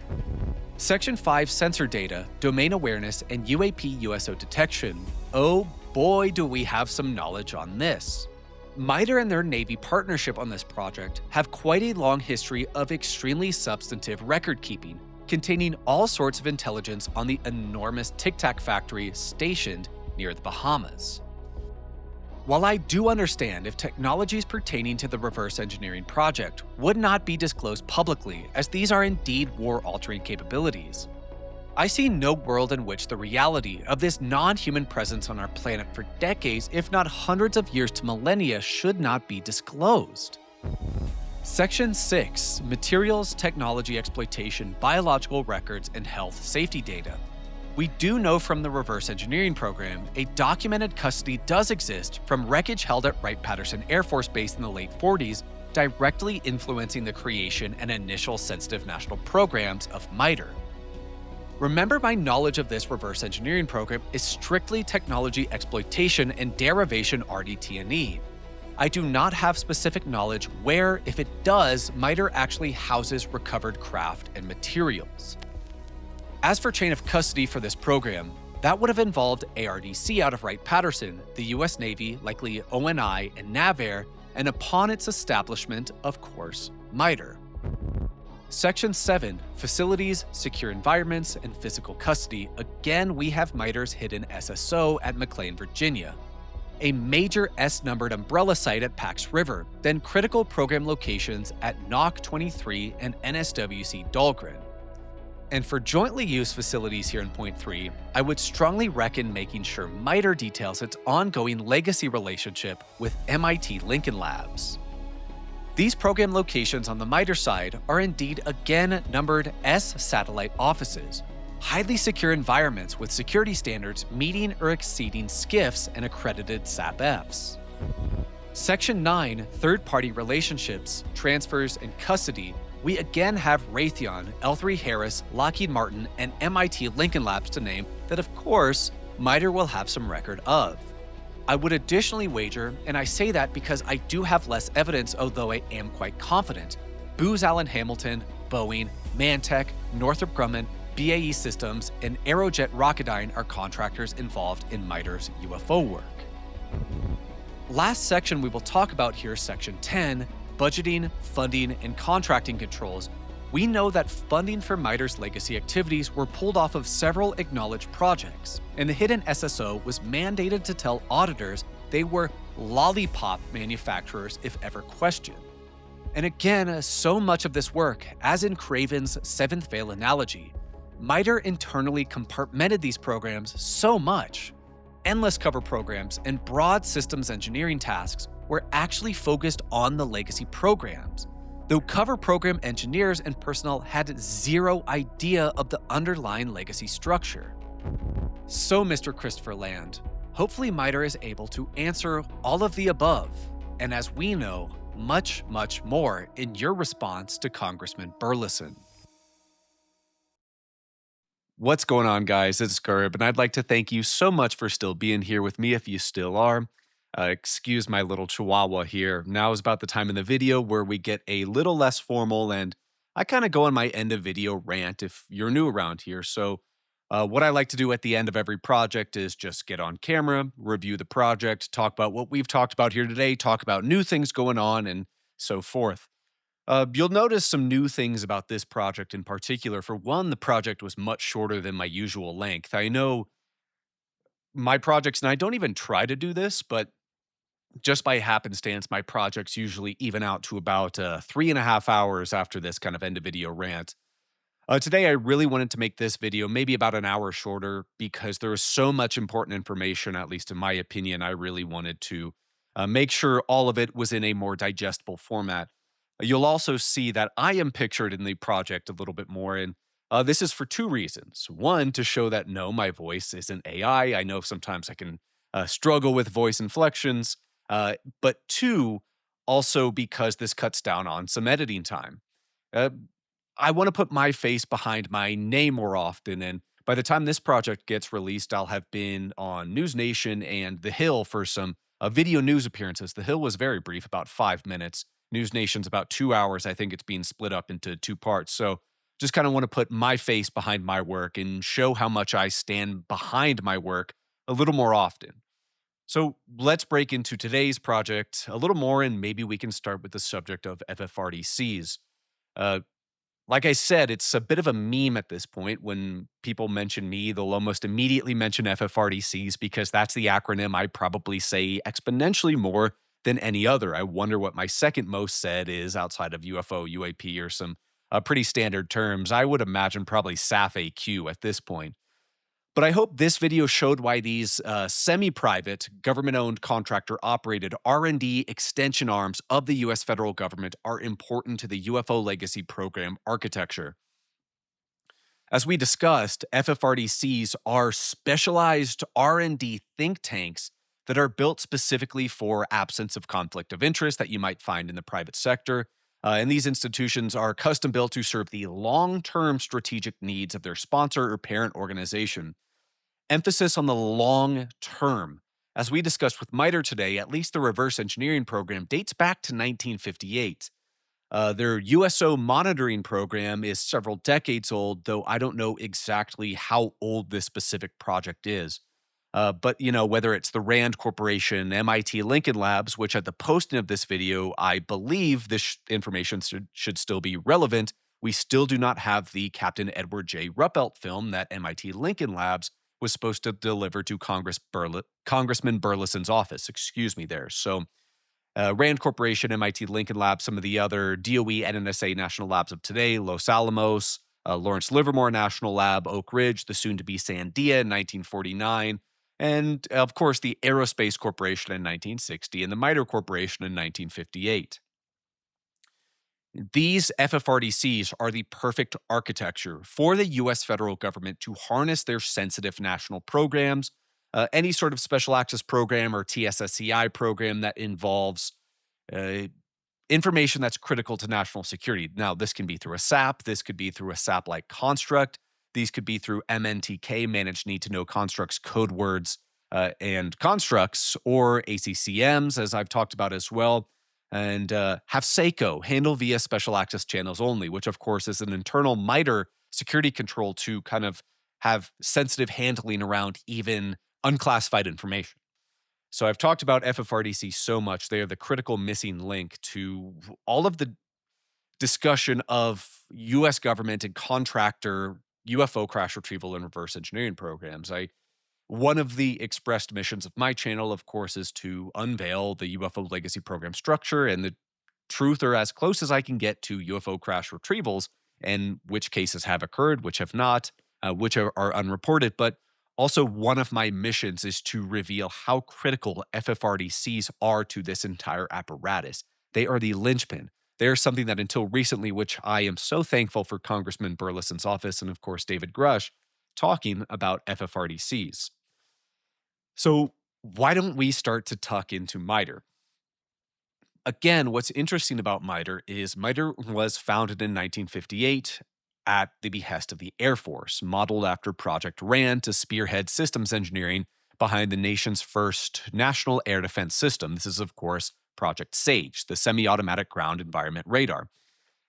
Section 5 Sensor Data, Domain Awareness, and UAP USO Detection. Oh boy, do we have some knowledge on this. MITRE and their Navy partnership on this project have quite a long history of extremely substantive record keeping, containing all sorts of intelligence on the enormous Tic Tac factory stationed near the Bahamas. While I do understand if technologies pertaining to the reverse engineering project would not be disclosed publicly, as these are indeed war-altering capabilities, I see no world in which the reality of this non-human presence on our planet for decades, if not hundreds of years to millennia, should not be disclosed. Section 6, Materials, Technology Exploitation, Biological Records, and Health Safety Data. We do know from the reverse engineering program, a documented custody does exist from wreckage held at Wright-Patterson Air Force Base in the late 40s, directly influencing the creation and initial sensitive national programs of MITRE. Remember, my knowledge of this reverse engineering program is strictly technology exploitation and derivation RDT&E. I do not have specific knowledge where, if it does, MITRE actually houses recovered craft and materials. As for chain of custody for this program, that would have involved ARDC out of Wright-Patterson, the US Navy, likely ONI, and NAVAIR, and upon its establishment, of course, MITRE. Section 7, Facilities, Secure Environments, and Physical Custody. Again, we have MITRE's hidden SSO at McLean, Virginia, a major S-numbered umbrella site at Pax River, then critical program locations at NOC 23 and NSWC Dahlgren. And for jointly used facilities here in Point 3, I would strongly recommend making sure MITRE details its ongoing legacy relationship with MIT Lincoln Labs. These program locations on the MITRE side are indeed again numbered S satellite offices, highly secure environments with security standards meeting or exceeding SCIFs and accredited SAP-Fs. Section 9, Third-Party Relationships, Transfers, and Custody. We again have Raytheon, L3 Harris, Lockheed Martin, and MIT Lincoln Labs to name that, of course, MITRE will have some record of. I would additionally wager, and I say that because I do have less evidence, although I am quite confident, Booz Allen Hamilton, Boeing, Mantech, Northrop Grumman, BAE Systems, and Aerojet Rocketdyne are contractors involved in MITRE's UFO work. Last section we will talk about here is Section 10, Budgeting, Funding, and Contracting Controls. We know that funding for MITRE's legacy activities were pulled off of several acknowledged projects, and the hidden SSO was mandated to tell auditors they were lollipop manufacturers if ever questioned. And again, so much of this work, as in Craven's seventh veil analogy, MITRE internally compartmented these programs so much. Endless cover programs and broad systems engineering tasks were actually focused on the legacy programs, though cover program engineers and personnel had zero idea of the underlying legacy structure. So, Mr. Christopher Land, hopefully MITRE is able to answer all of the above, and as we know, much, much more in your response to Congressman Burleson. What's going on, guys? It's Gerb, and I'd like to thank you so much for still being here with me if you still are. Excuse my little chihuahua here. Now is about the time in the video where we get a little less formal, and I kind of go on my end of video rant if you're new around here. So what I like to do at the end of every project is just get on camera, review the project, talk about what we've talked about here today, talk about new things going on, and so forth. You'll notice some new things about this project in particular. For one, the project was much shorter than my usual length. I know my projects, and I don't even try to do this, but just by happenstance, my projects usually even out to about 3.5 hours after this kind of end of video rant. Today, I really wanted to make this video maybe about an hour shorter because there is so much important information, at least in my opinion. I really wanted to make sure all of it was in a more digestible format. You'll also see that I am pictured in the project a little bit more, and this is for two reasons. One, to show that no, my voice isn't AI. I know sometimes I can struggle with voice inflections, but two, also because this cuts down on some editing time. I want to put my face behind my name more often, and by the time this project gets released, I'll have been on News Nation and The Hill for some video news appearances. The Hill was very brief, about 5 minutes. News Nation's about 2 hours. I think it's being split up into 2 parts. So just kind of want to put my face behind my work and show how much I stand behind my work a little more often. So let's break into today's project a little more, and maybe we can start with the subject of FFRDCs. Like I said, it's a bit of a meme at this point. When people mention me, they'll almost immediately mention FFRDCs because that's the acronym I probably say exponentially more than any other. I wonder what my second most said is outside of UFO, UAP, or some pretty standard terms. I would imagine probably SAF-AQ at this point. But I hope this video showed why these semi-private, government-owned, contractor-operated R&D extension arms of the U.S. federal government are important to the UFO Legacy Program architecture. As we discussed, FFRDCs are specialized R&D think tanks that are built specifically for absence of conflict of interest that you might find in the private sector. And these institutions are custom built to serve the long-term strategic needs of their sponsor or parent organization. Emphasis on the long term. As we discussed with MITRE today, at least the reverse engineering program dates back to 1958. Their USO monitoring program is several decades old, though I don't know exactly how old this specific project is. But, whether it's the RAND Corporation, MIT Lincoln Labs, which at the posting of this video, I believe this information should still be relevant, we still do not have the Captain Edward J. Ruppelt film that MIT Lincoln Labs was supposed to deliver to Congressman Burleson's office. So RAND Corporation, MIT Lincoln Labs, some of the other DOE and NSA national labs of today, Los Alamos, Lawrence Livermore National Lab, Oak Ridge, the soon-to-be Sandia in 1949, and, of course, the Aerospace Corporation in 1960 and the MITRE Corporation in 1958. These FFRDCs are the perfect architecture for the U.S. federal government to harness their sensitive national programs, any sort of special access program or TSSCI program that involves information that's critical to national security. Now, this can be through a SAP. This could be through a SAP-like construct. These could be through MNTK, Managed Need-to-Know Constructs, Code Words, and Constructs, or ACCMs, as I've talked about as well. And have SACO, handle via special access channels only, which of course is an internal MITRE security control to kind of have sensitive handling around even unclassified information. So I've talked about FFRDC so much. They are the critical missing link to all of the discussion of U.S. government and contractor UFO crash retrieval and reverse engineering programs. One of the expressed missions of my channel, of course, is to unveil the UFO Legacy Program structure and the truth, or as close as I can get, to UFO crash retrievals and which cases have occurred, which have not, which are unreported. But also one of my missions is to reveal how critical FFRDCs are to this entire apparatus. They are the linchpin. They are something that until recently, which I am so thankful for Congressman Burleson's office and, of course, David Grush talking about FFRDCs. So why don't we start to tuck into MITRE? Again, what's interesting about MITRE is MITRE was founded in 1958 at the behest of the Air Force, modeled after Project RAND to spearhead systems engineering behind the nation's first national air defense system. This is, of course, Project SAGE, the semi-automatic ground environment radar.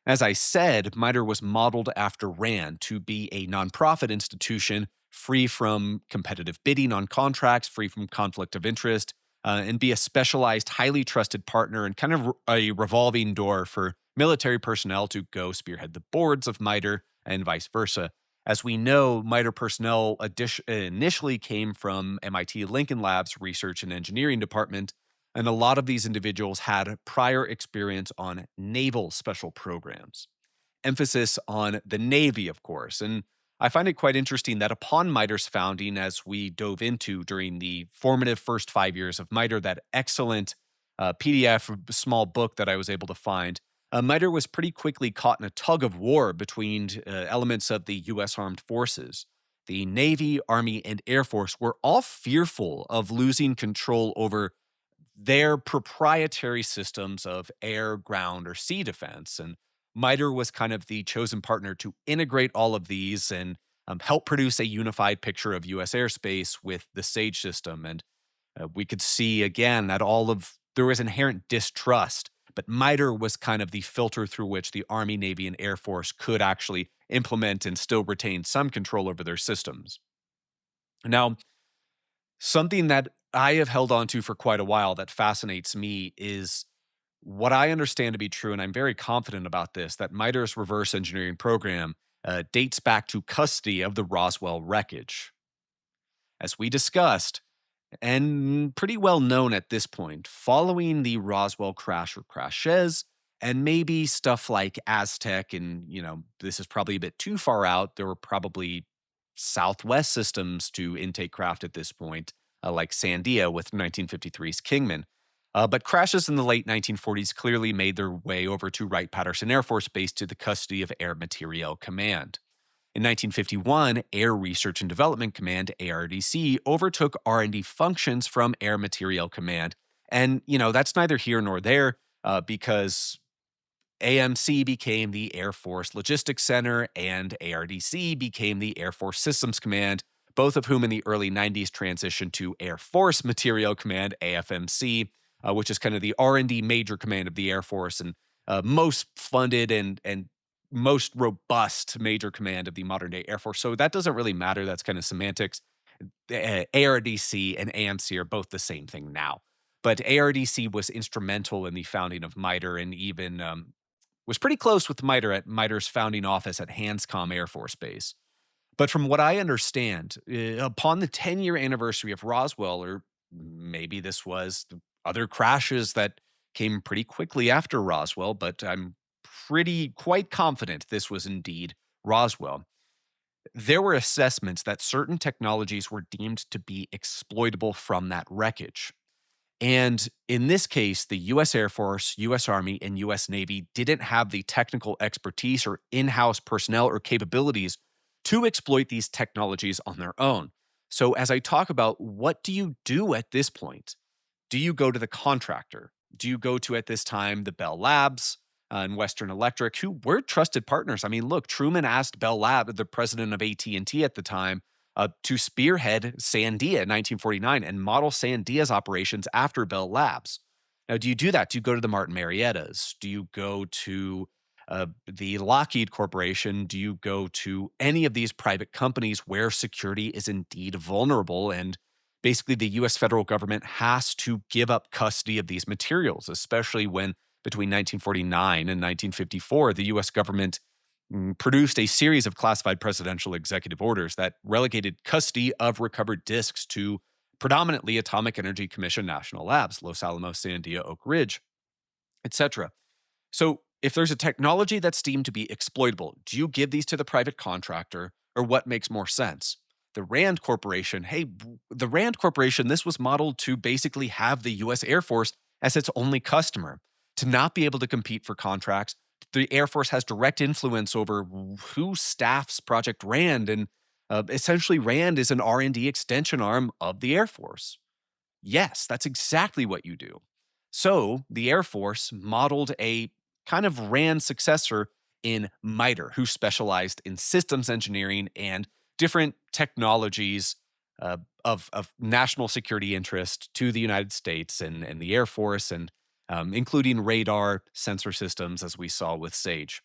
As I said, MITRE was modeled after RAND to be a nonprofit institution free from competitive bidding on contracts, free from conflict of interest, and be a specialized, highly trusted partner and kind of a revolving door for military personnel to go spearhead the boards of MITRE and vice versa. As we know, MITRE personnel initially came from MIT Lincoln Labs Research and Engineering Department, and a lot of these individuals had prior experience on naval special programs. Emphasis on the Navy, of course. And I find it quite interesting that upon MITRE's founding, as we dove into during the formative first 5 years of MITRE, that excellent PDF, small book that I was able to find, MITRE was pretty quickly caught in a tug of war between elements of the U.S. Armed Forces. The Navy, Army, and Air Force were all fearful of losing control over their proprietary systems of air, ground, or sea defense. And MITRE was kind of the chosen partner to integrate all of these and help produce a unified picture of U.S. airspace with the SAGE system. And we could see, again, that there was inherent distrust, but MITRE was kind of the filter through which the Army, Navy, and Air Force could actually implement and still retain some control over their systems. Now, something that I have held on to for quite a while that fascinates me is what I understand to be true, and I'm very confident about this, that MITRE's reverse engineering program dates back to custody of the Roswell wreckage. As we discussed, and pretty well known at this point, following the Roswell crash or crashes, and maybe stuff like Aztec, and this is probably a bit too far out. There were probably Southwest systems to intake craft at this point, like Sandia with 1953's Kingman. But crashes in the late 1940s clearly made their way over to Wright-Patterson Air Force Base to the custody of Air Materiel Command. In 1951, Air Research and Development Command, ARDC, overtook R&D functions from Air Materiel Command. And, that's neither here nor there because AMC became the Air Force Logistics Center and ARDC became the Air Force Systems Command, both of whom in the early 90s transitioned to Air Force Materiel Command, AFMC, which is kind of the R&D major command of the Air Force and most funded and most robust major command of the modern day Air Force. So that doesn't really matter. That's kind of semantics. ARDC and AMC are both the same thing now. But ARDC was instrumental in the founding of MITRE and even was pretty close with MITRE at MITRE's founding office at Hanscom Air Force Base. But from what I understand, upon the 10-year anniversary of Roswell, or maybe this was other crashes that came pretty quickly after Roswell, but I'm quite confident this was indeed Roswell. There were assessments that certain technologies were deemed to be exploitable from that wreckage. And in this case, the U.S. Air Force, U.S. Army, and U.S. Navy didn't have the technical expertise or in-house personnel or capabilities to exploit these technologies on their own. So as I talk about, what do you do at this point? Do you go to the contractor? Do you go to, at this time, the Bell Labs and Western Electric, who were trusted partners? I mean, look, Truman asked Bell Lab, the president of AT&T at the time, to spearhead Sandia in 1949 and model Sandia's operations after Bell Labs. Now, do you do that? Do you go to the Martin Mariettas? Do you go to the Lockheed Corporation? Do you go to any of these private companies where security is indeed vulnerable and basically the U.S. federal government has to give up custody of these materials, especially when between 1949 and 1954, the U.S. government produced a series of classified presidential executive orders that relegated custody of recovered disks to predominantly Atomic Energy Commission national labs, Los Alamos, Sandia, Oak Ridge, etc. So if there's a technology that's deemed to be exploitable, do you give these to the private contractor, or what makes more sense? The RAND Corporation, this was modeled to basically have the U.S. Air Force as its only customer, to not be able to compete for contracts. The Air Force has direct influence over who staffs Project RAND, and essentially RAND is an R&D extension arm of the Air Force. Yes, that's exactly what you do. So the Air Force modeled a kind of RAND successor in MITRE, who specialized in systems engineering and different technologies of national security interest to the United States and the Air Force, and including radar sensor systems, as we saw with SAGE.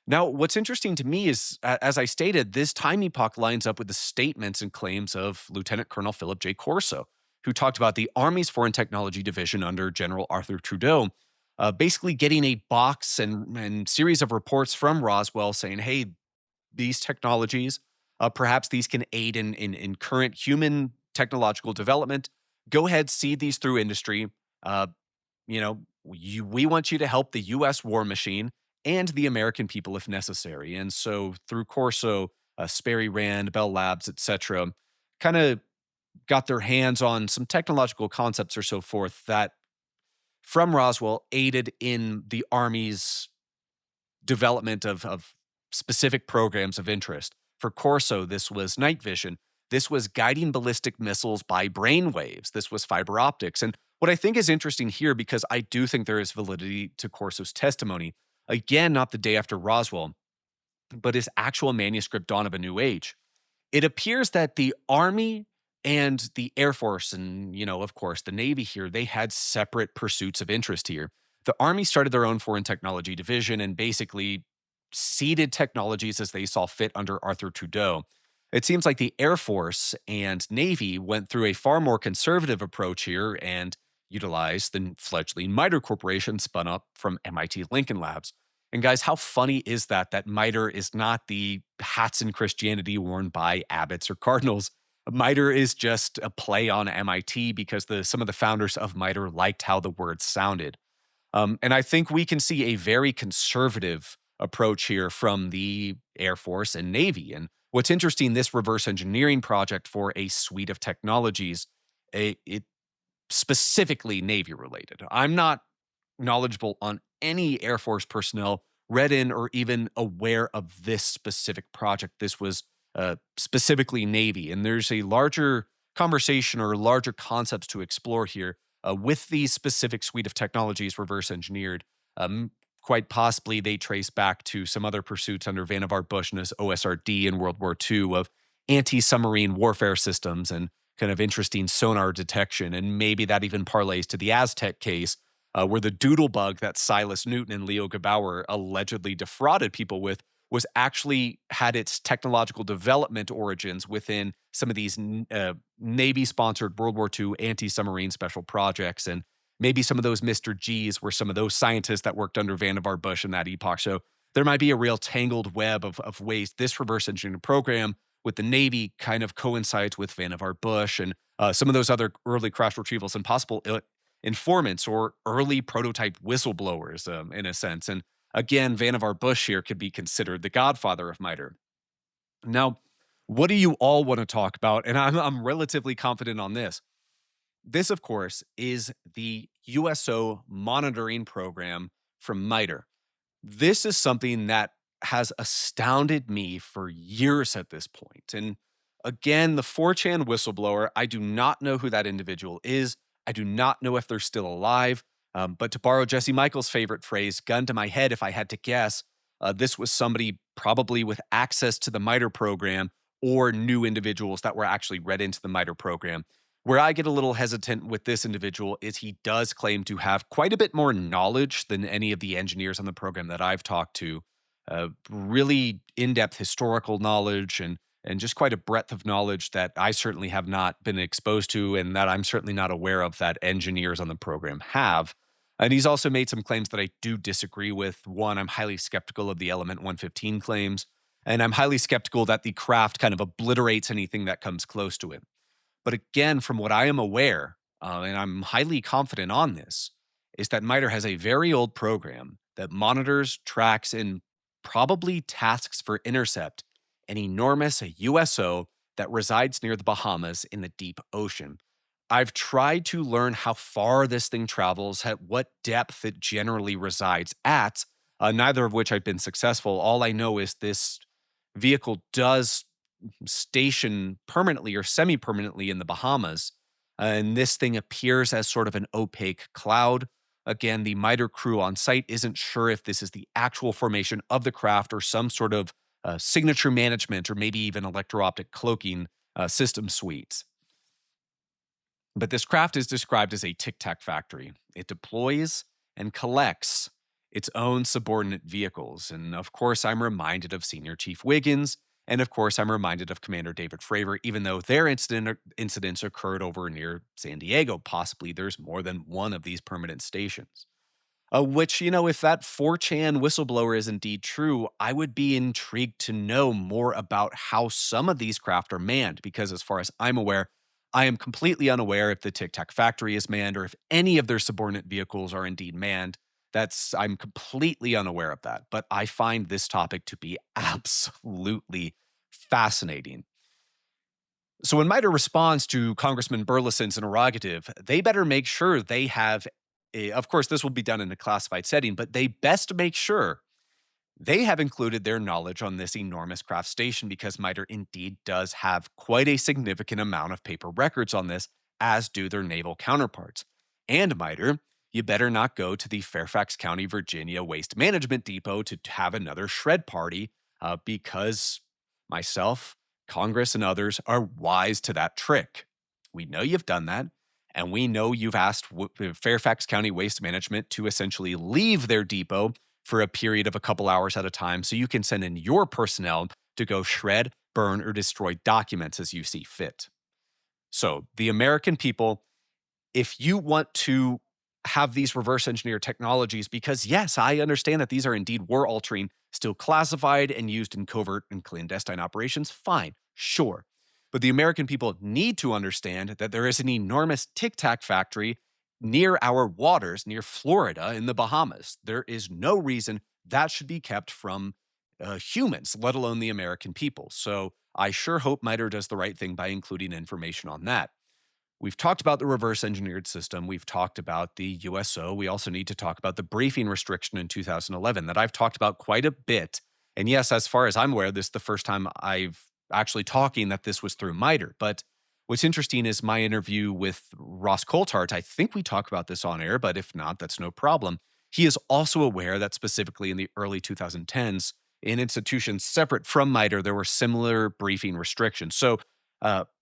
Now, what's interesting to me is, as I stated, this time epoch lines up with the statements and claims of Lieutenant Colonel Philip J. Corso, who talked about the Army's Foreign Technology Division under General Arthur Trudeau, basically getting a box and series of reports from Roswell saying, hey, these technologies, perhaps these can aid in current human technological development. Go ahead, seed these through industry. We want you to help the U.S. war machine and the American people if necessary. And so through Corso, Sperry Rand, Bell Labs, etc., kind of got their hands on some technological concepts or so forth that from Roswell aided in the Army's development of specific programs of interest. For Corso, this was night vision. This was guiding ballistic missiles by brainwaves. This was fiber optics. And what I think is interesting here, because I do think there is validity to Corso's testimony, again, not the day after Roswell, but his actual manuscript, Dawn of a New Age, it appears that the Army and the Air Force and, of course, the Navy here, they had separate pursuits of interest here. The Army started their own foreign technology division and basically seeded technologies as they saw fit under Arthur Trudeau. It seems like the Air Force and Navy went through a far more conservative approach here and utilized the fledgling MITRE Corporation spun up from MIT Lincoln Labs. And guys, how funny is that MITRE is not the hats in Christianity worn by abbots or cardinals? MITRE is just a play on MIT because some of the founders of MITRE liked how the word sounded. And I think we can see a very conservative approach here from the Air Force and Navy. And What's interesting, this reverse engineering project for a suite of technologies, it specifically Navy related. I'm not knowledgeable on any Air Force personnel read in or even aware of this specific project. This was specifically Navy, and there's a larger conversation or larger concepts to explore here with these specific suite of technologies reverse engineered. Quite possibly they trace back to some other pursuits under Vannevar Bush and his OSRD in World War II of anti-submarine warfare systems and kind of interesting sonar detection. And maybe that even parlays to the Aztec case, where the doodle bug that Silas Newton and Leo Gebauer allegedly defrauded people with was actually had its technological development origins within some of these Navy-sponsored World War II anti-submarine special projects. And maybe some of those Mr. Gs were some of those scientists that worked under Vannevar Bush in that epoch. So there might be a real tangled web of ways this reverse engineering program with the Navy kind of coincides with Vannevar Bush and some of those other early crash retrievals and possible informants or early prototype whistleblowers in a sense. And again, Vannevar Bush here could be considered the godfather of MITRE. Now, what do you all want to talk about? And I'm relatively confident on this. This, of course, is the USO monitoring program from MITRE. This is something that has astounded me for years at this point. And again, the 4chan whistleblower, I do not know who that individual is. I do not know if they're still alive. But to borrow Jesse Michaels' favorite phrase, gun to my head if I had to guess, this was somebody probably with access to the MITRE program or new individuals that were actually read into the MITRE program. Where I get a little hesitant with this individual is he does claim to have quite a bit more knowledge than any of the engineers on the program that I've talked to. Really in-depth historical knowledge and just quite a breadth of knowledge that I certainly have not been exposed to and that I'm certainly not aware of that engineers on the program have. And he's also made some claims that I do disagree with. One, I'm highly skeptical of the Element 115 claims, and I'm highly skeptical that the craft kind of obliterates anything that comes close to it. But again, from what I am aware, and I'm highly confident on this, is that MITRE has a very old program that monitors, tracks, and probably tasks for intercept an enormous USO that resides near the Bahamas in the deep ocean. I've tried to learn how far this thing travels, at what depth it generally resides at, neither of which I've been successful. All I know is this vehicle does station permanently or semi-permanently in the Bahamas. And this thing appears as sort of an opaque cloud. Again, the MITRE crew on site isn't sure if this is the actual formation of the craft or some sort of signature management or maybe even electro-optic cloaking system suite. But this craft is described as a tic-tac factory. It deploys and collects its own subordinate vehicles. And of course, I'm reminded of Senior Chief Wiggins. And of course, I'm reminded of Commander David Fravor, even though their incidents occurred over near San Diego. Possibly there's more than one of these permanent stations. Which, if that 4chan whistleblower is indeed true, I would be intrigued to know more about how some of these craft are manned, because as far as I'm aware, I am completely unaware if the Tic Tac factory is manned or if any of their subordinate vehicles are indeed manned. I'm completely unaware of that, but I find this topic to be absolutely fascinating. So when MITRE responds to Congressman Burleson's interrogative, they better make sure they have, of course, this will be done in a classified setting, but they best make sure they have included their knowledge on this enormous craft station, because MITRE indeed does have quite a significant amount of paper records on this, as do their naval counterparts. And MITRE, you better not go to the Fairfax County, Virginia Waste Management Depot to have another shred party, because myself, Congress, and others are wise to that trick. We know you've done that, and we know you've asked Fairfax County Waste Management to essentially leave their depot for a period of a couple hours at a time so you can send in your personnel to go shred, burn, or destroy documents as you see fit. So the American people, if you want to have these reverse engineer technologies, because yes, I understand that these are indeed war altering, still classified and used in covert and clandestine operations, fine, sure. But the American people need to understand that there is an enormous Tic Tac factory near our waters, near Florida in the Bahamas. There is no reason that should be kept from humans, let alone the American people. So I sure hope MITRE does the right thing by including information on that. We've talked about the reverse engineered system. We've talked about the USO. We also need to talk about the briefing restriction in 2011 that I've talked about quite a bit. And yes, as far as I'm aware, this is the first time I've actually talking that this was through MITRE. But what's interesting is my interview with Ross Coulthart. I think we talk about this on air, but if not, that's no problem. He is also aware that specifically in the early 2010s, in institutions separate from MITRE, there were similar briefing restrictions. So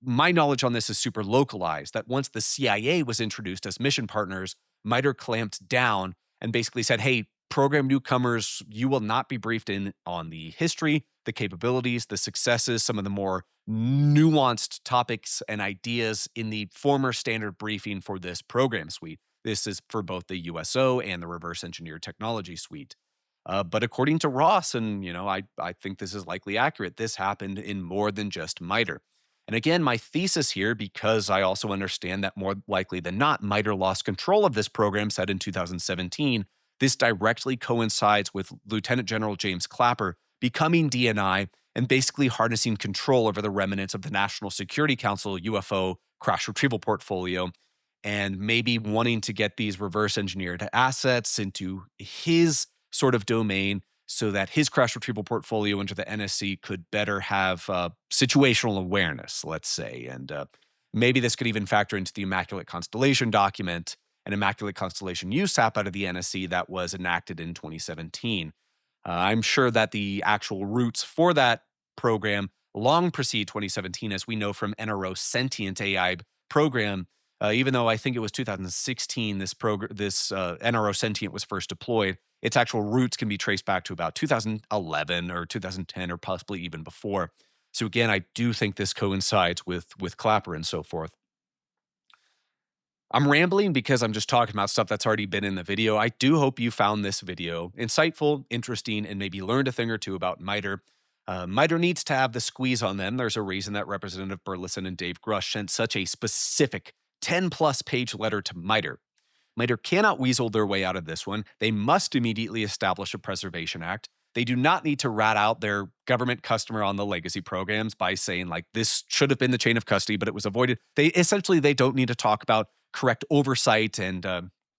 my knowledge on this is super localized, that once the CIA was introduced as mission partners, MITRE clamped down and basically said, hey, program newcomers, you will not be briefed in on the history, the capabilities, the successes, some of the more nuanced topics and ideas in the former standard briefing for this program suite. This is for both the USO and the reverse engineered technology suite. But according to Ross, and I think this is likely accurate, this happened in more than just MITRE. And again, my thesis here, because I also understand that more likely than not, MITRE lost control of this program set in 2017. This directly coincides with Lieutenant General James Clapper becoming DNI and basically harnessing control over the remnants of the National Security Council UFO crash retrieval portfolio, and maybe wanting to get these reverse engineered assets into his sort of domain so that his crash retrieval portfolio into the NSC could better have situational awareness, let's say. And maybe this could even factor into the Immaculate Constellation document, an Immaculate Constellation USAP out of the NSC that was enacted in 2017. I'm sure that the actual roots for that program long precede 2017, as we know from NRO Sentient AI program. Even though I think it was 2016, this NRO Sentient was first deployed, its actual roots can be traced back to about 2011 or 2010 or possibly even before. So again, I do think this coincides with Clapper and so forth. I'm rambling because I'm just talking about stuff that's already been in the video. I do hope you found this video insightful, interesting, and maybe learned a thing or two about MITRE. MITRE needs to have the squeeze on them. There's a reason that Representative Burleson and Dave Grush sent such a specific 10-plus page letter to MITRE. MITRE cannot weasel their way out of this one. They must immediately establish a Preservation Act. They do not need to rat out their government customer on the legacy programs by saying, like, this should have been the chain of custody, but it was avoided. They don't need to talk about correct oversight and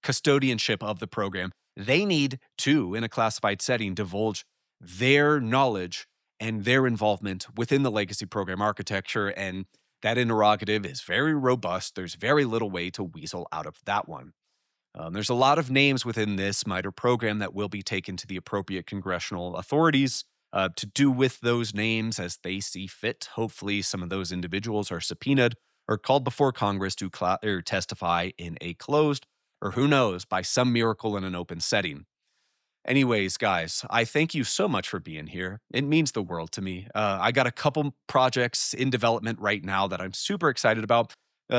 custodianship of the program. They need to, in a classified setting, divulge their knowledge and their involvement within the legacy program architecture. And that interrogative is very robust. There's very little way to weasel out of that one. There's a lot of names within this MITRE program that will be taken to the appropriate congressional authorities to do with those names as they see fit. Hopefully, some of those individuals are subpoenaed or called before Congress to testify in a closed, or who knows, by some miracle in an open setting. Anyways, guys, I thank you so much for being here. It means the world to me. I got a couple projects in development right now that I'm super excited about.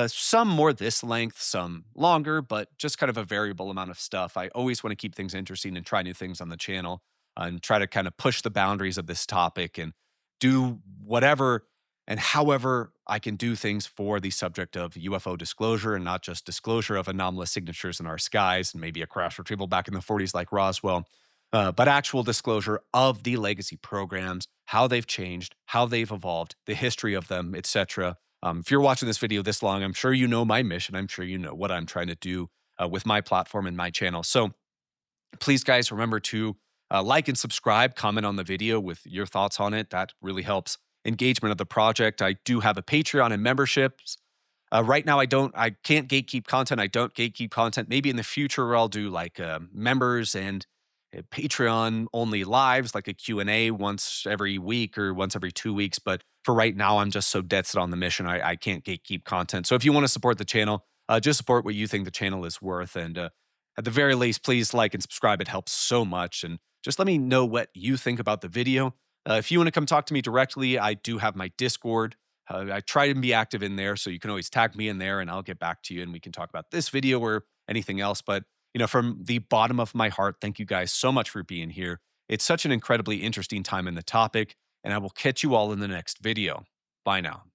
Some more this length, some longer, but just kind of a variable amount of stuff. I always want to keep things interesting and try new things on the channel and try to kind of push the boundaries of this topic and do whatever and however I can do things for the subject of UFO disclosure, and not just disclosure of anomalous signatures in our skies and maybe a crash retrieval back in the 40s like Roswell, but actual disclosure of the legacy programs, how they've changed, how they've evolved, the history of them, etc. If you're watching this video this long, I'm sure you know my mission. I'm sure you know what I'm trying to do with my platform and my channel. So please, guys, remember to like and subscribe, comment on the video with your thoughts on it. That really helps engagement of the project. I do have a Patreon and memberships. Right now, I can't gatekeep content. I don't gatekeep content. Maybe in the future, I'll do like members and Patreon only lives, like a Q&A once every week or once every 2 weeks. But for right now, I'm just so dead set on the mission. I can't gatekeep content. So if you want to support the channel, just support what you think the channel is worth. And at the very least, please like and subscribe. It helps so much. And just let me know what you think about the video. If you want to come talk to me directly, I do have my Discord. I try to be active in there, so you can always tag me in there and I'll get back to you and we can talk about this video or anything else. But, from the bottom of my heart, thank you guys so much for being here. It's such an incredibly interesting time in the topic, and I will catch you all in the next video. Bye now.